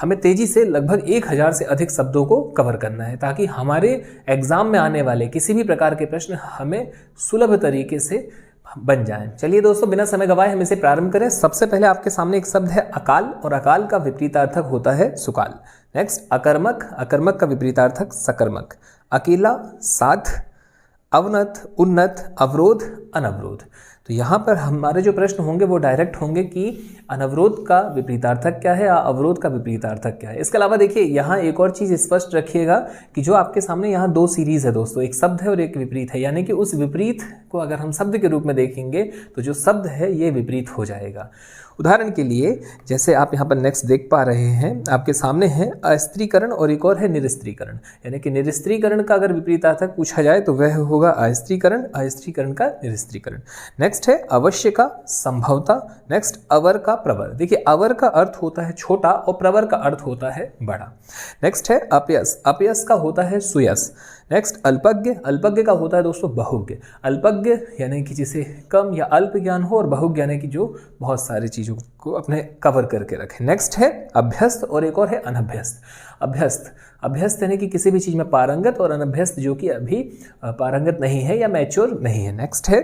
हमें तेजी से लगभग 1000 से अधिक शब्दों को कवर करना है ताकि हमारे एग्जाम में आने वाले किसी भी प्रकार के प्रश्न हमें सुलभ तरीके से बन जाएं। चलिए दोस्तों, बिना समय गवाए हम इसे प्रारंभ करें। सबसे पहले आपके सामने एक शब्द है अकाल और अकाल का विपरीतार्थक होता है सुकाल। नेक्स्ट अकर्मक, अकर्मक का विपरीतार्थक सकर्मक। अकेला, साथ, अवनत, उन्नत, अवरोध, अनवरोध। तो यहाँ पर हमारे जो प्रश्न होंगे वो डायरेक्ट होंगे कि अनवरोध का विपरीतार्थक क्या है या अवरोध का विपरीतार्थक क्या है। इसके अलावा देखिए यहाँ एक और चीज़ स्पष्ट रखिएगा कि जो आपके सामने यहाँ 2 सीरीज है दोस्तों, एक शब्द है और एक विपरीत है, यानी कि उस विपरीत को अगर हम शब्द के रूप में देखेंगे तो जो शब्द है ये विपरीत हो जाएगा। उदाहरण के लिए जैसे आप यहाँ पर नेक्स्ट देख पा रहे हैं, आपके सामने है अस्त्रीकरण और एक और है निरस्त्रीकरण। यानी कि निरस्त्रीकरण का अगर विपरीतार्थक पूछा जाए तो वह होगा अस्त्रीकरण, अस्त्रीकरण का निरस्त्रीकरण। नेक्स्ट है अवश्य का संभवता। नेक्स्ट अवर का प्रवर। देखिए अवर का अर्थ होता है छोटा और प्रवर का अर्थ होता है बड़ा। नेक्स्ट है अपयस, अपयस का होता है सुयस। नेक्स्ट अल्पज्ञ, अल्पज्ञ का होता है दोस्तों बहुज्ञ। अल्पज्ञ यानी कि जिसे कम या अल्प ज्ञान हो और बहुज्ञ यानी कि जो बहुत सारी चीज़ों को अपने कवर करके रखे। नेक्स्ट है अभ्यस्त और एक और है अनभ्यस्त। अभ्यस्त, अभ्यस्त यानी कि किसी भी चीज़ में पारंगत और अनभ्यस्त जो कि अभी पारंगत नहीं है या मैच्योर नहीं है। नेक्स्ट है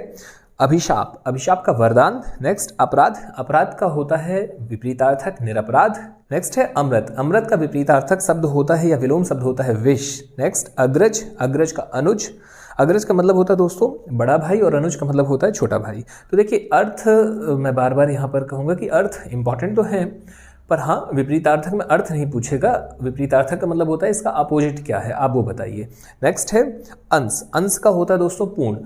अभिशाप, अभिशाप का वरदान। नेक्स्ट अपराध, अपराध का होता है विपरीतार्थक निरपराध। नेक्स्ट है अमृत, अमृत का विपरीतार्थक शब्द होता है या विलोम शब्द होता है विष। नेक्स्ट अग्रज, अग्रज का अनुज। अग्रज का मतलब होता है दोस्तों बड़ा भाई और अनुज का मतलब होता है छोटा भाई। तो देखिए अर्थ मैं बार बार यहाँ पर कहूँगा कि अर्थ इंपॉर्टेंट तो है, पर हाँ विपरीतार्थक में अर्थ नहीं पूछेगा। विपरीतार्थक का मतलब होता है इसका अपोजिट क्या है, आप वो बताइए। नेक्स्ट है अंश, अंश का होता है दोस्तों पूर्ण।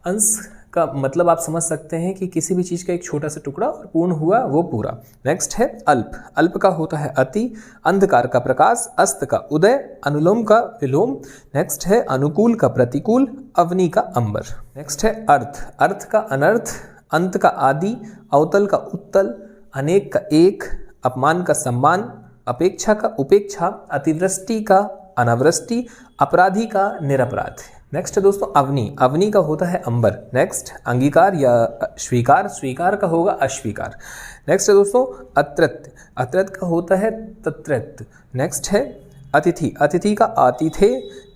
अंश का मतलब आप समझ सकते हैं कि किसी भी चीज़ का एक छोटा सा टुकड़ा और पूर्ण हुआ वो पूरा। नेक्स्ट है अल्प, अल्प का होता है अति। अंधकार का प्रकाश, अस्त का उदय, अनुलोम का विलोम। नेक्स्ट है अनुकूल का प्रतिकूल, अवनी का अंबर। नेक्स्ट है अर्थ, अर्थ का अनर्थ, अंत का आदि, अवतल का उत्तल, अनेक का एक, अपमान का सम्मान, अपेक्षा का उपेक्षा, अतिवृष्टि का अनावृष्टि, अपराधी का निरपराध। नेक्स्ट है दोस्तों अवनी, अवनी का होता है अंबर। नेक्स्ट अंगीकार या स्वीकार, स्वीकार का होगा अस्वीकार। नेक्स्ट है दोस्तों अत्रत, अत्रत का होता है तत्रत। नेक्स्ट है अतिथि, अतिथि का आतिथ्य।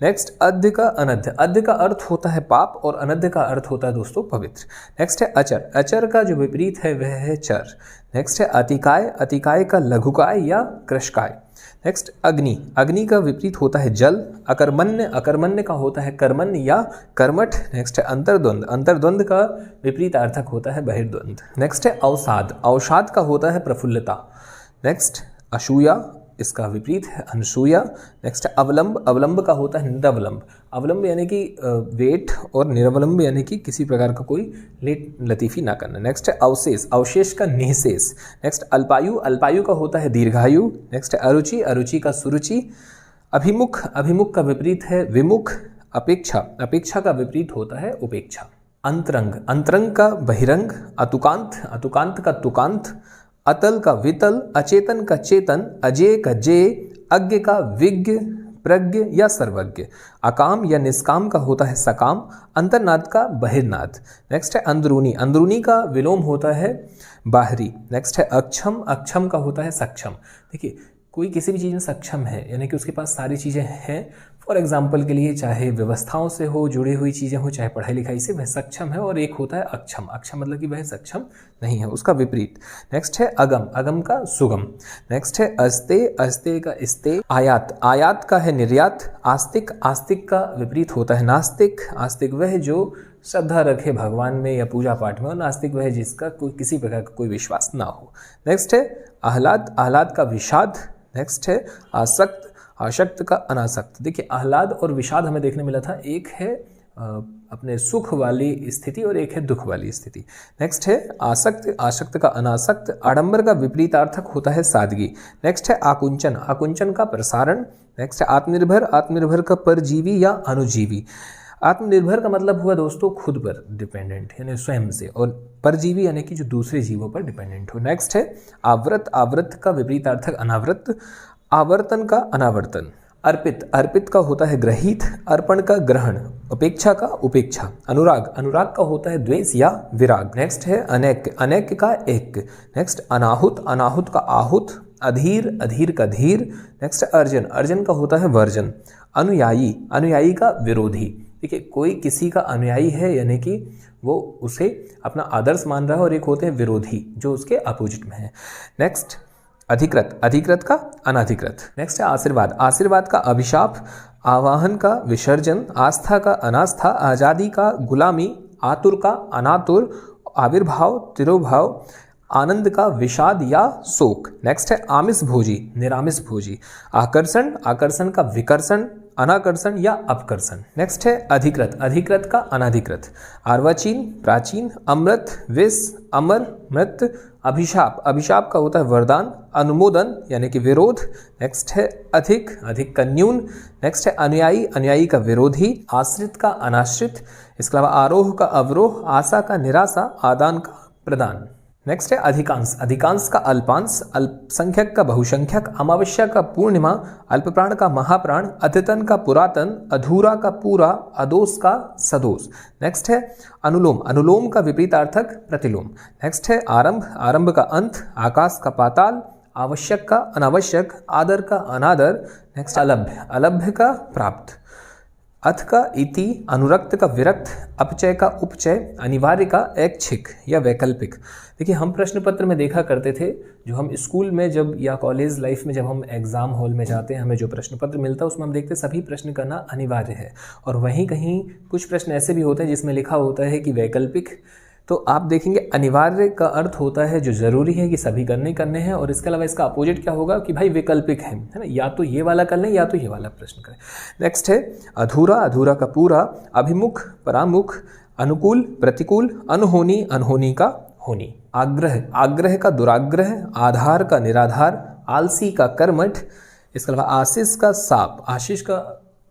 नेक्स्ट अद्य का अनद्य, अद्य का अर्थ होता है पाप और अनद्य का अर्थ होता है दोस्तों पवित्र। नेक्स्ट है अचर, अचर का जो विपरीत है वह है चर। नेक्स्ट है अतिकाय, अतिकाय का लघुकाय या कृशकाय। नेक्स्ट अग्नि, अग्नि का विपरीत होता है जल। अकर्मण्य, अकर्मण्य का होता है कर्मण्य या कर्मठ। नेक्स्ट है अंतर्द्वंद, अंतर्द्वंद का विपरीत अर्थक होता है बहिर्द्वंद। नेक्स्ट है अवसाद, अवसाद का होता है प्रफुल्लता। नेक्स्ट असूया, इसका विपरीत है अनसूया। नेक्स्ट है अवलंब, अवलंब का होता है निरवलंब। अवलंब यानी कि वेट और निरवलंब यानी कि किसी प्रकार का कोई लेट लतीफ़ी ना करना। नेक्स्ट है अवशेष, अवशेष का निःशेष। नेक्स्ट अल्पायु, अल्पायु का होता है दीर्घायु। नेक्स्ट है अरुचि, अरुचि का सुरुचि। अभिमुख, अभिमुख का विपरीत है विमुख। अपेक्षा, अपेक्षा का विपरीत होता है उपेक्षा। अंतरंग, अंतरंग का बहिरंग। अतुकांत, अतुकांत का तुकांत। अतल का वितल, अचेतन का चेतन, अजेय का जेय, अज्ञ का विज्ञ, प्रज्ञ या सर्वज्ञ। अकाम या निष्काम का होता है सकाम। अंतर्नाद का बहिर्नाद। नेक्स्ट है अंदरूनी, अंदरूनी का विलोम होता है बाहरी। नेक्स्ट है अक्षम, अक्षम का होता है सक्षम। देखिए कोई किसी भी चीज़ में सक्षम है यानी कि उसके पास सारी चीज़ें हैं। फॉर एग्जाम्पल के लिए चाहे व्यवस्थाओं से हो जुड़ी हुई चीज़ें हो, चाहे पढ़ाई लिखाई से, वह सक्षम है। और एक होता है अक्षम, अक्षम मतलब कि वह सक्षम नहीं है, उसका विपरीत। नेक्स्ट है अगम, अगम का सुगम। नेक्स्ट है अस्ते, अस्ते का इस्ते। आयात, आयात का है निर्यात। आस्तिक, आस्तिक का विपरीत होता है नास्तिक। आस्तिक वह जो श्रद्धा रखे भगवान में या पूजा पाठ में, और नास्तिक वह जिसका कोई किसी प्रकार का कोई विश्वास ना हो। नेक्स्ट है आह्लाद, आह्लाद का विषाद। नेक्स्ट है आसक्त, आशक्त का अनासक्त। देखिए आह्लाद और विषाद हमें देखने मिला था, एक है अपने सुख वाली स्थिति और एक है दुख वाली स्थिति। नेक्स्ट है आसक्त, आशक्त का अनासक्त। आडंबर का विपरीतार्थक होता है सादगी। नेक्स्ट है आकुंचन, आकुंचन का प्रसारण। नेक्स्ट है आत्मनिर्भर, आत्मनिर्भर का परजीवी या अनुजीवी। आत्मनिर्भर का मतलब हुआ दोस्तों खुद पर डिपेंडेंट यानी स्वयं से, और परजीवी यानी कि जो दूसरे जीवों पर डिपेंडेंट हो। नेक्स्ट है आवृत, आवृत का विपरीतार्थक अनावृत। आवर्तन का अनावर्तन। अर्पित, अर्पित का होता है ग्रहित। अर्पण का ग्रहण। उपेक्षा का उपेक्षा। अनुराग, अनुराग का होता है द्वेष या विराग। नेक्स्ट है अनैक्य, अनैक्य का एक। नेक्स्ट अनाहुत, अनाहुत का आहूत। अधीर, अधीर का धीर। नेक्स्ट अर्जन, अर्जन का होता है वर्जन। अनुयायी, अनुयायी का विरोधी। देखिए कोई किसी का अनुयायी है यानी कि वो उसे अपना आदर्श मान रहा है, और एक होते हैं विरोधी जो उसके अपोजिट में है। नेक्स्ट अधिकृत, अधिकृत का अनधिकृत। नेक्स्ट है आशीर्वाद, आशीर्वाद का अभिशाप। आवाहन का विसर्जन। आस्था का अनास्था। आज़ादी का गुलामी। आतुर का अनातुर। आविर्भाव, तिरोभाव। आनंद का विषाद या शोक। नेक्स्ट है आमिष भोजी, निरामिष भोजी। आकर्षण, आकर्षण का विकर्षण। अनाकर्षण या अपकर्षण। नेक्स्ट है अधिकृत, अधिकृत का अनाधिकृत। अर्वाचीन, प्राचीन। अमृत, विष। अमर, मृत। अभिशाप, अभिशाप का होता है वरदान। अनुमोदन यानी कि विरोध। नेक्स्ट है अधिक, अधिक का न्यून। नेक्स्ट है अनुयायी, अनुयायी का विरोधी। आश्रित का अनाश्रित। इसके अलावा आरोह का अवरोह। आशा का निराशा। आदान का प्रदान। नेक्स्ट है अधिकांश, अधिकांश का अल्पांश। अल्पसंख्यक का बहुसंख्यक। अमावस्या का पूर्णिमा। अल्पप्राण का महाप्राण। अद्यतन का पुरातन। अधूरा का पूरा। अदोष का सदोष। नेक्स्ट है अनुलोम, अनुलोम का विपरीतार्थक प्रतिलोम। नेक्स्ट है आरंभ, आरंभ का अंत। आकाश का पाताल। आवश्यक का अनावश्यक। आदर का अनादर। नेक्स्ट अलभ्य, अलभ्य का प्राप्त। अथ का इति। अनुरक्त का विरक्त। अपचय का उपचय। अनिवार्य का ऐच्छिक या वैकल्पिक। देखिए हम प्रश्न पत्र में देखा करते थे, जो हम स्कूल में जब या कॉलेज लाइफ में जब हम एग्जाम हॉल में जाते हैं, हमें जो प्रश्न पत्र मिलता है उसमें हम देखते हैं सभी प्रश्न करना अनिवार्य है, और वहीं कहीं कुछ प्रश्न ऐसे भी होते हैं जिसमें लिखा होता है कि वैकल्पिक। तो आप देखेंगे अनिवार्य का अर्थ होता है जो जरूरी है कि सभी करने हैं, और इसके अलावा इसका अपोजिट क्या होगा कि भाई वैकल्पिक है ना, या तो ये वाला कर लें या तो ये वाला प्रश्न करें। नेक्स्ट है अधूरा, अधूरा का पूरा। अभिमुख, परामुख। अनुकूल, प्रतिकूल। अनहोनी, अनहोनी का होनी। आग्रह, आग्रह का दुराग्रह। आधार का निराधार। आलसी का कर्मठ। इसके अलावा आशीष का साप। आशीष का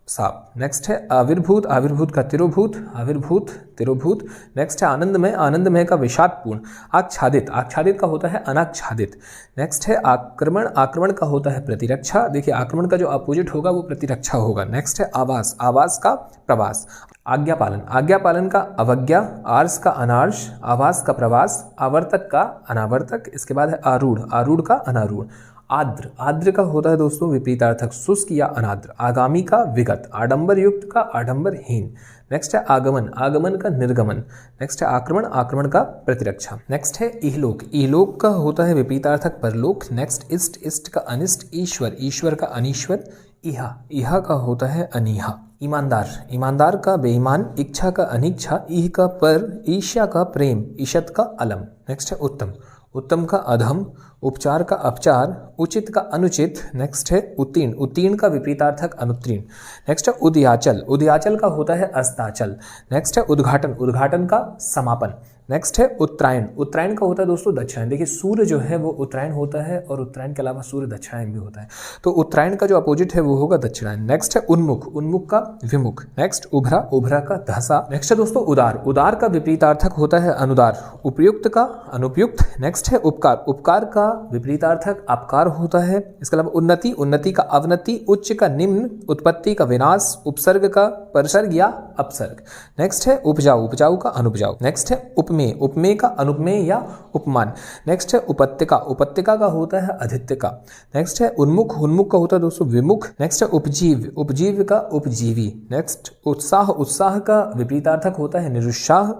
सांप। नेक्स्ट है आविर्भूत, आविर्भूत का तिरोभूत, आविर्भूत तिरोभूत। नेक्स्ट है आनंदमय, आनंदमय का विषादपूर्ण। आच्छादित, आच्छादित का होता है अनाच्छादित। नेक्स्ट है आक्रमण, आक्रमण का होता है प्रतिरक्षा। देखिए आक्रमण का जो अपोजिट होगा वो प्रतिरक्षा होगा। नेक्स्ट है आवास, आवास का प्रवास। आज्ञा पालन, आज्ञा पालन का अवज्ञा। आर्स का अनार्ष, आवास का प्रवास। आवर्तक का अनावर्तक। इसके बाद है आरूढ़, आरूढ़ का अनारूढ़। आद्र, आद्र का होता है दोस्तों विपरीतार्थक शुष्क या अनाद्र। आगामी का विगत। आडंबर युक्त का आडंबरहीन। नेक्स्ट है आगमन, आगमन का निर्गमन। नेक्स्ट है आक्रमण, आक्रमण का प्रतिरक्षा। नेक्स्ट है इहलोक, इहलोक का होता है विपरीतार्थक परलोक। नेक्स्ट इष्ट, इष्ट का अनिष्ट। ईश्वर, ईश्वर का अनीश्वर। इहा, इहा का होता है अनीहा। ईमानदार, ईमानदार का बेईमान। इच्छा का अनिच्छा। ईह का पर, ईर्ष्या का प्रेम। ईशत का अलम। नेक्स्ट है उत्तम, उत्तम का अधम। उपचार का अपचार। उचित का अनुचित। नेक्स्ट है उत्तीर्ण, उत्तीर्ण का विपरीतार्थक अनुत्तीर्ण। नेक्स्ट है उदयाचल, उदयाचल का होता है अस्ताचल। नेक्स्ट है उद्घाटन, उद्घाटन का समापन। नेक्स्ट है उत्तरायण, उत्तरायण का होता है दोस्तों दक्षिणायन। देखिए सूर्य जो है वो उत्तरायण होता है और उत्तरायण के अलावा सूर्य दक्षिणायन भी होता है, तो उत्तरायण का जो अपोजिट है वो होगा दक्षिणायन। नेक्स्ट है उन्मुख, उन्मुख का विमुख। नेक्स्ट उभरा, उभरा का धसा। नेक्स्ट है दोस्तों उदार, उदार का विपरीतार्थक होता है अनुदार। उपयुक्त का अनुपयुक्त। नेक्स्ट है उपकार, उपकार का विपरीतार्थक अपकार होता है। इसके अलावा उन्नति, उन्नति का अवनति। उच्च का निम्न। उत्पत्ति का विनाश। उपसर्ग का परसर्ग या अपसर्ग। नेक्स्ट है उपजाऊ, उपजाऊ का अनुपजाऊ। नेक्स्ट है उपमेय, उपमेय का अनुपमेय या उपमान। नेक्स्ट है उपत्यका, उपत्यका का होता है अधित्यका। नेक्स्ट है उन्मुख, उन्मुख का होता है दोस्तों विमुख। नेक्स्ट है उपजीव, उपजीव का उपजीवी। नेक्स्ट उत्साह, उत्साह का विपरीतार्थक होता है निरुत्साह।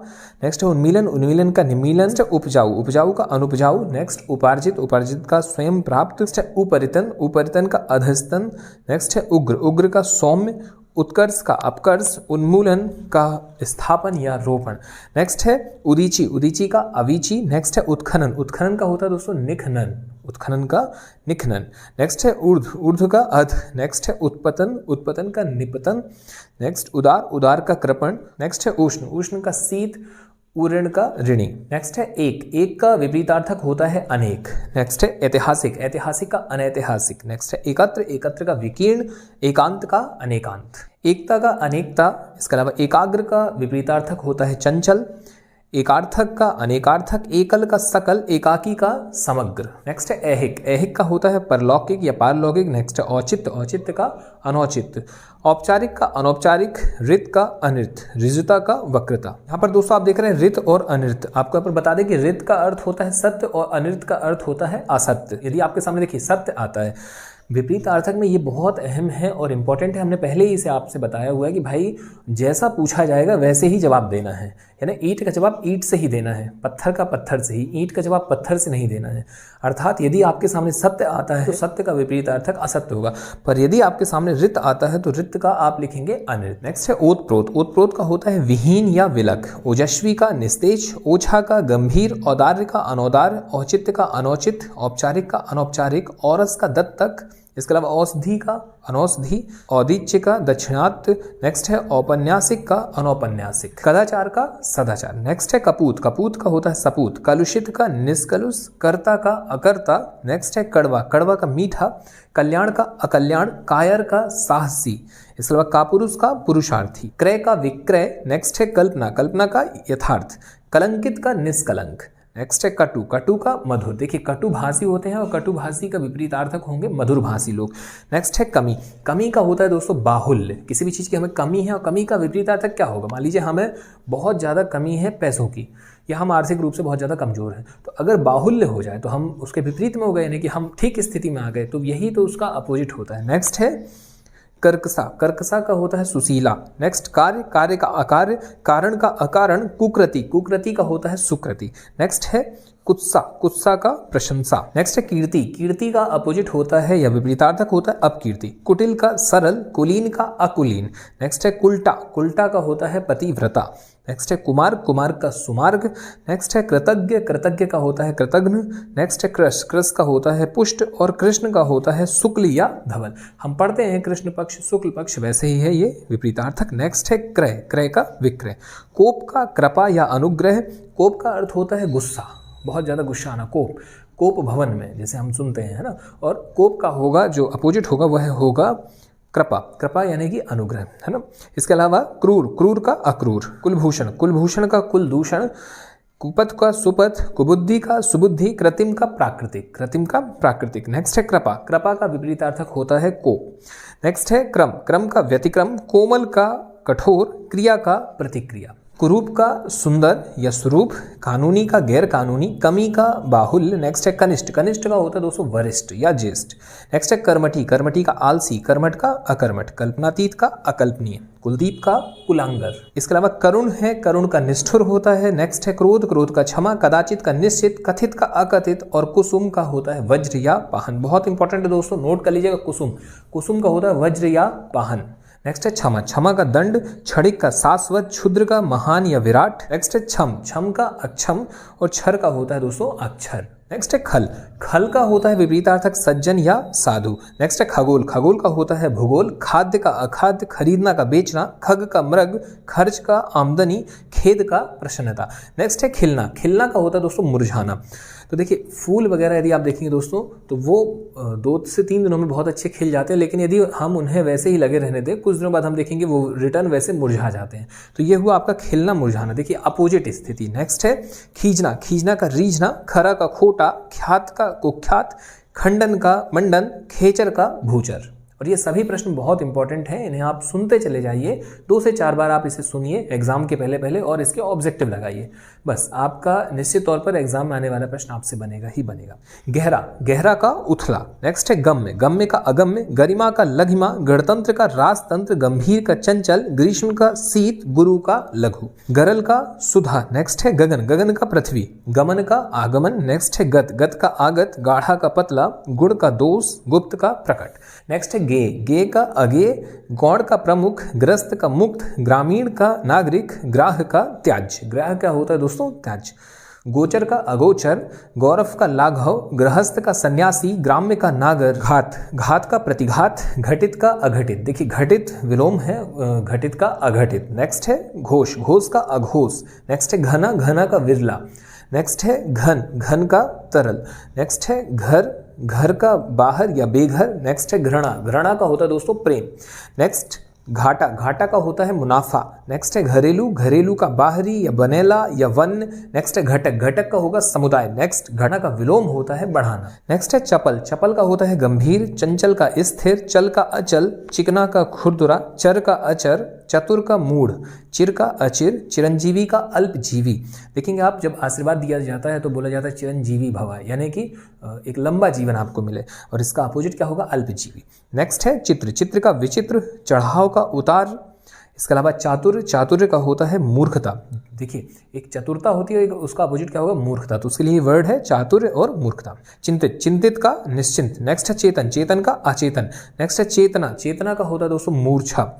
नेक्स्ट है उन्मीलन, उन्मीलन का निमीलन। नेक्स्ट है उपजाऊ, उपजाऊ का अनुपजाऊ। नेक्स्ट उपार्जित, उपार्जित का स्वयं प्राप्त। नेक्स्ट है उपरितन, उपरितन का अधस्तन। नेक्स्ट है उग्र, उग्र का सौम्य। उत्कर्ष का अपकर्ष। उन्मूलन का स्थापन या रोपण। नेक्स्ट है उदीची, उदीची का अवीची। नेक्स्ट है उत्खनन, उत्खनन का होता है दोस्तों निखनन, उत्खनन का निखनन। नेक्स्ट है ऊर्ध्व, ऊर्ध्व का अध। नेक्स्ट है उत्पतन, उत्पतन का निपतन। नेक्स्ट उदार, उदार का कृपण। नेक्स्ट है उष्ण, उष्ण का शीत। उऋण का ऋणी। नेक्स्ट है एक, एक का विपरीतार्थक होता है अनेक। नेक्स्ट है ऐतिहासिक, ऐतिहासिक का अनैतिहासिक। नेक्स्ट है एकत्र, एकत्र का विकीर्ण। एकांत का अनेकांत। एकता का अनेकता। इसके अलावा एकाग्र का विपरीतार्थक होता है चंचल। एकार्थक का अनेकार्थक। एकल का सकल। एकाकी का समग्र। नेक्स्ट है ऐहिक, ऐहिक का होता है परलौकिक या पारलौकिक। नेक्स्ट है औचित्य, औचित्य का अनौचित्य। औपचारिक का अनौपचारिक। ऋत का अनृत। ऋजुता का वक्रता। यहाँ पर दोस्तों आप देख रहे हैं ऋत और अनृत। आपको यहाँ पर बता दें कि ऋत का अर्थ होता है सत्य और अनृत का अर्थ होता है असत्य। यदि आपके सामने देखिए सत्य आता है विपरीत अर्थक में, ये बहुत अहम है और इम्पॉर्टेंट है। हमने पहले ही इसे आपसे बताया हुआ है कि भाई जैसा पूछा जाएगा वैसे ही जवाब देना है, यानी ईंट का जवाब ईंट से ही देना है, पत्थर का पत्थर से ही। ईंट का जवाब पत्थर से नहीं देना है। अर्थात यदि आपके सामने सत्य आता है तो सत्य का विपरीत अर्थक असत्य होगा, पर यदि आपके सामने ऋत आता है तो ऋत का आप लिखेंगे अनृत। नेक्स्ट है ओतप्रोत, ओतप्रोत का होता है विहीन या विलक। ओजस्वी का निस्तेज। ओछा का गंभीर। औदार्य का अनौदार्य। औचित्य का अनौचित। औपचारिक का अनौपचारिक। औरस का दत्तक। इसके अलावा औषधि का अनौषधि। औदिच्य का दक्षिणात्। नेक्स्ट है औपन्यासिक का अनौपन्यासिक। कदाचार का सदाचार। नेक्स्ट है कपूत, कपूत का होता है सपूत। कलुषित का निष्कलुष। कर्ता का अकर्ता। नेक्स्ट है कड़वा, कड़वा का मीठा। कल्याण का अकल्याण। कायर का साहसी। इसके अलावा कापुरुष का पुरुषार्थी। क्रय का विक्रय। नेक्स्ट है कल्पना, कल्पना का यथार्थ। कलंकित का निष्कलंक। नेक्स्ट है कटु, कटु का मधुर। देखिए कटु भाषी होते हैं और कटु भाषी का विपरीतार्थक होंगे मधुर भाषी लोग। नेक्स्ट है कमी, कमी का होता है दोस्तों बाहुल्य। किसी भी चीज़ की हमें कमी है और कमी का विपरीतार्थक क्या होगा। मान लीजिए हमें बहुत ज़्यादा कमी है पैसों की, या हम आर्थिक रूप से बहुत ज़्यादा कमजोर हैं, तो अगर बाहुल्य हो जाए तो हम उसके विपरीत में हो गए, यानी कि हम ठीक स्थिति में आ गए, तो यही तो उसका अपोजिट होता है। नेक्स्ट है कर्कसा, कर्कसा का होता है सुशीला। नेक्स्ट कार्य, कार्य का अकार्य। कारण का अकारण। कुकृति, कुकृति का होता है सुकृति। नेक्स्ट है कुत्सा, कुत्सा का प्रशंसा। नेक्स्ट है कीर्ति, कीर्ति का अपोजिट होता है या विपरीतार्थक होता है अपकीर्ति। कुटिल का सरल। कुलीन का अकुलीन। नेक्स्ट है कुल्टा, कुल्टा का होता है पतिव्रता। नेक्स्ट है कुमार, कुमार का सुमार्ग। नेक्स्ट है कृतज्ञ, कृतज्ञ का होता है कृतघ्न। नेक्स्ट है कृष, कृष का होता है पुष्ट और कृष्ण का होता है शुक्ल या धवल। हम पढ़ते हैं कृष्ण पक्ष शुक्ल पक्ष, वैसे ही है ये विपरीतार्थक। नेक्स्ट है क्रय, क्रय का विक्रय। कोप का कृपा या अनुग्रह। कोप का अर्थ होता है गुस्सा, बहुत ज़्यादा गुस्सा आना। कोप, कोप भवन में जैसे हम सुनते हैं, है ना। और कोप का होगा जो अपोजिट होगा वह होगा कृपा, कृपा यानी कि अनुग्रह, है ना। इसके अलावा क्रूर, क्रूर का अक्रूर। कुलभूषण, कुलभूषण का कुलदूषण। कुपथ का सुपथ, कुबुद्धि का सुबुद्धि। कृत्रिम का प्राकृतिक, कृत्रिम का प्राकृतिक। नेक्स्ट है कृपा, कृपा का विपरीतार्थक होता है कोप। नेक्स्ट है क्रम, क्रम का व्यतिक्रम। कोमल का कठोर, क्रिया का प्रतिक्रिया। कुरूप का सुंदर या स्वरूप। कानूनी का गैर कानूनी। कमी का बाहुल्य। नेक्स्ट है कनिष्ठ, कनिष्ठ का होता है दोस्तों वरिष्ठ या ज्येष्ठ। नेक्स्ट है कर्मठी, कर्मठी का आलसी। कर्मठ का अकर्मठ। कल्पनातीत का अकल्पनीय। कुलदीप का कुलांगर। इसके अलावा करुण है, करुण का निष्ठुर होता है। नेक्स्ट है क्रोध, क्रोध का क्षमा। कदाचित का निश्चित। कथित का अकथित। और कुसुम का होता है वज्र या पाहन। बहुत इंपॉर्टेंट है दोस्तों, नोट कर लीजिएगा कुसुम, कुसुम का होता है वज्र या पाहन। नेक्स्ट है क्षमा, क्षमा का दंड। क्षणिक का शाश्वत। क्षुद्र का महान या विराट। नेक्स्ट है क्षम, क्षम का अक्षम। और क्षर का होता है दोस्तों अक्षर। नेक्स्ट है खल, खल का होता है विपरीतार्थक सज्जन या साधु। नेक्स्ट है खगोल, खगोल का होता है भूगोल। खाद्य का अखाद्य। खरीदना का बेचना। खग का मृग। खर्च का आमदनी। खेद का प्रसन्नता। नेक्स्ट है खिलना, खिलना का होता है दोस्तों मुरझाना। तो देखिए फूल वगैरह यदि आप देखेंगे दोस्तों तो वो 2 से 3 दिनों में बहुत अच्छे खिल जाते हैं, लेकिन यदि हम उन्हें वैसे ही लगे रहने दें कुछ दिनों बाद हम देखेंगे वो रिटर्न वैसे मुरझा जाते हैं। तो ये हुआ आपका खिलना मुरझाना, देखिए अपोजिट स्थिति। नेक्स्ट है खींचना, खींचना का रीझना। खरा का खोटा। ख्यात का कुख्यात। खंडन का मंडन। खेचर का भूचर। और ये सभी प्रश्न बहुत इंपॉर्टेंट हैं, इन्हें आप सुनते चले जाइए, 2 से 4 बार आप इसे सुनिए एग्जाम के पहले पहले और इसके ऑब्जेक्टिव लगाइए। बस आपका निश्चित तौर पर एग्जाम में आने वाला प्रश्न आपसे बनेगा ही बनेगा। गहरा, गहरा का उथला। नेक्स्ट है गम्य, गम्य का अगम्य। गरिमा का लघिमा। गणतंत्र का राजतंत्र। गंभीर का चंचल। ग्रीष्म का शीत। गुरु का लघु। गरल का सुधा। नेक्स्ट है गगन, गगन का पृथ्वी। गमन का आगमन। नेक्स्ट है गत, गत का आगत। गाढ़ा का पतला। गुण का दोष। गुप्त का प्रकट। नेक्स्ट है गे, गे का अगे। गौड़ का प्रमुख। ग्रस्त का मुक्त। ग्रामीण का नागरिक। ग्राह का त्याज्य, ग्राह क्या होता है दोस्तों त्याज्य। गोचर का अगोचर। गौरव का लाघव। गृहस्थ का सन्यासी। ग्राम्य का नागर। घात, घात का प्रतिघात। घटित का अघटित, देखिए घटित विलोम है, घटित का अघटित। नेक्स्ट है घोष, घोष का अघोष। नेक्स्ट है घना, घना का विरला। नेक्स्ट है घन, घन का तरल। नेक्स्ट है घर, घर का बाहर या बेघर। नेक्स्ट है घृणा, घृणा का होता है दोस्तों प्रेम। नेक्स्ट घाटा, घाटा का होता है मुनाफा। नेक्स्ट है घरेलू, घरेलू का बाहरी या बनेला या वन। नेक्स्ट है घटक, घटक का होगा समुदाय। नेक्स्ट घना का विलोम होता है बढ़ाना। नेक्स्ट है चपल, चपल का होता है गंभीर। चंचल का स्थिर। चल का अचल। चिकना का खुरदुरा। चर का अचर। चतुर का मूढ़। चिर का अचिर। चिरंजीवी का अल्पजीवी। देखेंगे आप जब आशीर्वाद दिया जाता है तो बोला जाता है चिरंजीवी भव, यानी कि एक लंबा जीवन आपको मिले, और इसका अपोजिट क्या होगा अल्पजीवी। नेक्स्ट है चित्र, चित्र का विचित्र। चढ़ाव का उतार। इसके अलावा चातुर्य, चातुर्य का होता है मूर्खता। देखिए एक चतुरता होती है, उसका अपोजिट क्या होगा मूर्खता, तो उसके लिए वर्ड है चातुर्य और मूर्खता। चिंतित, चिंतित का निश्चिंत। नेक्स्ट है चेतन, चेतन का अचेतन। नेक्स्ट है चेतना, चेतना का होता है दोस्तों मूर्छा।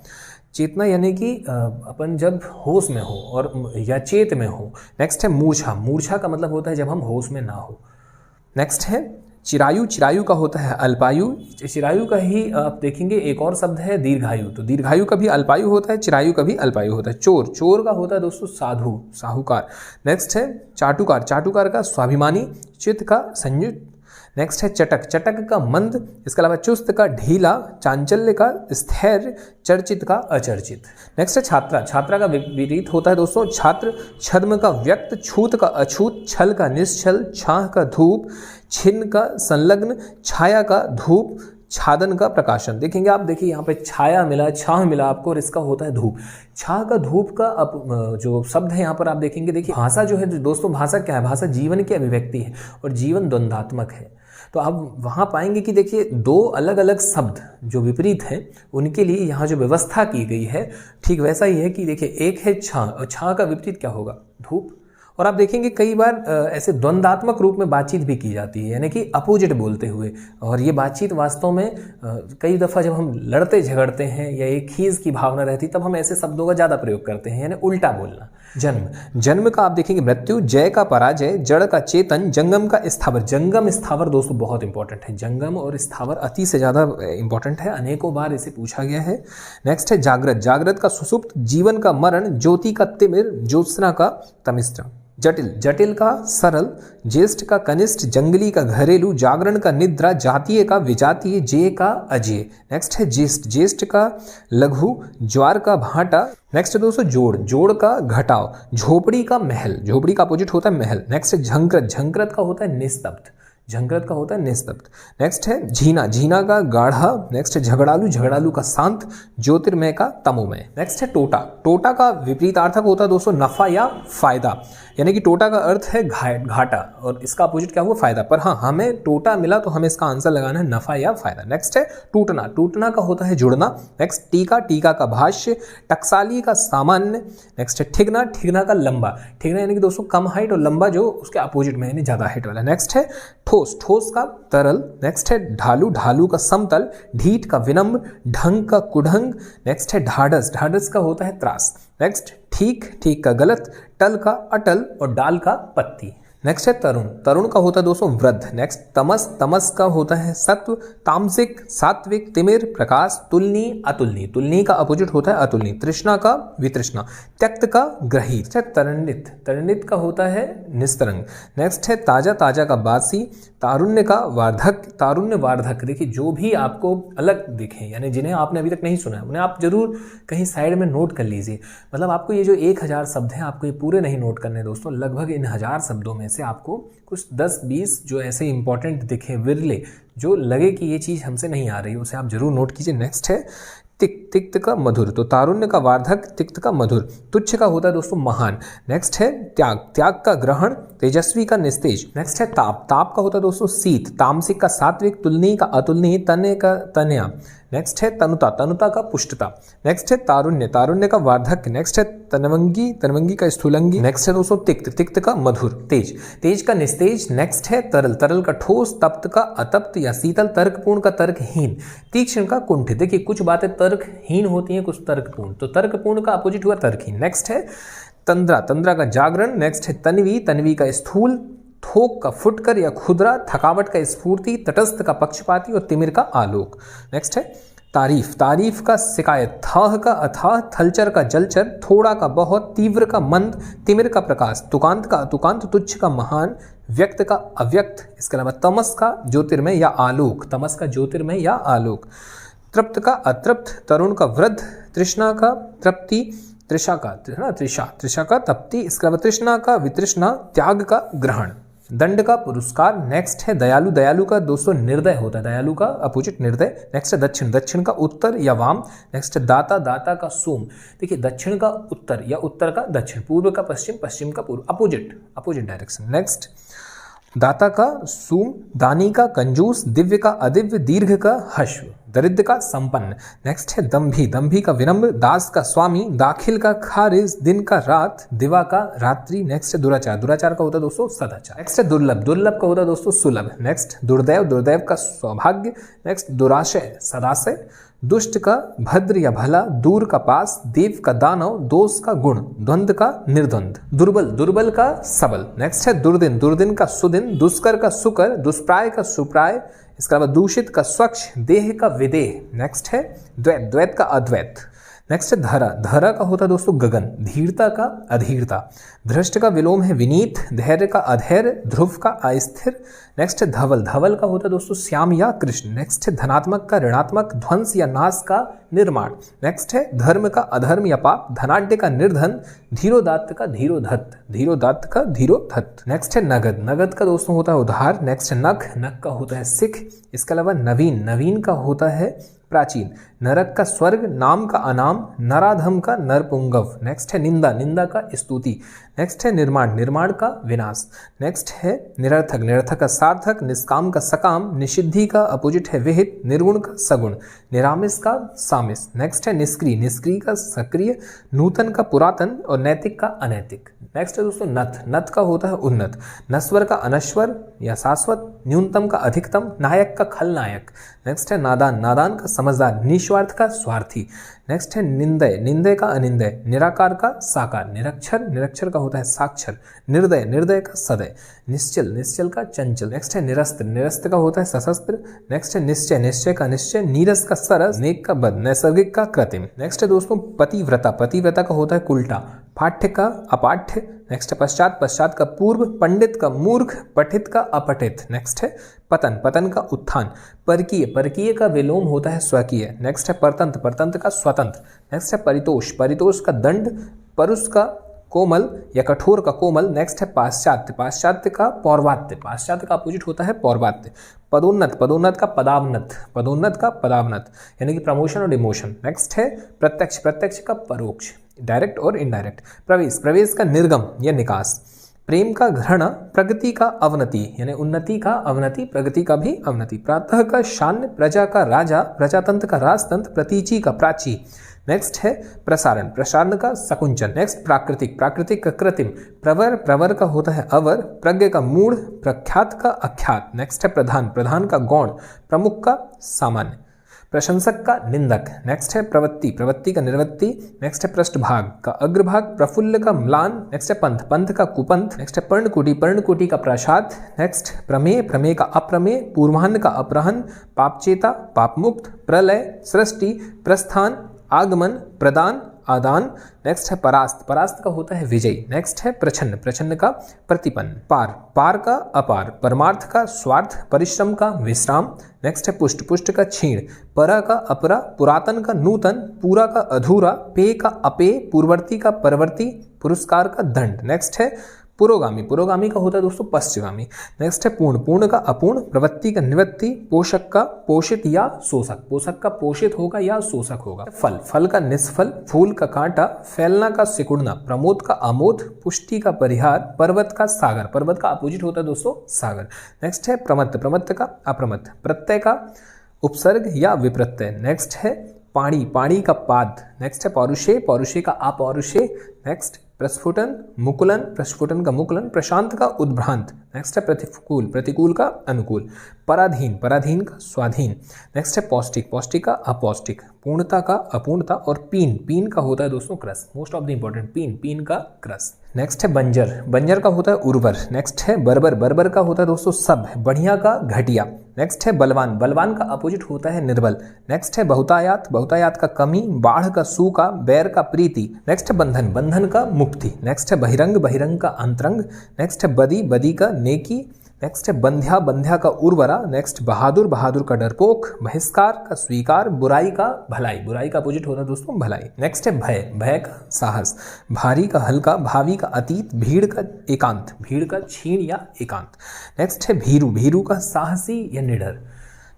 चेतना यानी कि अपन जब होश में हो और या चेत में हो। नेक्स्ट है मूर्छा, मूर्छा का मतलब होता है जब हम होश में ना हो। नेक्स्ट है चिरायु, चिरायु का होता है अल्पायु। चिरायु का ही आप देखेंगे एक और शब्द है दीर्घायु, तो दीर्घायु का भी अल्पायु होता है, चिरायु का भी अल्पायु होता है। चोर, चोर का होता है दोस्तों साधु, साहूकार। नेक्स्ट है चाटुकार, चाटुकार का स्वाभिमानी। चित्त का संयुक्त। नेक्स्ट है चटक, चटक का मंद। इसके अलावा चुस्त का ढीला। चांचल्य का स्थैर्य। चर्चित का अचर्चित। नेक्स्ट है छात्रा, छात्रा का विपरीत होता है दोस्तों छात्र। छद्म का व्यक्त। छूत का अछूत। छल का निश्छल। छाह का धूप। छिन्न का संलग्न। छाया का धूप। छादन का प्रकाशन। देखेंगे आप, देखिए यहाँ पे छाया मिला, छाह मिला आपको, और इसका होता है धूप। छाह का धूप का जो शब्द है यहाँ पर आप देखेंगे, देखिए भाषा जो है दोस्तों, भाषा क्या है, भाषा जीवन की अभिव्यक्ति है और जीवन द्वंद्वात्मक है। तो आप वहाँ पाएंगे कि देखिए 2 अलग अलग शब्द जो विपरीत हैं उनके लिए यहाँ जो व्यवस्था की गई है ठीक वैसा ही है कि देखिए एक है छाह, और छाह का विपरीत क्या होगा धूप। और आप देखेंगे कई बार ऐसे द्वंद्वात्मक रूप में बातचीत भी की जाती है, यानी कि अपोजिट बोलते हुए। और ये बातचीत वास्तव में कई दफ़ा जब हम लड़ते झगड़ते हैं या एक खीज की भावना रहती तब हम ऐसे शब्दों का ज़्यादा प्रयोग करते हैं, यानी उल्टा बोलना। जन्म, जन्म का आप देखेंगे मृत्यु। जय का पराजय। जड़ का चेतन। जंगम का स्थावर, जंगम स्थावर दोस्तों बहुत इंपॉर्टेंट है। जंगम और स्थावर अति से ज़्यादा इंपॉर्टेंट है, अनेकों बार इसे पूछा गया है। नेक्स्ट है जागृत, जागृत का सुसुप्त। जीवन का मरण। ज्योति का तिमिर। ज्योत्सना का तमिस्र। जटिल, जटिल का सरल, ज्येष्ठ का कनिष्ठ, जंगली का घरेलू, जागरण का निद्रा, जातीय का विजातीय, जे का अजय। नेक्स्ट है ज्येष्ठ, ज्येष्ठ का लघु, ज्वार का भाटा। नेक्स्ट है दोस्तों जोड़, जोड़ का घटाव, झोपड़ी का महल, झोपड़ी का अपोजिट होता है महल। नेक्स्ट है झंकृत, झंकृत का होता है निस्तब्ध, झंकृत का होता है निस्तब्ध। नेक्स्ट है झीना, झीना का गाढ़ा। नेक्स्ट है झगड़ालू, झगड़ालू का शांत, ज्योतिर्मय का तमोमय। नेक्स्ट है टोटा, टोटा का विपरीतार्थक होता है दोस्तों नफा या फायदा, यानी कि टोटा का अर्थ है घाटा और इसका अपोजिट क्या हुआ फायदा। पर हाँ, हमें टोटा मिला तो हमें इसका आंसर लगाना है नफा या फायदा। नेक्स्ट है टूटना, टूटना का होता है जुड़ना। नेक्स्ट टीका, टीका का भाष्य, टकसाली का सामान्य। नेक्स्ट है ठिगना, ठिगना का लंबा, ठिगना यानी कि दोस्तों कम हाइट और लंबा जो उसके अपोजिट में यानी ज्यादा हाइट वाला। नेक्स्ट है ठोस, ठोस का तरल। नेक्स्ट है ढालू, ढालू का समतल, ढीठ का विनम्र, ढंग का कुढंग। नेक्स्ट है ढाढ़स, ढाढ़स का होता है त्रास। नेक्स्ट ठीक, ठीक का गलत, टल का अटल और डाल का पत्ती। नेक्स्ट है तरुण, तरुण का होता है दोस्तों वृद्ध। नेक्स्ट तमस, तमस का होता है सत्व, तामसिक, सात्विक, तिमिर, प्रकाश, तुलनी, अतुलनी, तुलनी का अपोजिट होता है अतुलनी, तृष्णा का वितृष्णा, त्यक्त का ग्रहित। तरण्डित, तरण्डित का होता है निस्तरंग। नेक्स्ट है ताजा, ताजा का बासी, तारुण्य का वार्धक, तारुण्य वार्धक। देखिए जो भी आपको अलग दिखे यानी जिन्हें आपने अभी तक नहीं सुना है उन्हें आप जरूर कहीं साइड में नोट कर लीजिए। मतलब आपको ये जो 1000 शब्द हैं आपको ये पूरे नहीं नोट करने दोस्तों, लगभग इन 1000 शब्दों में से आपको कुछ 10-20 जो ऐसे इंपॉर्टेंट दिखे विरले जो लगे कि ये चीज़ हमसे नहीं आ रही उसे आप जरूर नोट कीजिए। नेक्स्ट है तिक्त, तिक्त का मधुर, तो तारुण्य का वार्धक, तिक्त का मधुर। तुच्छ का होता है दोस्तों महान। नेक्स्ट है त्याग, त्याग का ग्रहण, तेजस्वी का निस्तेज। नेक्स्ट है ताप, ताप का होता है दोस्तों शीत, तामसिक का सात्विक, तुलनीय का अतुलनीय, तन्य का तनया। नेक्स्ट है तनुता, तनुता का पुष्टता। नेक्स्ट है तारुण्य, तारुण्य का वार्धक्य। नेक्स्ट है तनवंगी, तनवंगी का स्थूलंगी। नेक्स्ट है दोस्तों तिक्त, तिक्त का मधुर, तेज, तेज का निस्तेज। नेक्स्ट है तरल, तरल का ठोस, तप्त का अतप्त या शीतल, तर्कपूर्ण का तर्कहीन, तीक्ष्ण का कुंठित। देखिए कुछ बातें तर्कहीन होती हैं, कुछ तर्कपूर्ण, तो तर्कपूर्ण का अपोजिट हुआ तर्कहीन। नेक्स्ट है तंद्रा, तंद्रा का जागरण। नेक्स्ट है तन्वी, तन्वी का स्थूल, थोक का फुटकर या खुदरा, थकावट का स्फूर्ति, तटस्थ का पक्षपाती और तिमिर का आलोक। नेक्स्ट है तारीफ, तारीफ का शिकायत, थाह का अथाह, थलचर का जलचर, थोड़ा का बहुत, तीव्र का मंद, तिमिर का प्रकाश, तुकांत का अतुकांत, तुच्छ का महान, व्यक्त का अव्यक्त। इसके अलावा तमस का ज्योतिर्मय या आलोक, तमस का ज्योतिर्मय या आलोक, तृप्त का अतृप्त, तरुण का वृद्ध, तृष्णा का तृप्ति, तृषा का तृषा, तृषा का तप्ति। इसके अलावा तृष्णा का वितृष्णा, त्याग का ग्रहण, दंड का पुरस्कार। नेक्स्ट है दयालु, दयालु का दोस्तों निर्दय होता है, दयालु का अपोजिट निर्दय। नेक्स्ट है दक्षिण, दक्षिण का उत्तर या वाम। नेक्स्ट है दाता, दाता का सोम। देखिए दक्षिण का उत्तर या उत्तर का दक्षिण, पूर्व का पश्चिम, पश्चिम का पूर्व, अपोजिट, अपोजिट डायरेक्शन। नेक्स्ट दाता का सूम, दानी का कंजूस, दिव्य का अदिव्य, दीर्घ का हश्व, दरिद्र का संपन्न। नेक्स्ट है दंभी, दंभी का विनम्र, दास का स्वामी, दाखिल का खारिज, दिन का रात, दिवा का रात्रि। नेक्स्ट है दुराचार, दुराचार का होता है दोस्तों सदाचार। नेक्स्ट है दुर्लभ, दुर्लभ का होता है दोस्तों सुलभ। नेक्स्ट दुर्दैव, दुर्दैव का सौभाग्य। नेक्स्ट दुराशय, सदाशय, दुष्ट का भद्र या भला, दूर का पास, देव का दानव, दोष का गुण, द्वंद्व का निर्द्वंद, दुर्बल, दुर्बल का सबल। नेक्स्ट है दुर्दिन, दुर्दिन का सुदिन, दुष्कर का सुकर, दुष्प्राय का सुप्राय। इसके अलावा दूषित का स्वच्छ, देह का विदेह। नेक्स्ट है द्वैत, द्वैत का अद्वैत। नेक्स्ट है धरा, धरा का होता है दोस्तों गगन, धीरता का अधीरता, धृष्ट का विलोम है विनीत, धैर्य का अधैर्य, ध्रुव का अस्थिर। नेक्स्ट है धवल, धवल का होता है दोस्तों श्याम या कृष्ण। नेक्स्ट है धनात्मक का ऋणात्मक, ध्वंस या नाश का निर्माण। नेक्स्ट है धर्म का अधर्म या पाप, धनाढ्य का निर्धन, धीरोदात्त का धीरोधत्त, धीरोदात्त का धीरोधत्त। नेक्स्ट है नगद, नगद का दोस्तों होता है उधार। नेक्स्ट है नख, नख का होता है सिख। इसके अलावा नवीन, नवीन का होता है प्राचीन, नरक का स्वर्ग, नाम का अनाम, नराधम का नरपुंगव। नेक्स्ट है निंदा, निंदा का स्तुति। नेक्स्ट है निर्माण, निर्माण का विनाश। नेक्स्ट है निरर्थक, निरर्थक का सार्थक, निष्काम का सकाम, निषिद्धि का अपोजिट है विहित, निर्गुण का सगुण, निरामिस का सामिस। नेक्स्ट है निष्क्रिय, निष्क्रिय का सक्रिय, नूतन का पुरातन और नैतिक का अनैतिक। नेक्स्ट है दोस्तों नथ, नथ का होता है उन्नत, नस्वर का अनश्वर या शाश्वत, न्यूनतम का अधिकतम, नायक का खलनायक। नेक्स्ट है नादान, नादान का समझदार, निस्वार्थ का स्वार्थी। नेक्स्ट है निंदय, निंदय का अनिंदय, निराकार का साकार, निरक्षर, निरक्षर का होता है साक्षर, निर्दय, निर्दय का सदय, निश्चल, निश्चल का चंचल। नेक्स्ट है निरस्त्र, निरस्त्र का होता है सशस्त्र। नेक्स्ट है निश्चय, निश्चय का निश्चय, नीरस का सरस, नेक का बद, नैसर्गिक का कृत्रिम। नेक्स्ट है दोस्तों पतिव्रता, पतिव्रता का होता है उल्टा, पाठ्य का अपाठ्य, नेक्स्ट है पश्चात, पश्चात का पूर्व, पंडित का मूर्ख, पठित का अपठित, नेक्स्ट है पतन, पतन का उत्थान, परकीय, परकीय का विलोम होता है स्वकीय, नेक्स्ट है परतंत्र, परतंत्र का स्वतंत्र, नेक्स्ट है परितोष, परितोष का दंड, परुष का कोमल या कठोर का कोमल, नेक्स्ट है पाश्चात्य, पाश्चात्य का पौर्वात्य, पाश्चात्य का अपोजिट होता है पौर्वात्य, पदोन्नत, पदोन्नत का पदावनत, पदोन्नत का पदावनत यानी कि प्रमोशन और डिमोशन, नेक्स्ट है प्रत्यक्ष, प्रत्यक्ष का परोक्ष, डायरेक्ट और इनडायरेक्ट, प्रवेश, प्रवेश का निर्गम या निकास, प्रेम का घृणा, प्रगति का अवनति यानी उन्नति का अवनति, प्रगति का भी अवनति, प्रातः का शान्य, प्रजा का राजा, प्रजातंत्र का राजतंत्र, प्रतीचि का प्राची, नेक्स्ट है प्रसारण, प्रसारण का सकुंचन, नेक्स्ट प्राकृतिक, प्राकृतिक का कृत्रिम, प्रवर, प्रवर का होता है अवर, प्रज्ञ का मूढ़, प्रख्यात का अख्यात, नेक्स्ट है प्रधान, प्रधान का गौण, प्रमुख का सामान्य, प्रशंसक का निंदक, नेक्स्ट है प्रवृत्ति, प्रवृत्ति का निर्वृत्ति, नेक्स्ट है पृष्ठभाग का अग्रभाग, प्रफुल्ल का म्लान, नेक्स्ट है पंथ, पंथ का कुपंथ, नेक्स्ट है पर्णकुटी, पर्णकुटी का प्रासाद, नेक्स्ट प्रमेय, प्रमेय का अप्रमेय, पूर्वाह्न का अपराह्न, पापचेता, पापमुक्त, प्रलय, सृष्टि, प्रस्थान, आगमन, प्रदान, आदान, नेक्स्ट है परास्त, परास्त का होता है विजयी, नेक्स्ट है प्रछन्न, प्रछन्न का प्रतिपन्न, पार, पार का अपार, परमार्थ का स्वार्थ, परिश्रम का विश्राम, नेक्स्ट है पुष्ट, पुष्ट का क्षीण, परा का अपरा, पुरातन का नूतन, पूरा का अधूरा, पेय का अपेय, पूर्ववर्ती का परवर्ती, पुरस्कार का दंड, नेक्स्ट है पुरोगामी, पुरोगामी का होता है दोस्तों पश्चिगामी, नेक्स्ट है पूर्ण, पूर्ण का अपूर्ण, प्रवृत्ति का निवृत्ति, पोषक का पोषित या शोषक, पोषक का पोषित होगा या शोषक होगा, फल, फल का निष्फल, फूल का कांटा, फैलना का सिकुड़ना, प्रमोद का आमोद, पुष्टि का परिहार, पर्वत का सागर, पर्वत का अपोजिट होता है दोस्तों सागर, नेक्स्ट है प्रमत्त, प्रमत्त का अप्रमत्त, प्रत्यय का उपसर्ग या विप्रत्यय, नेक्स्ट है पाणी, पाणी का पाद, नेक्स्ट है पौरुषे, पौरुषे का अपौरुषे, नेक्स्ट प्रस्फुटन, मुकुलन, प्रस्फुटन का मुकुलन, प्रशांत का उद्भ्रांत, नेक्स्ट है प्रतिकूल, प्रतिकूल का अनुकूल, पराधीन, पराधीन का स्वाधीन, नेक्स्ट है पौष्टिक, पौष्टिक का अपौष्टिक, पूर्णता का अपूर्णता, और पीन, पीन का होता है दोस्तों crux, most of the important pin, pin का क्रस, नेक्स्ट है बंजर, बंजर का होता है उर्वर, नेक्स्ट है बर्बर, बर्बर का होता है दोस्तों सब, बढ़िया का घटिया, नेक्स्ट है बलवान, बलवान का अपोजिट होता है निर्बल, नेक्स्ट है बहुतायात, बहुतायात का कमी, बाढ़ का सूखा, बैर का प्रीति, नेक्स्ट है बंधन, बंधन का मुक्ति, नेक्स्ट है बहिरंग, बहिरंग का अंतरंग, नेक्स्ट है बदी, बदी का नेकी, नेक्स्ट है बंध्या, बंध्या का उर्वरा, नेक्स्ट बहादुर, बहादुर का डरपोक, बहिष्कार का स्वीकार, बुराई का भलाई, बुराई का अपोजिट होता है दोस्तों भलाई, नेक्स्ट है भय, भय का साहस, भारी का हल्का, भावी का अतीत, भीड़ का एकांत, भीड़ का क्षीण या एकांत, नेक्स्ट है भीरु, भीरु का साहसी या निडर,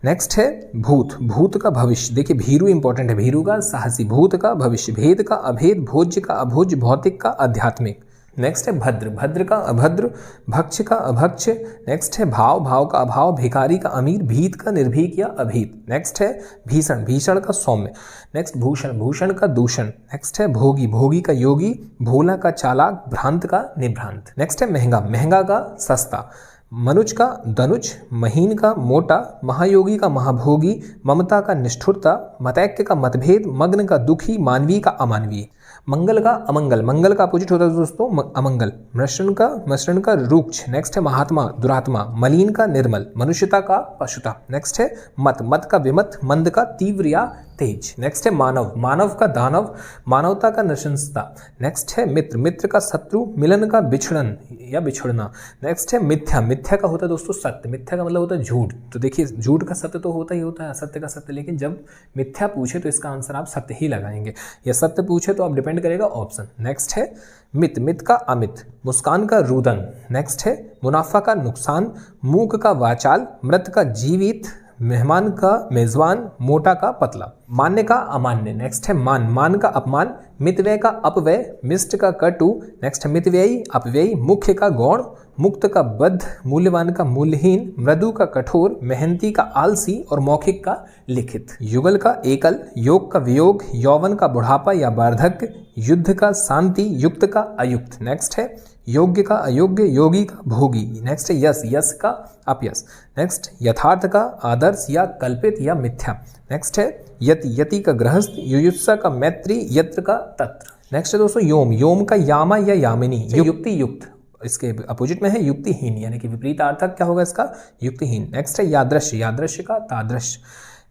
नेक्स्ट है भूत, भूत का भविष्य, देखिए भीरु इंपॉर्टेंट है, भीरु का साहसी, भूत का भविष्य, भेद का अभेद, भोज्य का अभोज्य, भौतिक का आध्यात्मिक, नेक्स्ट है भद्र, भद्र का अभद्र, भक्ष का अभक्ष, नेक्स्ट है भाव, भाव का अभाव, भिखारी का अमीर, भीत का निर्भीक या अभीत, नेक्स्ट है भीषण, भीषण का सौम्य, नेक्स्ट भूषण, भूषण का दूषण, नेक्स्ट है भोगी, भोगी का योगी, भोला का चालाक, भ्रांत का निभ्रांत, नेक्स्ट है महंगा, महंगा का सस्ता, मनुज का दनुज, महीन का मोटा, महायोगी का महाभोगी, ममता का निष्ठुरता, मतैक्य का मतभेद, मग्न का दुखी, मानवीय का अमानवीय, मंगल का अमंगल, मंगल का अपोजिट होता है दोस्तों अमंगल, मसृण का रुक्ष, नेक्स्ट है महात्मा, दुरात्मा, मलिन का निर्मल, मनुष्यता का पशुता, नेक्स्ट है मत, मत का विमत, मंद का तीव्र या तेज, नेक्स्ट है मानव, मानव का दानव, मानवता का नृशंसता, नेक्स्ट है मित्र, मित्र का शत्रु, मिलन का बिछड़न या बिछड़ना, नेक्स्ट है मिथ्या, मिथ्या का होता है दोस्तों सत्य, मिथ्या का मतलब होता है झूठ, तो देखिए झूठ का सत्य तो होता ही होता है, असत्य का सत्य, लेकिन जब मिथ्या पूछे तो इसका आंसर आप सत्य ही लगाएंगे, या सत्य पूछे तो आप डिपेंड करेगा ऑप्शन, नेक्स्ट है मित, मित का अमित, मुस्कान का रुदन, नेक्स्ट है मुनाफा का नुकसान, मूक का वाचाल, मृत का जीवित, मेहमान का मेजबान, मोटा का पतला, मान्य का अमान्य, नेक्स्ट है मान, मान का अपमान, मितव्यय का अपव्यय, मिष्ट का कटु, नेक्स्ट है मितव्ययी, अपव्ययी, मुख्य का गौण, मुक्त का बद्ध, मूल्यवान का मूल्यहीन, मृदु का कठोर, मेहनती का आलसी, और मौखिक का लिखित, युगल का एकल, योग का वियोग, यौवन का बुढ़ापा या वार्धक्य, युद्ध का शांति, युक्त का अयुक्त, नेक्स्ट है योग्य का अयोग्य, योगी का भोगी, नेक्स्ट है यश, यश का अपयश, नेक्स्ट यथार्थ का आदर्श या कल्पित या मिथ्या, नेक्स्ट है यति, यति का गृहस्थ, युयुत्सा का मैत्री, यत्र का तत्र, नेक्स्ट है दोस्तों योम, योम का यामा या यामिनी, युक्ति युक्त, इसके अपोजिट में है युक्तिहीन, यानी कि विपरीत अर्थक क्या होगा इसका युक्तिहीन, नेक्स्ट है यादृश्य, यादृश्य का तादृश्य,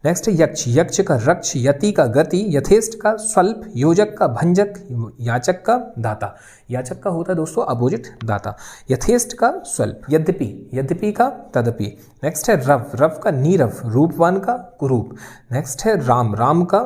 नेक्स्ट है यक्ष, यक्ष का रक्ष, यति का गति, यथेष्ट का स्वल्प, योजक का भंजक, याचक का दाता। याचक का होता है दोस्तों अपोजिट दाता। यथेष्ट का स्वल्प, यद्यपि, यद्यपि का तदपि। नेक्स्ट है रव, रव का नीरव, रूपवान का कुरूप। नेक्स्ट है राम, राम का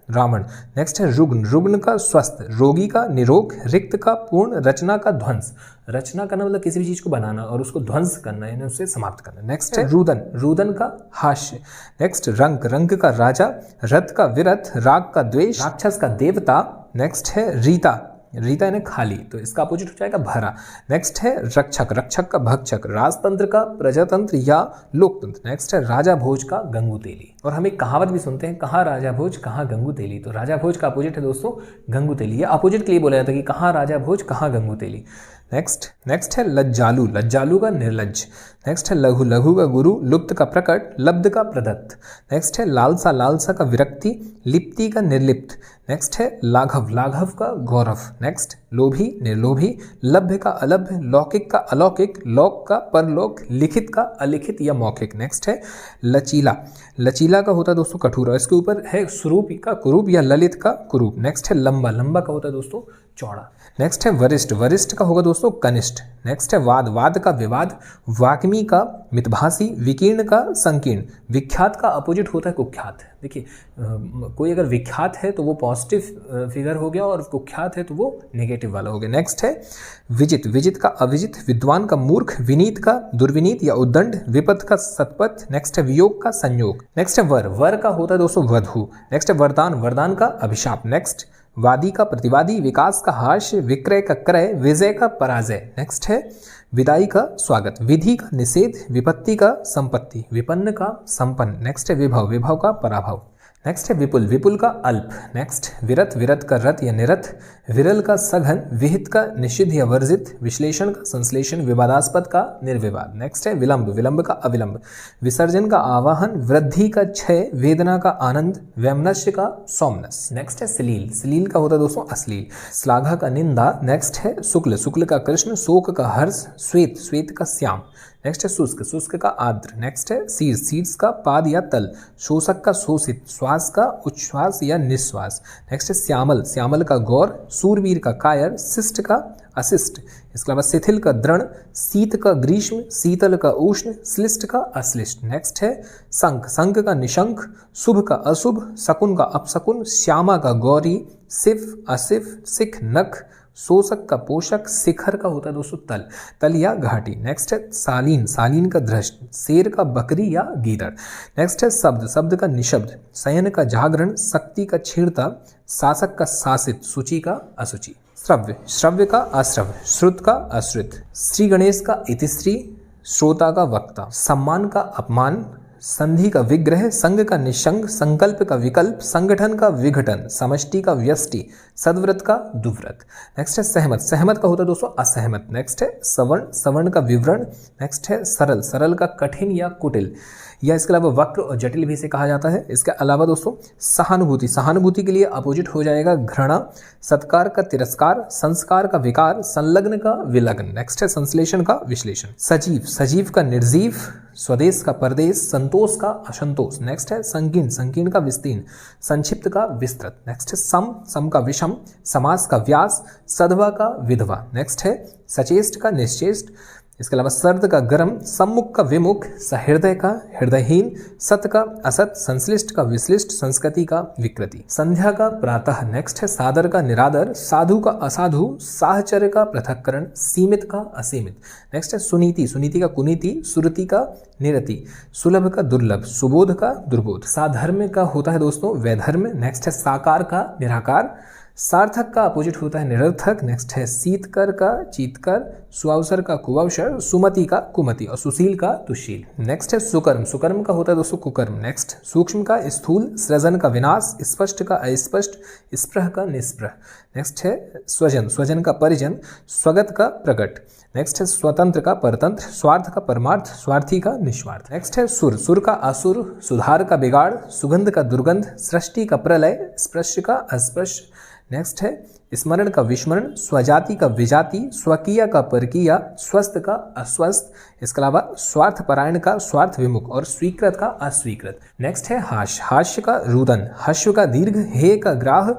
रावण। नेक्स्ट है रुग्ण, रुग्ण का स्वस्थ, रोगी का निरोग, रिक्त का पूर्ण, रचना का ध्वंस। रचना करना मतलब किसी भी चीज को बनाना और उसको ध्वंस करना, यानी उससे समाप्त करना। नेक्स्ट है रुदन, रुदन का हास्य। नेक्स्ट रंक, रंक का राजा, रथ का विरथ, राग का द्वेष, राक्षस का देवता। नेक्स्ट है रीता, रीता यानी खाली, तो इसका अपोजिट हो जाएगा भरा। नेक्स्ट है रक्षक, रक्षक का भक्षक, राजतंत्र का प्रजातंत्र या लोकतंत्र। नेक्स्ट है राजा भोज का गंगू तेली। और हम एक कहावत भी सुनते हैं, कहाँ राजा भोज कहाँ गंगू तेली। तो राजा भोज का अपोजिट है दोस्तों गंगू तेली। ये अपोजिट के लिए बोला जाता है कि कहाँ राजा भोज कहाँ गंगू तेली। नेक्स्ट है लज्जालु, लज्जालु का निर्लज्ज। नेक्स्ट है लघु, लघु का गुरु, लुप्त का प्रकट, लब्ध का प्रदत्त। नेक्स्ट है लालसा, लालसा का विरक्ति, लिप्ति का निर्लिप्त। नेक्स्ट है लाघव, लाघव का गौरव। नेक्स्ट लोभी, निर्लोभी, लभ्य का अलभ्य, लौकिक का अलौकिक, लोक का परलोक, लिखित का अलिखित या मौखिक। नेक्स्ट है लचीला, लचीला का होता है दोस्तों कठोर, इसके ऊपर है स्वरूप का कुरूप या ललित का कुरूप। नेक्स्ट है लंबा, लंबा का होता है दोस्तों चौड़ा। नेक्स्ट है वरिष्ठ, वरिष्ठ का होगा दोस्तों कनिष्ठ। नेक्स्ट है वाद, वाद का विवाद, वाग्मी का मितभाषी, विकीर्ण का संकीर्ण। विख्यात का अपोजिट होता है कुख्यात। देखिए कोई अगर विख्यात है तो वो पॉजिटिव फिगर हो गया और कुख्यात है तो वो नेगेटिव वाला हो गया। नेक्स्ट है विजित, विजित का अविजित, विद्वान का मूर्ख, विनीत का दुर्विनीत या उद्दंड, विपथ का सतपथ। नेक्स्ट है वियोग का संयोग। नेक्स्ट है वर, वर का होता है दोस्तों वधु। नेक्स्ट है वरदान, वरदान का अभिशाप। नेक्स्ट वादी का प्रतिवादी, विकास का हास्य, विक्रय का क्रय, विजय का पराजय। नेक्स्ट है विदाई का स्वागत, विधि का निषेध, विपत्ति का संपत्ति, विपन्न का संपन्न। नेक्स्ट है विभव, विभव का पराभव। नेक्स्ट है विपुल, विपुल का अल्प। नेक्स्ट विरत, विरत का रत या निरत, विरल का सघन, विहित का निषिद्ध या वर्जित, विश्लेषण का संश्लेषण, विवादास्पद का निर्विवाद। नेक्स्ट है विलंब, विलंब का अविलंब, विसर्जन का आवाहन, वृद्धि का क्षय, वेदना का आनंद, वैमनस्य का सौमनस। नेक्स्ट है सलील, सलील का होता है दोस्तों अश्लील, श्लाघा का निंदा। नेक्स्ट है शुक्ल, शुक्ल का कृष्ण, शोक का हर्ष, श्वेत, श्वेत का श्याम। नेक्स्ट है शुष्क, शुष्क का आर्द्र। नेक्स्ट है शीर्ष, शीर्ष का पाद या तल, शोषक का शोषित, श्वास का उच्छ्वास या निश्वास। नेक्स्ट है श्यामल, श्यामल का गौर, सूरवीर का कायर, शिष्ट का अशिष्ट। इसके अलावा शिथिल का दृढ़, शीत का ग्रीष्म, शीतल का उष्ण, श्लिष्ट का अश्लिष्ट। नेक्स्ट है शंख, शंख का निशंख, शुभ का अशुभ, शकुन का अपशकुन, श्यामा का गौरी, सिफ असिफ, सिख नख, शोषक का पोषक, शिखर का होता है दोस्तों तल, तल या घाटी। नेक्स्ट है सालीन, सालीन का धृष्ट, शेर का बकरी या गीदड़। नेक्स्ट है शब्द, शब्द का निशब्द, शयन का जागरण, शक्ति का छेड़ता, शासक का शासित, सूची का असुचि। श्रव्य, श्रव्य का अश्रव्य, श्रुत का अश्रुत, श्री गणेश का इतिश्री, श्रोता का वक्ता, सम्मान का अपमान, संधि का विग्रह, संग का निशंग, संकल्प का विकल्प, संगठन का विघटन, समष्टि का व्यष्टि, सद्व्रत का दुव्रत। नेक्स्ट है सहमत, सहमत का होता है दोस्तों असहमत। नेक्स्ट है सवर्ण, सवर्ण का विवरण। नेक्स्ट है सरल, सरल का कठिन या कुटिल, या इसके अलावा वक्र और जटिल भी इसे कहा जाता है। इसके अलावा दोस्तों सहानुभूति, सहानुभूति के लिए अपोजिट हो जाएगा घृणा, सत्कार का तिरस्कार, संस्कार का विकार, संलग्न का विलग्न। नेक्स्ट है संश्लेषण का विश्लेषण। सजीव, सजीव का निर्जीव, स्वदेश का परदेश, संतोष का असंतोष। नेक्स्ट है संकीर्ण, संकीर्ण का विस्तीर्ण, संक्षिप्त का विस्तृत। नेक्स्ट है सम, सम का विषम, समास का व्यास, सधवा का विधवा। नेक्स्ट है सचेष्ट का निश्चेष्ट। इसके अलावा सर्द का गर्म, सम्मुख का विमुख, सहृदय का हृदयहीन, सत का असत, संश्लिष्ट का विश्लिष्ट, संस्कृति का विकृति। संध्या का प्रातः। नेक्स्ट है सादर का निरादर, साधु का असाधु, साहचर्य का पृथक्करण, सीमित का असीमित। नेक्स्ट है सुनीति, सुनीति का कुनीति, सुरति का निरति, सुलभ का दुर्लभ, सुबोध का दुर्बोध। साधर्म का होता है दोस्तों वैधर्म। नेक्स्ट है साकार का निराकार, सार्थक का अपोजिट होता है निरर्थक। नेक्स्ट है शीतकर का चीतकर, सुअवसर का कुअवसर, सुमति का कुमति और सुशील का दुशील। नेक्स्ट है सुकर्म, सुकर्म का होता है दोस्तों कुकर्म। नेक्स्ट सूक्ष्म का स्थूल, सृजन का विनाश, स्पष्ट का अस्पष्ट, स्पृह का निस्पृह। नेक्स्ट है स्वजन, स्वजन का परिजन, स्वगत का प्रगट। नेक्स्ट है स्वतंत्र का परतंत्र, स्वार्थ का परमार्थ, स्वार्थी का निस्वार्थ। नेक्स्ट है सुर, सुर का असुर, सुधार का बिगाड़, सुगंध का दुर्गंध, सृष्टि का प्रलय, स्पर्श का अस्पर्श। नेक्स्ट है स्मरण का विस्मरण, स्वजाति का विजाति, स्वकीय का परकीय, स्वस्थ का अस्वस्थ, इसके अलावा स्वार्थपरायण का स्वार्थ विमुख और स्वीकृत का अस्वीकृत। नेक्स्ट है हास्य, हास्य का रुदन, हश्व का दीर्घ, हे का ग्राह,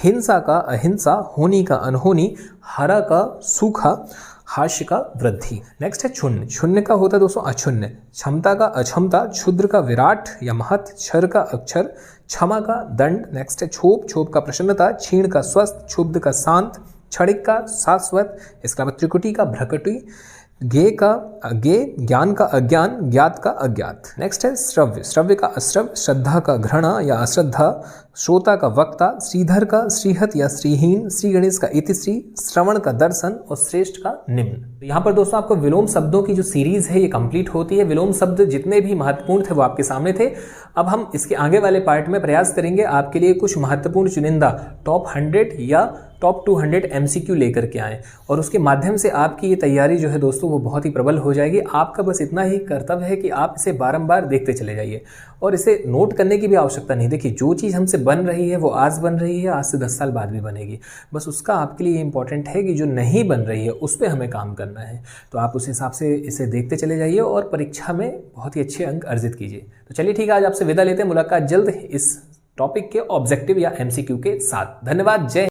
हिंसा का अहिंसा, होनी का अनहोनी, हरा का सूखा, हास्य का वृद्धि। नेक्स्ट है क्षुण्ण, क्षुण्ण का होता है दोस्तों अक्षुण्ण, क्षमता का अक्षमता, क्षुद्र का विराट या महत, क्षर का अक्षर, क्षमा का दंड। नेक्स्ट है क्षोभ, क्षोभ का प्रसन्नता, क्षीण का स्वस्थ, क्षुब्ध का शांत, क्षणिक का शाश्वत, इसके अलावा त्रिकुटी का भ्रकुटी, गे का अज्ञे, ज्ञान का अज्ञान, ज्ञात का अज्ञात। नेक्स्ट है श्रव्य, श्रव्य का अश्रव, श्रद्धा का घृणा या अश्रद्धा, श्रोता का वक्ता, श्रीधर का श्रीहत या श्रीहीन, श्री गणेश का इतिश्री, श्रवण का दर्शन और श्रेष्ठ का निम्न। यहाँ पर दोस्तों आपको विलोम शब्दों की जो सीरीज है ये कंप्लीट होती है। विलोम शब्द जितने भी महत्वपूर्ण थे वो आपके सामने थे। अब हम इसके आगे वाले पार्ट में प्रयास करेंगे आपके लिए कुछ महत्वपूर्ण चुनिंदा टॉप 100 या टॉप 200 MCQ लेकर के आएँ और उसके माध्यम से आपकी ये तैयारी जो है दोस्तों वो बहुत ही प्रबल हो जाएगी। आपका बस इतना ही कर्तव्य है कि आप इसे बारंबार देखते चले जाइए और इसे नोट करने की भी आवश्यकता नहीं। देखिए जो चीज़ हमसे बन रही है वो आज बन रही है, आज से 10 साल बाद भी बनेगी। बस उसका आपके लिए इंपॉर्टेंट है कि जो नहीं बन रही है उस पर हमें काम करना है। तो आप उस हिसाब से इसे देखते चले जाइए और परीक्षा में बहुत ही अच्छे अंक अर्जित कीजिए। तो चलिए ठीक है, आज आपसे विदा लेते हैं। मुलाकात जल्द इस टॉपिक के ऑब्जेक्टिव या MCQ के साथ। धन्यवाद। जय